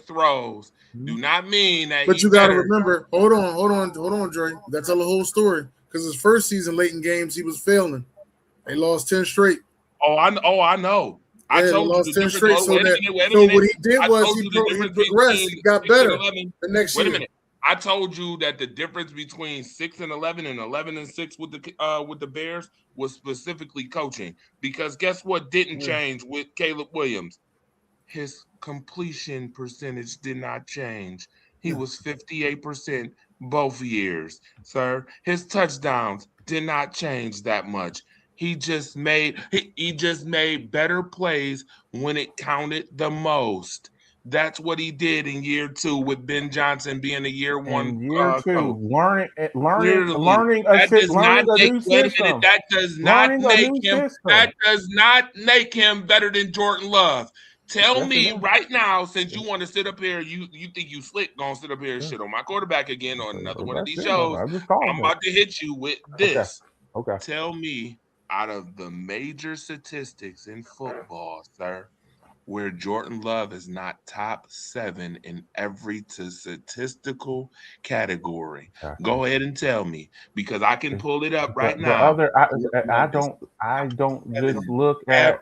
throws do not mean that. But you got to remember. Hold on, Dre. That's a whole story. because his first season late in games he was failing. They lost 10 straight. Oh, I know. I told you the 10 straight. difference. So what he did was he progressed. He got better the next year. Wait a minute. I told you that the difference between 6-11 and 11-6 with the Bears was specifically coaching. Because guess what didn't change with Caleb Williams? His completion percentage did not change. He was 58% both years, sir. His touchdowns did not change that much. He just made better plays when it counted the most. That's what he did in year 2 with Ben Johnson being a year 1. In year 2, coach. learning That does not make him better than Jordan Love. Tell me right now, since you want to sit up here, you think you slick gonna sit up here and shit on my quarterback again on another one of these shows. I'm about to hit you with this. Okay. Tell me, out of the major statistics in football, sir, where Jordan Love is not top 7 in every statistical category. Go ahead and tell me, because I can pull it up right now. I don't just look at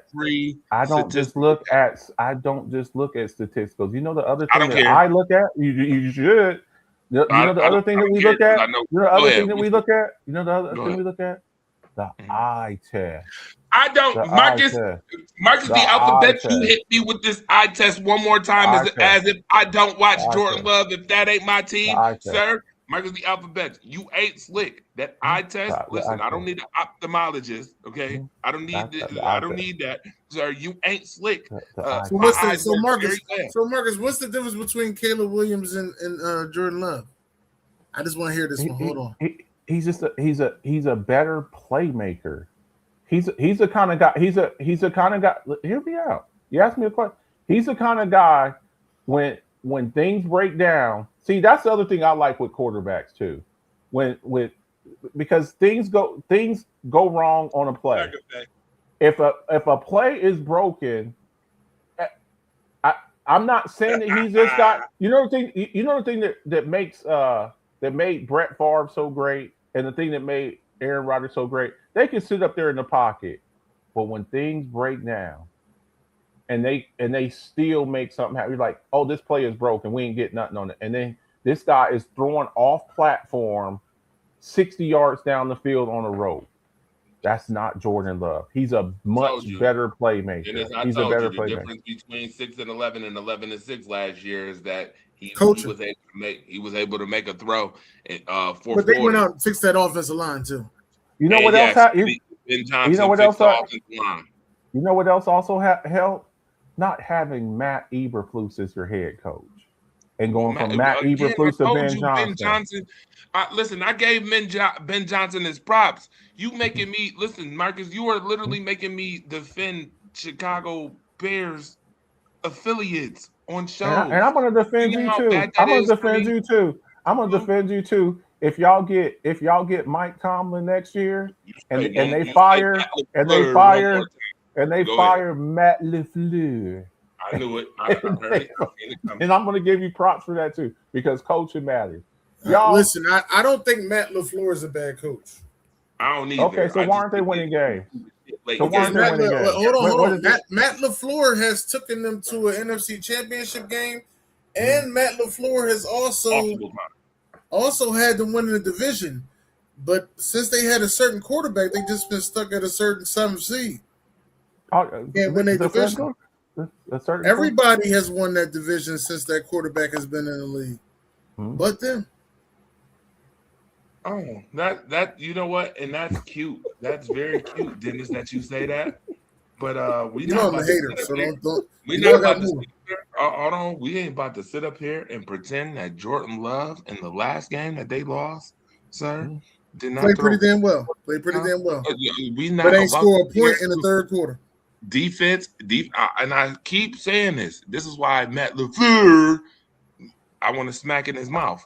statisticals. You know the other thing that I look at. You should. You know the other thing that we look at. You know the other thing that we look at. You know the other thing we look at. The eye test. I don't, Marcus, the alphabet, you hit me with this eye test one more time as if I don't watch Jordan Love, if that ain't my team, sir. Marcus, the alphabet, you ain't slick. That eye test, listen, I don't need an ophthalmologist, okay? I don't need that. Sir, you ain't slick. So Marcus, what's the difference between Caleb Williams and Jordan Love? I just want to hear this one. Hold on. He's a better playmaker. He's the kind of guy. He's the kind of guy. Hear me out. You asked me a question. He's the kind of guy when things break down. See, that's the other thing I like with quarterbacks too. Because things go wrong on a play. If a play is broken, I'm not saying that he's this guy. You know the thing that made Brett Favre so great, and the thing that made Aaron Rodgers so great. They can sit up there in the pocket, but when things break down, and they still make something happen, you're like, oh, this play is broken. We ain't get nothing on it. And then this guy is throwing off platform 60 yards down the field on a rope. That's not Jordan Love. He's a much better playmaker. He's a better playmaker. The difference between 6-11 and 11-6 last year is that he was able to make a throw. But they went out and fixed that offensive line too. You know what else? You know what else? You know what else also helped? Not having Matt Eberflus as your head coach and going from Matt Eberflus to Ben Johnson. Listen, I gave Ben Johnson his props. You making me listen, Marcus? You are literally making me defend Chicago Bears affiliates on shows. And I'm going to defend you too. I'm going to defend you too. If y'all get Mike Tomlin next year, and they fire Matt LaFleur. I knew it. I heard it. And I'm going to give you props for that too, because coaching matters. Y'all listen. I don't think Matt LaFleur is a bad coach. I don't either. Okay, so why aren't they winning games? Hold on. Matt LaFleur has taken them to an NFC Championship game, and Matt LaFleur has also had them winning the division. But since they had a certain quarterback, they just been stuck at a certain 7th seed. Can't win their division. Everybody has won that division since that quarterback has been in the league. But them. Oh, that you know what? And that's cute. That's very cute, Dennis, that you say that. But we I'm a hater, so don't. We not about to hold on. We ain't about to sit up here and pretend that Jordan Love in the last game that they lost, sir, did not play pretty damn well. But ain't score a point in the third quarter. Defense, and I keep saying this. This is why Matt LaFleur, I want to smack in his mouth.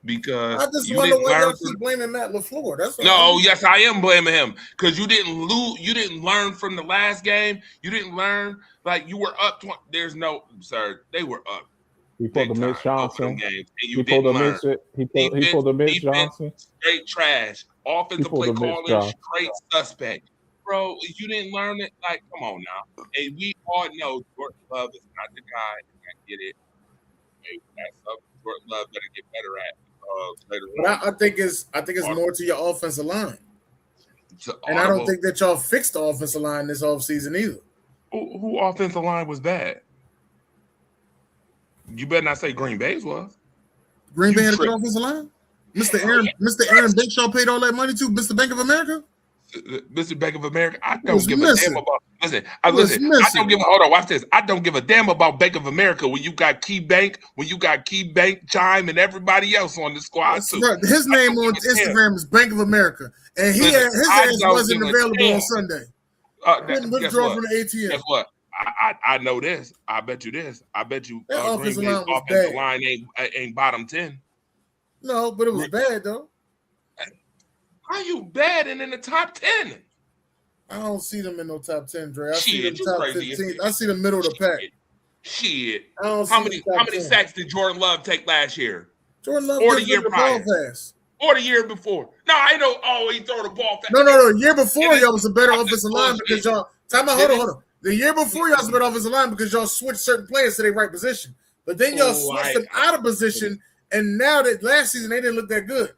Because I just wonder why y'all keep blaming Matt LaFleur. That's yes, I am blaming him because you didn't learn from the last game. You didn't learn, like you were up. They were up. He pulled the Mitch Johnson. He pulled the Mitch Johnson. Straight trash Offensive play calling, straight suspect. Bro, you didn't learn it. Like, come on now. And we all know Jordan Love is not the guy. I get it. Hey, that's something Jordan Love better get better at later on. I think it's more to your offensive line. And I don't think that y'all fixed the offensive line this offseason either. Who offensive line was bad? You better not say Green Bay's was. Green Bay had a good offensive line? Mr. Aaron Bakshaw paid all that money to Mr. Bank of America? Mr. Bank of America, I don't give a damn about. Listen. I don't give. Hold on, watch this. I don't give a damn about Bank of America when you got Key Bank, Chime, and everybody else on the squad too. Right. His name on Instagram is Bank of America, and his ass wasn't available on Sunday. Couldn't withdraw from the ATM. Guess what? I know this. I bet you this. I bet you that Green Bay's offensive line ain't bottom 10. No, but it was bad though. How you bad and in the top 10? I don't see them in no top 10, Dre. I see them top 15. I see the middle of the pack. Shit. How many sacks did Jordan Love take last year? Jordan Love or the year prior? Pass. Or the year before? No, I know. Oh, he threw the ball fast. No. The year before y'all was a better offensive line because y'all. Hold on. The year before y'all was a better offensive line because y'all switched certain players to their right position. But then y'all switched them out of position, and now that last season they didn't look that good.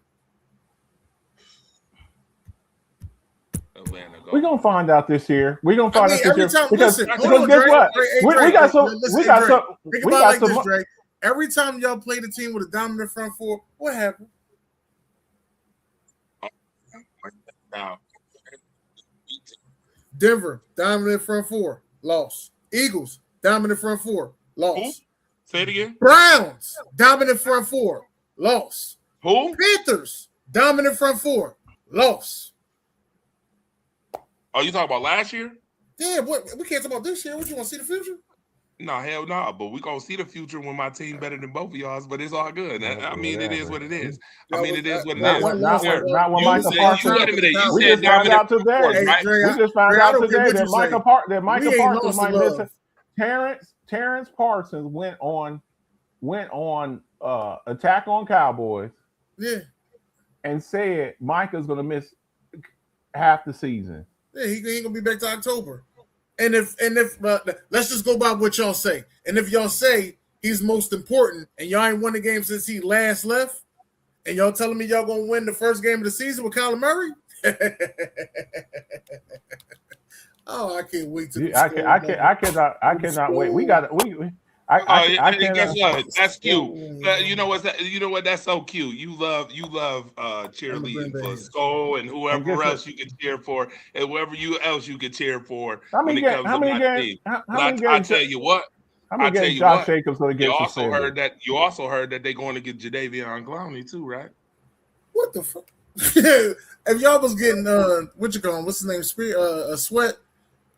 We're gonna find out this year. We're gonna find out this year because guess what? We got some. Drake. Every time y'all play the team with a dominant front four, what happened? Denver, dominant front four, lost. Eagles, dominant front four, lost. Who? Say it again. Browns, dominant front four, lost. Who? Panthers, dominant front four, lost. Oh, you talking about last year? Yeah, we can't talk about this year. What, you want to see the future? No, hell no. But we gonna see the future when my team better than both of y'all's. But it's all good. I mean, it is what it is. It is what it is. Not when Micah Parsons. We just found out today. We just found out today that Micah Parsons might miss it. Terrence Parsons went on Attack on Cowboys. Yeah. And said Micah's gonna miss half the season. Yeah, he ain't gonna be back to October. And if let's just go by what y'all say. And if y'all say he's most important and y'all ain't won the game since he last left, and y'all telling me y'all gonna win the first game of the season with Kyler Murray? Oh, I can't wait to. I cannot wait. We got guess what? That's cute. You know what? That's so cute. You love cheerleading for Skull and whoever else you can cheer for, and whoever else you can cheer for. How many games? I tell you what. How many games Josh Jacobs going to get? You also heard that they're going to get Jadeveon Clowney too, right? What the fuck? If y'all was getting what's his name? Sweat.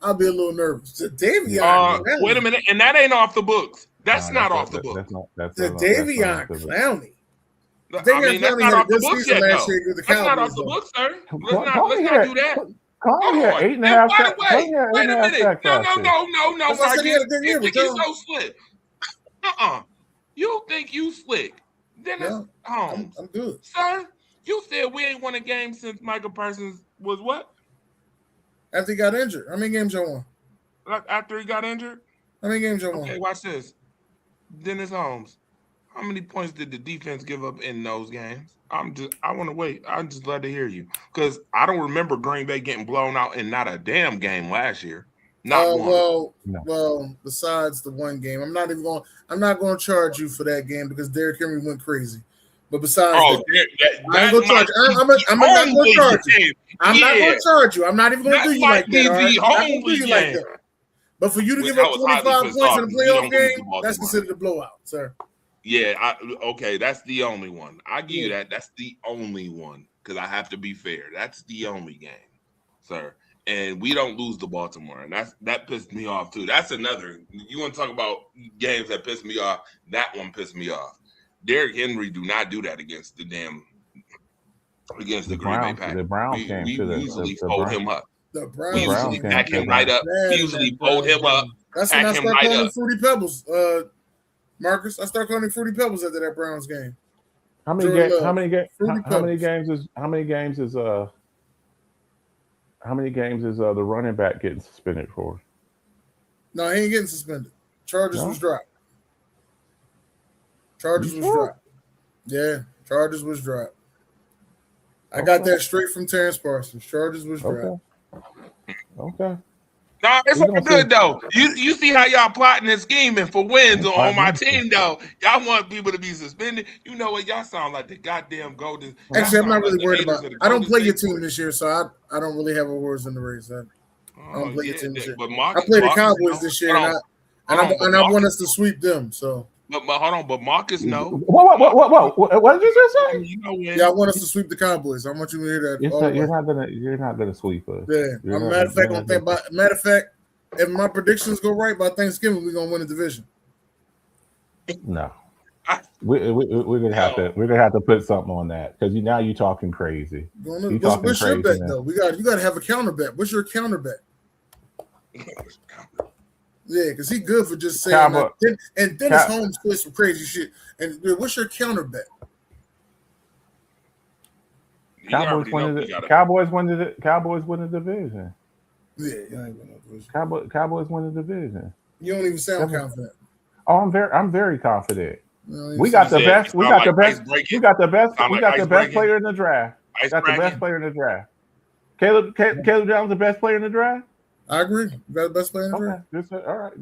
I'll be a little nervous. Davion. Wait a minute, and that ain't off the books. That's not off the books. Davion Clowney. I mean, that's not off the books yet, though. That's not off the books, sir. Let's not do that. Clowney had 8.5 sacks. Wait a minute. No. You think he's so slick? You think you slick? Dennis Holmes. I'm good. Sir, you said we ain't won a game since Michael Parsons was what? After he got injured. How many games y'all won? After he got injured? How many games y'all won? Okay, watch this. Dennis Holmes. How many points did the defense give up in those games? I want to wait. I'm just glad to hear you. Because I don't remember Green Bay getting blown out in not a damn game last year. Not one. Well, besides the one game. I'm not going to charge you for that game because Derrick Henry went crazy. But besides I'm not going to charge you. I'm not going to charge you. I'm not even going to do you like that. But for you to give up 25 points in a playoff game, that's considered a blowout, sir. Yeah, okay, that's the only one. I give you that. That's the only one because I have to be fair. That's the only game, sir. And we don't lose to Baltimore, and that pissed me off too. That's another. You want to talk about games that pissed me off? That one pissed me off. Derrick Henry do not do that against the Green Bay Packers. The Browns we usually fold him up. We usually pack him right up. We usually fold him up. That's when I start calling him Fruity Pebbles, Marcus. I start calling him Fruity Pebbles after that Browns game. How many games is the running back getting suspended for? No, he ain't getting suspended. Charges was dropped. Yeah, charges was dropped. I got that straight from Terrence Parsons. Charges was dropped. Okay. No, it's all good though. You see how y'all plotting and scheming for wins on my team though. Y'all want people to be suspended. You know what? Y'all sound like the goddamn golden. Actually, I'm not really worried about it. I don't play your team this year, so I don't really have a horse in the race. I don't play your team this year. I play the Cowboys this year, and I want us to sweep them. So. But hold on, but Marcus, no. What did you just say? Yeah, I want us to sweep the Cowboys. I want you to hear that. You're not gonna sweep us. Yeah. Matter of fact, if my predictions go right by Thanksgiving, we're gonna win the division. No. We're gonna have to put something on that because now you're talking crazy. What's your bet though? You got to have a counter bet. What's your counter bet? Yeah, because he's good for just saying that. And Dennis Holmes plays some crazy shit. And what's your counter bet? Cowboys win the division. Yeah, you ain't win the division. Cowboys win the division. You don't even sound confident. Oh, I'm very confident. We got the best player in the draft. Caleb Jones, the best player in the draft. I agree. You got the best player in the draft. All right.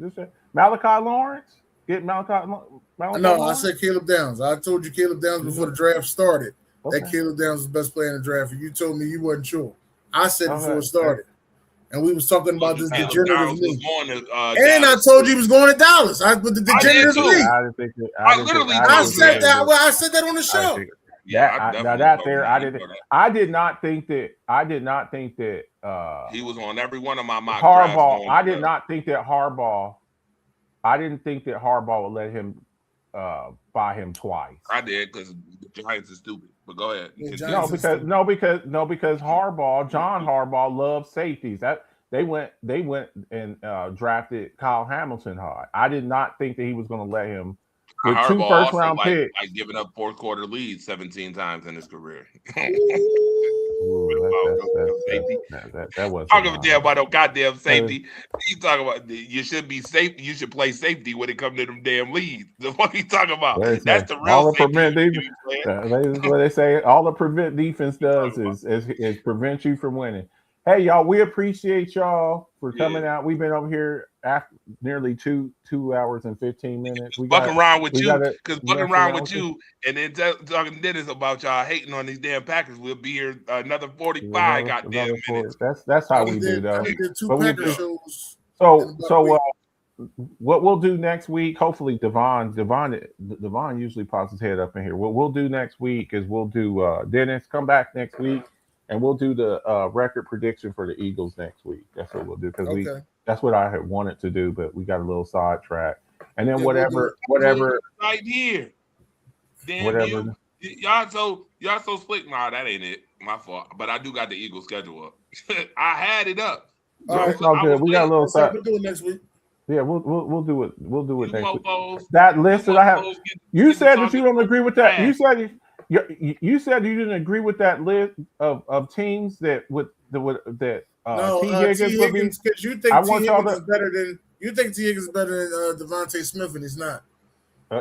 Malachi Lawrence. Get Malachi No, Lawrence? I said Caleb Downs. I told you Caleb Downs before the draft started. Okay. That Caleb Downs was the best player in the draft. And you told me you wasn't sure. I said before it started. And we was talking about this degenerative league. And I told you he was going to Dallas. But the degenerative league. I said that. Well, I said that on the show. I did not think that he was on every one of my mock Harbaugh. I didn't think that Harbaugh would let him buy him twice. I did because the Giants are stupid. But go ahead. Because John Harbaugh loves safeties. That they went and drafted Kyle Hamilton high. I did not think that he was going to let him. With Harbaugh 2 first-round picks, like giving up fourth quarter leads 17 times in his career. That was. I don't give a damn about no goddamn safety. He's talking about you should be safe. You should play safety when it comes to them damn leads. The fuck he talking about? That's the real. All the prevent defense. What they say. All the prevent defense does is prevent you from winning. Hey, y'all, we appreciate y'all for coming out. We've been over here after nearly 2 hours and 15 minutes. Bucking around with you, because bucking around with you, and then talking to Dennis about y'all hating on these damn Packers. We'll be here another 45 goddamn minutes. That's how we do, though. So what we'll do next week, hopefully Devon usually pops his head up in here. What we'll do next week is we'll do Dennis, come back next week. And we'll do the record prediction for the Eagles next week. That's what we'll do because that's what I had wanted to do, but we got a little sidetracked. And then whatever right here. Damn whatever. Y'all so split. Nah, that ain't it. My fault. But I do got the Eagles schedule up. I had it up. It's all good. We got a little side. We'll do it next week. Yeah, we'll do it. We'll do it next week. That list that I have. You said that you don't agree with that. You said you didn't agree with that list of teams that T. Higgins would be. Because you think T. Higgins is better than Devontae Smith, and he's not.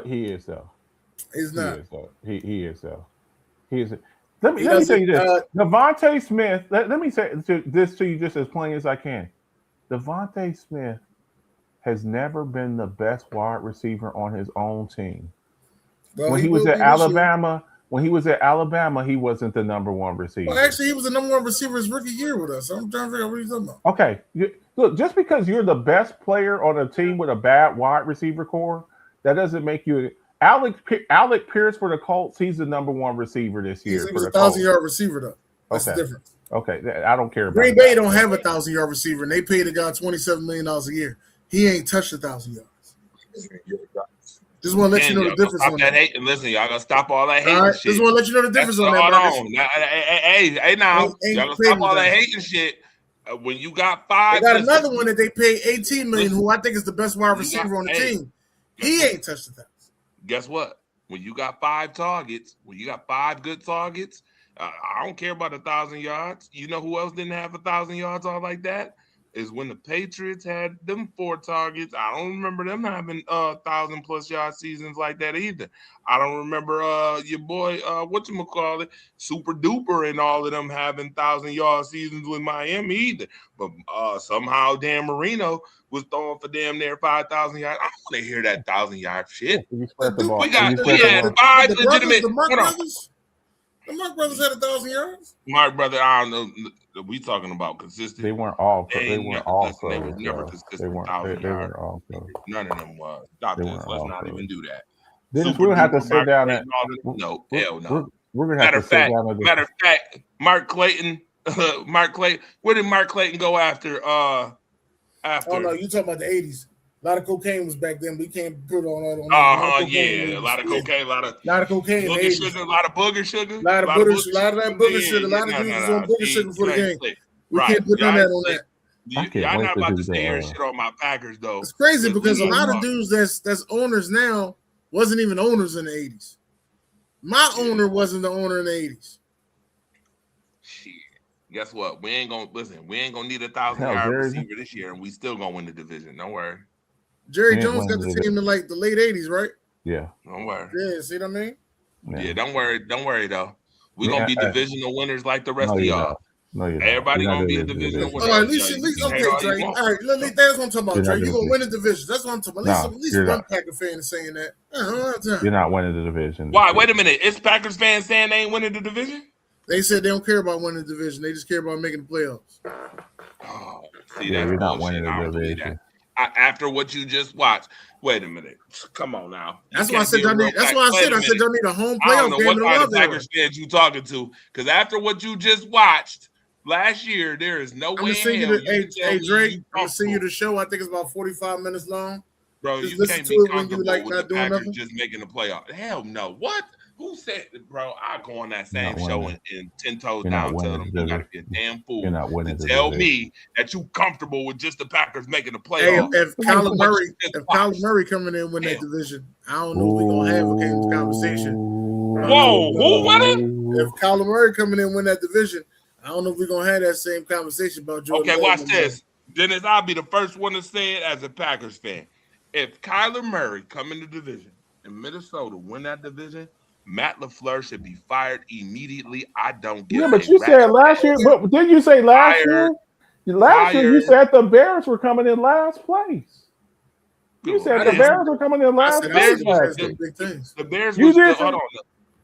He is though. He's not. He is though. He is. Let me tell you this. Devontae Smith. Let me say this to you just as plain as I can. Devontae Smith has never been the best wide receiver on his own team. Well, when he was at Alabama. When he was at Alabama, he wasn't the number one receiver. Well, actually, he was the number one receiver his rookie year with us. I'm trying to figure out what he's talking about. Okay. Look, just because you're the best player on a team with a bad wide receiver core, that doesn't make you – Alec Pierce for the Colts, he's the number one receiver this year. He was a 1,000-yard receiver, though. That's the difference. Okay. I don't care about Green Bay don't have a 1,000-yard receiver, and they pay the guy $27 million a year. He ain't touched 1,000 yards. Just want to let you know the difference on that. Hating. Listen, y'all gotta stop all that hating shit. Just want to let you know the difference on that. Hold on. Hey, now. Y'all gotta stop all that hating shit. When you got 5. They got another one that they pay $18 million, who I think is the best wide receiver on the team. He ain't touched the 1,000. Guess what? when you got 5 targets, when you got 5 good targets, I don't care about 1,000 yards. You know who else didn't have 1,000 yards all like that? Is when the Patriots had them 4 targets. I don't remember them having 1,000+ yard seasons like that either. I don't remember your boy whatchamacallit, Super Duper and all of them having 1,000-yard seasons with Miami either. But somehow Dan Marino was throwing for damn near 5,000 yards. I don't want to hear that 1,000-yard shit. You spread the ball. We had 5 legitimate. The Mark brothers had 1,000 yards. Mark brother, I don't know. We talking about consistent. They weren't all. They weren't all. They were never consistent. They weren't all. None of them was. Stop this. Let's not even do that. We're gonna have to sit down and no, hell no. We're gonna have to sit down. Matter of fact, Mark Clayton. Where did Mark Clayton go after? Oh no, you talking about the 80s. A lot of cocaine was back then. We can't put on that. Yeah, a lot of cocaine, a lot of cocaine, booger sugar, a lot of booger sugar, a lot of that booger sugar. A lot of dudes was on booger sugar for the game. We can't put on that on that. Y'all not about to stay here shit on my Packers though. It's crazy because a lot of dudes that's owners now wasn't even owners in the 80s. My owner wasn't the owner in the 80s. Shit. Guess what? We ain't gonna need 1,000-yard receiver this year, and we still gonna win the division. Don't worry. Jerry Jones got the team in like the late 80s, right? Yeah. Don't worry. Yeah, see what I mean? Yeah, don't worry. Don't worry though. We're gonna be divisional winners like the rest of y'all. No, you're Everybody not. gonna be a divisional winner. All right, at least okay, Trey. All right, that's what I'm talking about, Trey. You're gonna win the division. That's what I'm talking about. At least one Packer fan is saying that. You're not winning the division. Why? Wait a minute. Is Packers fans saying they ain't winning the division? They said they don't care about winning the division. They just care about making the playoffs. Oh, see, you're not winning the division. After what you just watched, wait a minute. Come on now. That's why I said y'all need. That's why I said y'all need a home playoff game. What kind of Packers fans you talking to? Because after what you just watched last year, there is no way in hell. Hey Drake, I'm gonna send you the show. I think it's about 45 minutes long. Bro, you can't be comfortable with the Packers just making the playoff. Hell no. What? Who said, bro? I go on that same show and 10 toes down tell them you got to be a damn fool to tell me that you comfortable with just the Packers making the playoffs. Hey, if Kyler Murray coming in win that division, I don't know if we're gonna have a conversation. Whoa, who won it? If Kyler Murray coming in win that division, I don't know if we're gonna have that same conversation about Jordan. Okay, watch this. Dennis, I'll be the first one to say it as a Packers fan. If Kyler Murray come in the division and Minnesota win that division, Matt LaFleur should be fired immediately. I don't get it. Yeah, but you said last year. But didn't you say last year? Last year you said the Bears were coming in last place. You said the Bears were coming in last place. The Bears was hold on.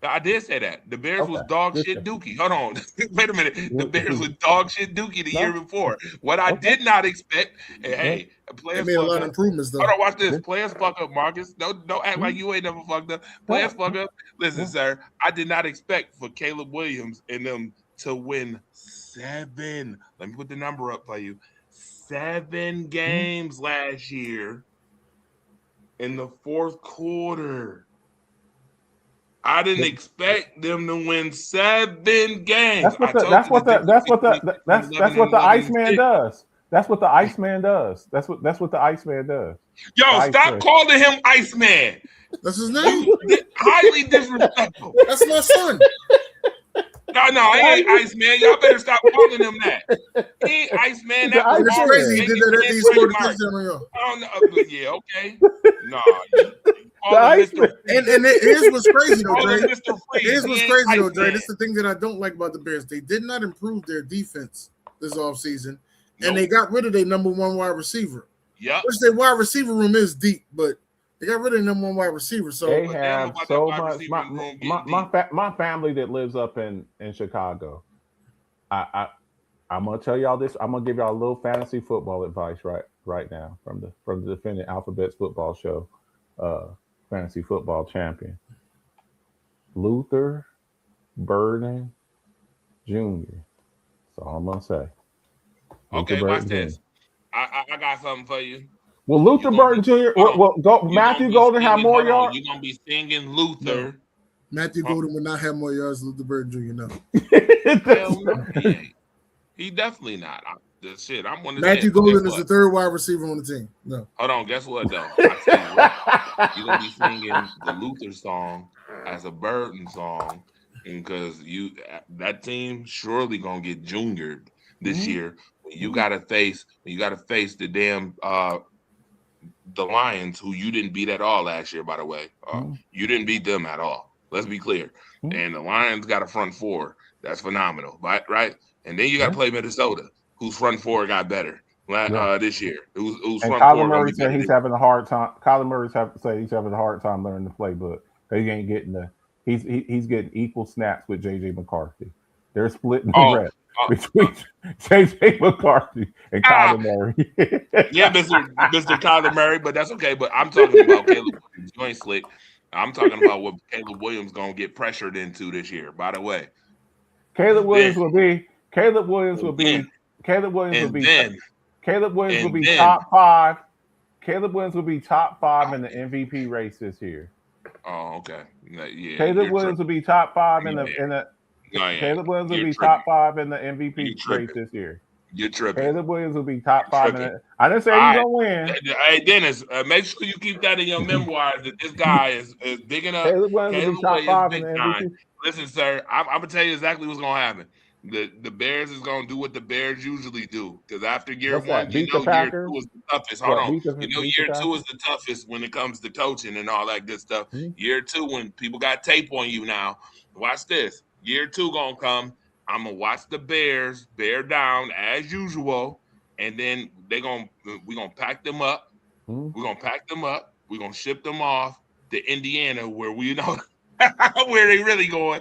I did say that. The Bears was dog shit dookie. Hold on. Wait a minute. The Bears was dog shit dookie the year before. What I did not expect, hey, players made a lot of improvements though. Hold on, watch this. Players fuck up, Marcus. Don't act like you ain't never fucked up. Players fuck up. Listen, sir, I did not expect for Caleb Williams and them to win 7. Let me put the number up for you. 7 games last year in the fourth quarter. I didn't expect them to win 7 games. That's what the Iceman does. That's what the Iceman does. That's what the Iceman does. Yo, stop calling him Iceman. That's his name. Highly disrespectful. That's my son. No, he ain't Iceman. Y'all better stop calling him that. He ain't Iceman. That was crazy. He did that after he scored the touchdown on y'all. I don't know. Yeah, okay. No. And his was crazy though, Dre. His was crazy though, Dre. This is the thing that I don't like about the Bears. They did not improve their defense this offseason, and they got rid of their number 1 wide receiver. Yeah. Which their wide receiver room is deep, but they got rid of the number 1 wide receiver. So they have so much. My family that lives up in Chicago. I'm gonna tell y'all this. I'm gonna give y'all a little fantasy football advice right now from the defending Alphabets football show, fantasy football champion, Luther Burden Jr. That's all I'm gonna say. Okay, watch this. I got something for you. Will Luther Burden Jr. Matthew Golden have more yards? You're gonna be singing Luther. No. Matthew Golden would not have more yards than Luther Burden Jr. No. He definitely not. I'm one of Matthew Golden is the 3rd wide receiver on the team. No. Hold on. Guess what though? I tell you what, you're gonna be singing the Luther song as a burden song, because that team surely gonna get juniored this year. You gotta face the damn the Lions, who you didn't beat at all last year, by the way. You didn't beat them at all. Let's be clear. And the Lions got a front four that's phenomenal, right? And then you got to play Minnesota, whose front four got better this year. Whose front Kyler four Murray said he's having a hard time. Kyler Murray's he's having a hard time learning the playbook. He ain't getting he's getting equal snaps with JJ McCarthy. They're splitting the rep between JJ McCarthy and Kyler Murray. Yeah, Mr. Kyler Murray, but that's okay. But I'm talking about Caleb Williams. You ain't slick. I'm talking about what Caleb Williams gonna get pressured into this year. By the way, Caleb Williams will be top 5. Caleb Williams will be top 5 in the MVP race this year. Oh, okay. Yeah. Caleb Williams will be top 5 in the Caleb Williams will be top 5 in the MVP race this year. You're tripping. Caleb Williams will be top 5 in it. I didn't say he's gonna win. Hey, Dennis, make sure you keep that in your memoirs that this guy is big enough. Caleb Williams will be top 5 in the MVP. Listen, sir, I'm gonna tell you exactly what's gonna happen. The Bears is gonna do what the Bears usually do, because after year one, year 2 is the toughest. Hold on, year 2 is the toughest when it comes to coaching and all that good stuff. Year 2, when people got tape on you now, watch this. Year 2 gonna come. I'm gonna watch the Bears bear down as usual, and then we're gonna pack them up. We're gonna pack them up. We're gonna ship them off to Indiana, where we know where they really going.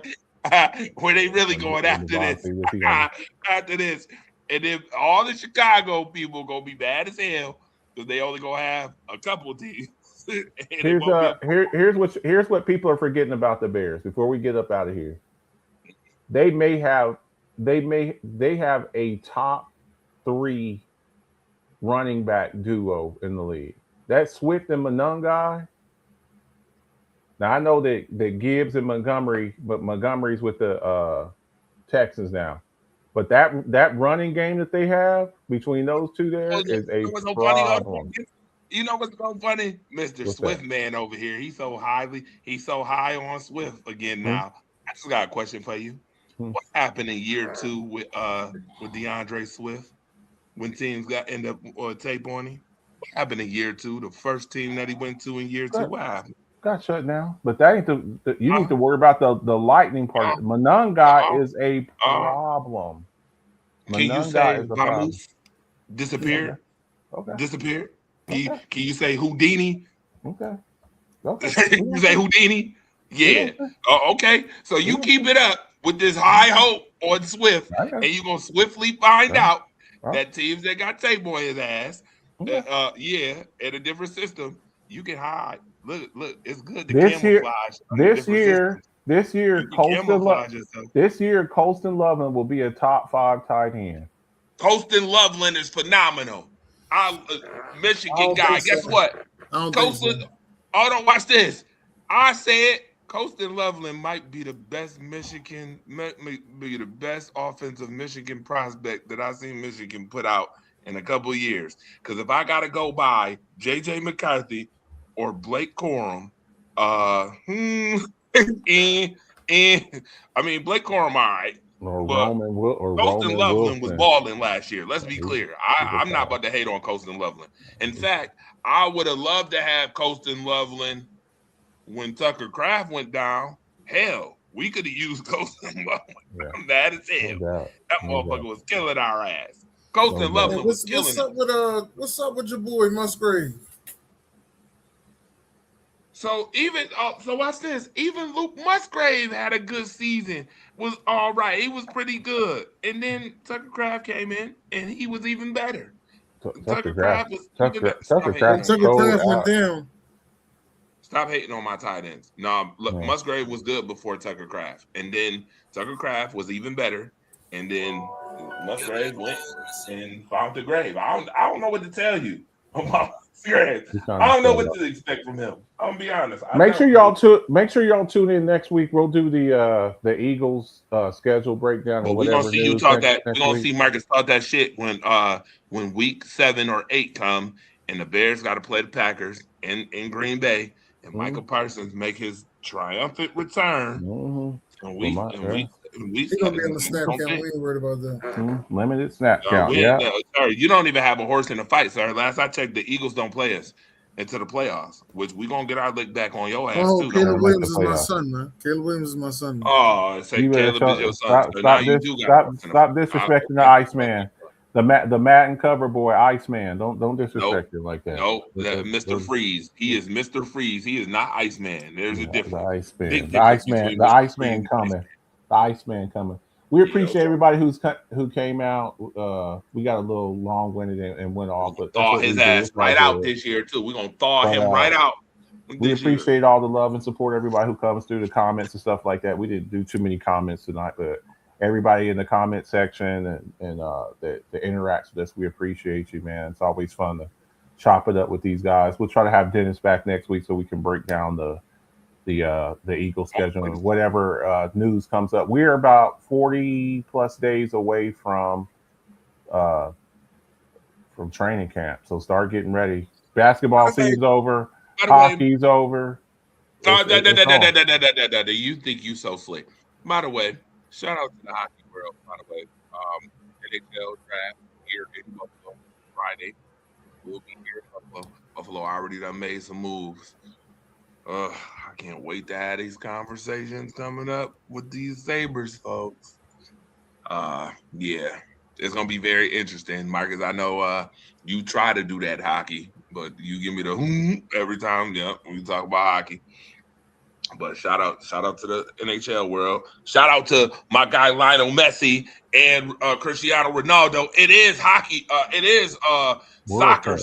Where they really going after this? After this, and then all the Chicago people gonna be mad as hell because they only gonna have a couple of teams. Here's what people are forgetting about the Bears before we get up out of here. They have a top 3 running back duo in the league. That Swift and Monangai. Now I know that Gibbs and Montgomery, but Montgomery's with the Texans now. But that running game that they have between those two there is a problem. You know what's so funny? Mr. Swift man over here. He's so high on Swift again now. I just got a question for you. What happened in year 2 with DeAndre Swift when teams end up tape on him? What happened in year 2? The first team that he went to in year 2, what happened? Got shut down. But that ain't you need to worry about the lightning part. Monangai is a problem. Can you say Vamoose disappeared? Okay. Disappeared? Can you say Houdini? Okay. You say Houdini? Yeah. Okay. So you keep it up with this high hope on Swift, and you're going to swiftly find out that teams that got tape on his ass, in a different system, you can hide. Look, it's good to camouflage. This year, Colston Loveland will be a top 5 tight end. Colston Loveland is phenomenal. Michigan guy. Guess what? Colston. Hold on, watch this. I said Colston Loveland might be the best be the best offensive Michigan prospect that I've seen Michigan put out in a couple of years. Because if I gotta go by JJ McCarthy or Blake Corum, Blake Corum, all right. Colston Loveland was balling last year. Let's be clear. I'm not about to hate on Colston Loveland. In fact, I would have loved to have Colston Loveland when Tucker Kraft went down. Hell, we could have used Colston Loveland. Yeah. I'm mad as hell. That motherfucker was killing our ass. Colston Loveland was killing what's up with your boy Musgrave? So watch this. Even Luke Musgrave had a good season. Was all right. He was pretty good. And then Tucker Kraft came in, and he was even better. Tucker Kraft went down. Stop hating on my tight ends. No, look, Musgrave was good before Tucker Kraft. And then Tucker Kraft was even better. And then Musgrave went and found the grave. I don't know what to tell you about Musgrave. I don't know what to expect from him. I'm gonna be honest. Make sure y'all tune in next week. We'll do the Eagles schedule breakdown. We're gonna see you talk that. We're gonna see Marcus talk that shit when week 7 or 8 come and the Bears got to play the Packers in Green Bay. and Michael Parsons make his triumphant return. And we He's gonna be on the snap count. We ain't worried about that. Limited snap count. Yeah. Sir, you don't even have a horse in the fight, sir. Last I checked, the Eagles don't play us into the playoffs, which we gonna get our lick back on your ass too. Caleb Williams is my son, man. Caleb Williams is my son. Man. Oh, say Caleb is your son. Stop disrespecting the Iceman. The Madden cover boy, Iceman. Don't disrespect him like that. No, Mr. Freeze. He is Mr. Freeze. He is not Iceman. There's a difference. The Iceman coming. The Iceman coming. We appreciate everybody who came out. We got a little long-winded and went off, but thaw his ass right out this year too. We're gonna thaw him right out. We appreciate all the love and support. Everybody who comes through the comments and stuff like that. We didn't do too many comments tonight, but everybody in the comment section and that interacts with us, we appreciate you, man. It's always fun to chop it up with these guys. We'll try to have Dennis back next week so we can break down the Eagle schedule and whatever news comes up. We're about 40 plus days away from training camp, so start getting ready. Basketball season's over. Hockey's over. You think you so slick? By the way, shout out to the hockey world. By the way, NHL draft here in Buffalo Friday. We'll be here in Buffalo. Buffalo already done made some moves. I can't wait to have these conversations coming up with these Sabres folks. Yeah, it's gonna be very interesting, Marcus. I know you try to do that hockey, but you give me the every time. Yeah, when we talk about hockey. But shout out to the NHL world. Shout out to my guy Lionel Messi and Cristiano Ronaldo. It is hockey. It is soccer.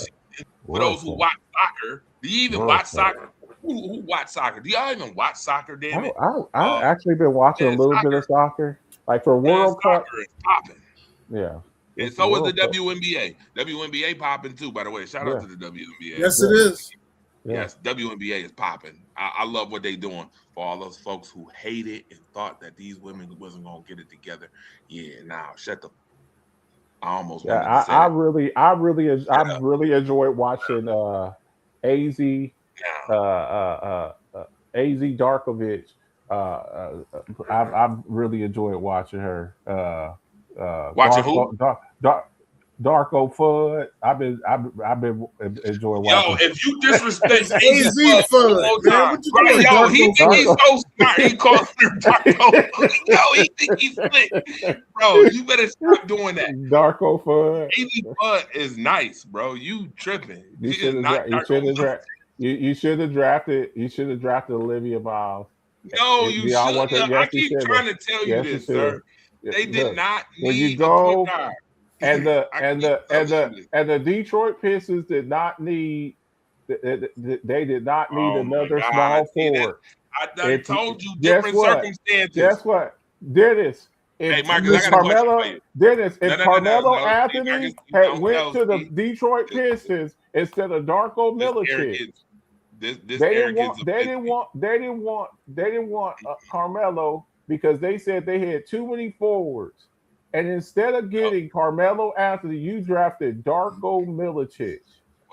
For those who watch soccer, do you even watch soccer? Who watch soccer? Do y'all even watch soccer? Damn it! I've actually been watching a little bit of soccer, like for World Cup. Is popping. Yeah. And so is the WNBA. WNBA popping too, by the way. Shout out to the WNBA. Yes, it is. Yes, WNBA is popping. I love what they're doing for all those folks who hated and thought that these women wasn't gonna get it together. Yeah, shut the. I almost. Yeah, I really enjoyed watching AZ Darkovich. I've really enjoyed watching her. Watching who? Darko Fudd. I've been enjoying watching. Yo, if you disrespect AZ Fudd, yo, he think he's so smart. He calls her Darko. Yo, he think he's slick. Bro, you better stop doing that. Darko Fudd. AZ Fudd is nice, bro. You tripping. You should have drafted. You should have drafted Olivia Miles. No, you should. I keep trying to tell you this, sir. They did not need when you go. And the Detroit Pistons did not need. They did not need another small forward. I told you different circumstances. Guess what, Dennis? Hey, Marcus, if Carmelo Anthony had went to the Detroit Pistons instead of Darko Milicic, they didn't want Carmelo because they said they had too many forwards. And instead of getting Carmelo Anthony, you drafted Darko Milicic.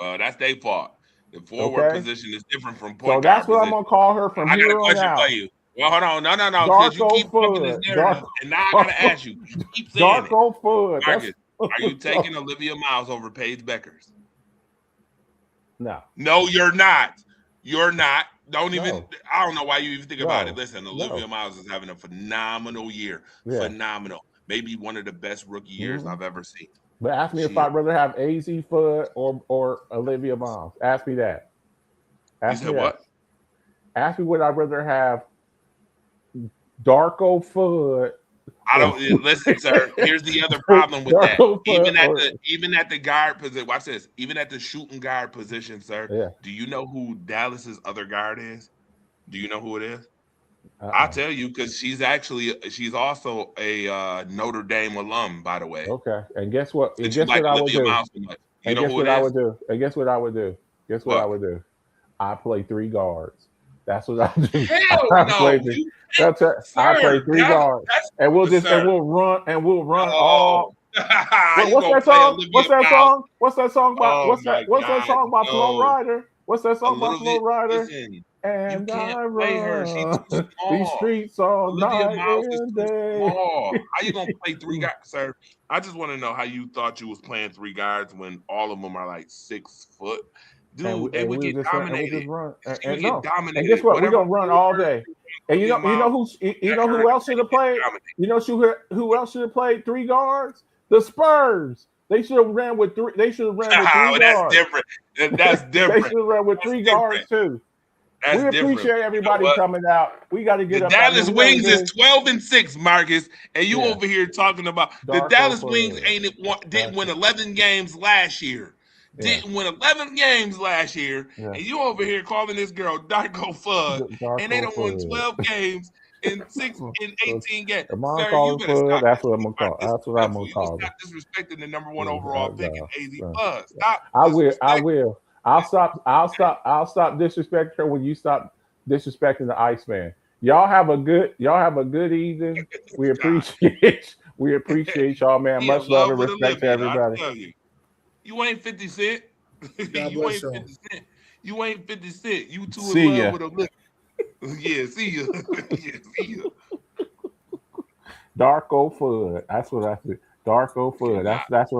Well, that's their fault. The forward position is different from point guard. So that's what I'm gonna call her from here on out. I got a question for you. Well, hold on. No. Because you keep fucking this narrative. And now I gotta ask you. You keep saying Darko Fudd. Marcus, are you taking Olivia Miles over Paige Beckers? No. No, you're not. You're not. Don't even. I don't know why you even think about it. Listen, Olivia Miles is having a phenomenal year. Yeah. Phenomenal. Maybe one of the best rookie years I've ever seen. But ask me if I'd rather have AZ Fudd or Olivia Miles. Ask me that. Ask me what? Ask me would I rather have Darko Fudd. I don't listen, sir. Here's the other problem with that. Even at the guard position, watch this. Even at the shooting guard position, sir. Yeah. Do you know who Dallas's other guard is? Do you know who it is? I'll tell you because she's also a Notre Dame alum, by the way. Okay, and guess what? And guess what I would do? And guess what I would do? And guess what I would do? Guess what I would do? I play 3 guards. That's what I do. Hell no! I play 3 guards, and we'll run all. What's that song? What's that song about? What's that song by Flow Rider? What's that song by Flow Rider? And can't I play her. She's run too these small. streets all Olivia night Miles is and too day. small. How you gonna play three guards, sir? I just want to know how you thought you was playing three guards when all of them are like 6 foot. Dude, they would get dominated. She would get dominated. And guess what? We're gonna run all day. And you know who else should have played? You know who else should have played 3 guards? The Spurs. They should have ran with 3. They should have ran with 3 guards. That's different. That's different. They should have ran with 3 guards too. That's we appreciate everybody coming out. We got to get the Dallas Wings is 12-6, Marcus, and you over here talking about the Dallas Wings didn't win 11 games last year. Didn't win 11 games last year, and you over here calling this girl Darko Fud, and they don't win 12 games in 18 games. Sir, you better stop. That's what I'm gonna call. That's what I'm gonna call. Stop disrespecting the number 1 overall pick in AZ Buzz. Stop. I will. I'll stop disrespecting her when you stop disrespecting the Iceman. Y'all have a good evening. We appreciate y'all, man. Much love and respect to everybody. You ain't 50 Cent. You ain't 50 Cent. You ain't 50 Cent. You too see in love with a lip. Yeah, see ya. See ya. Darko Fud. That's what I said. Darko Fud. That's what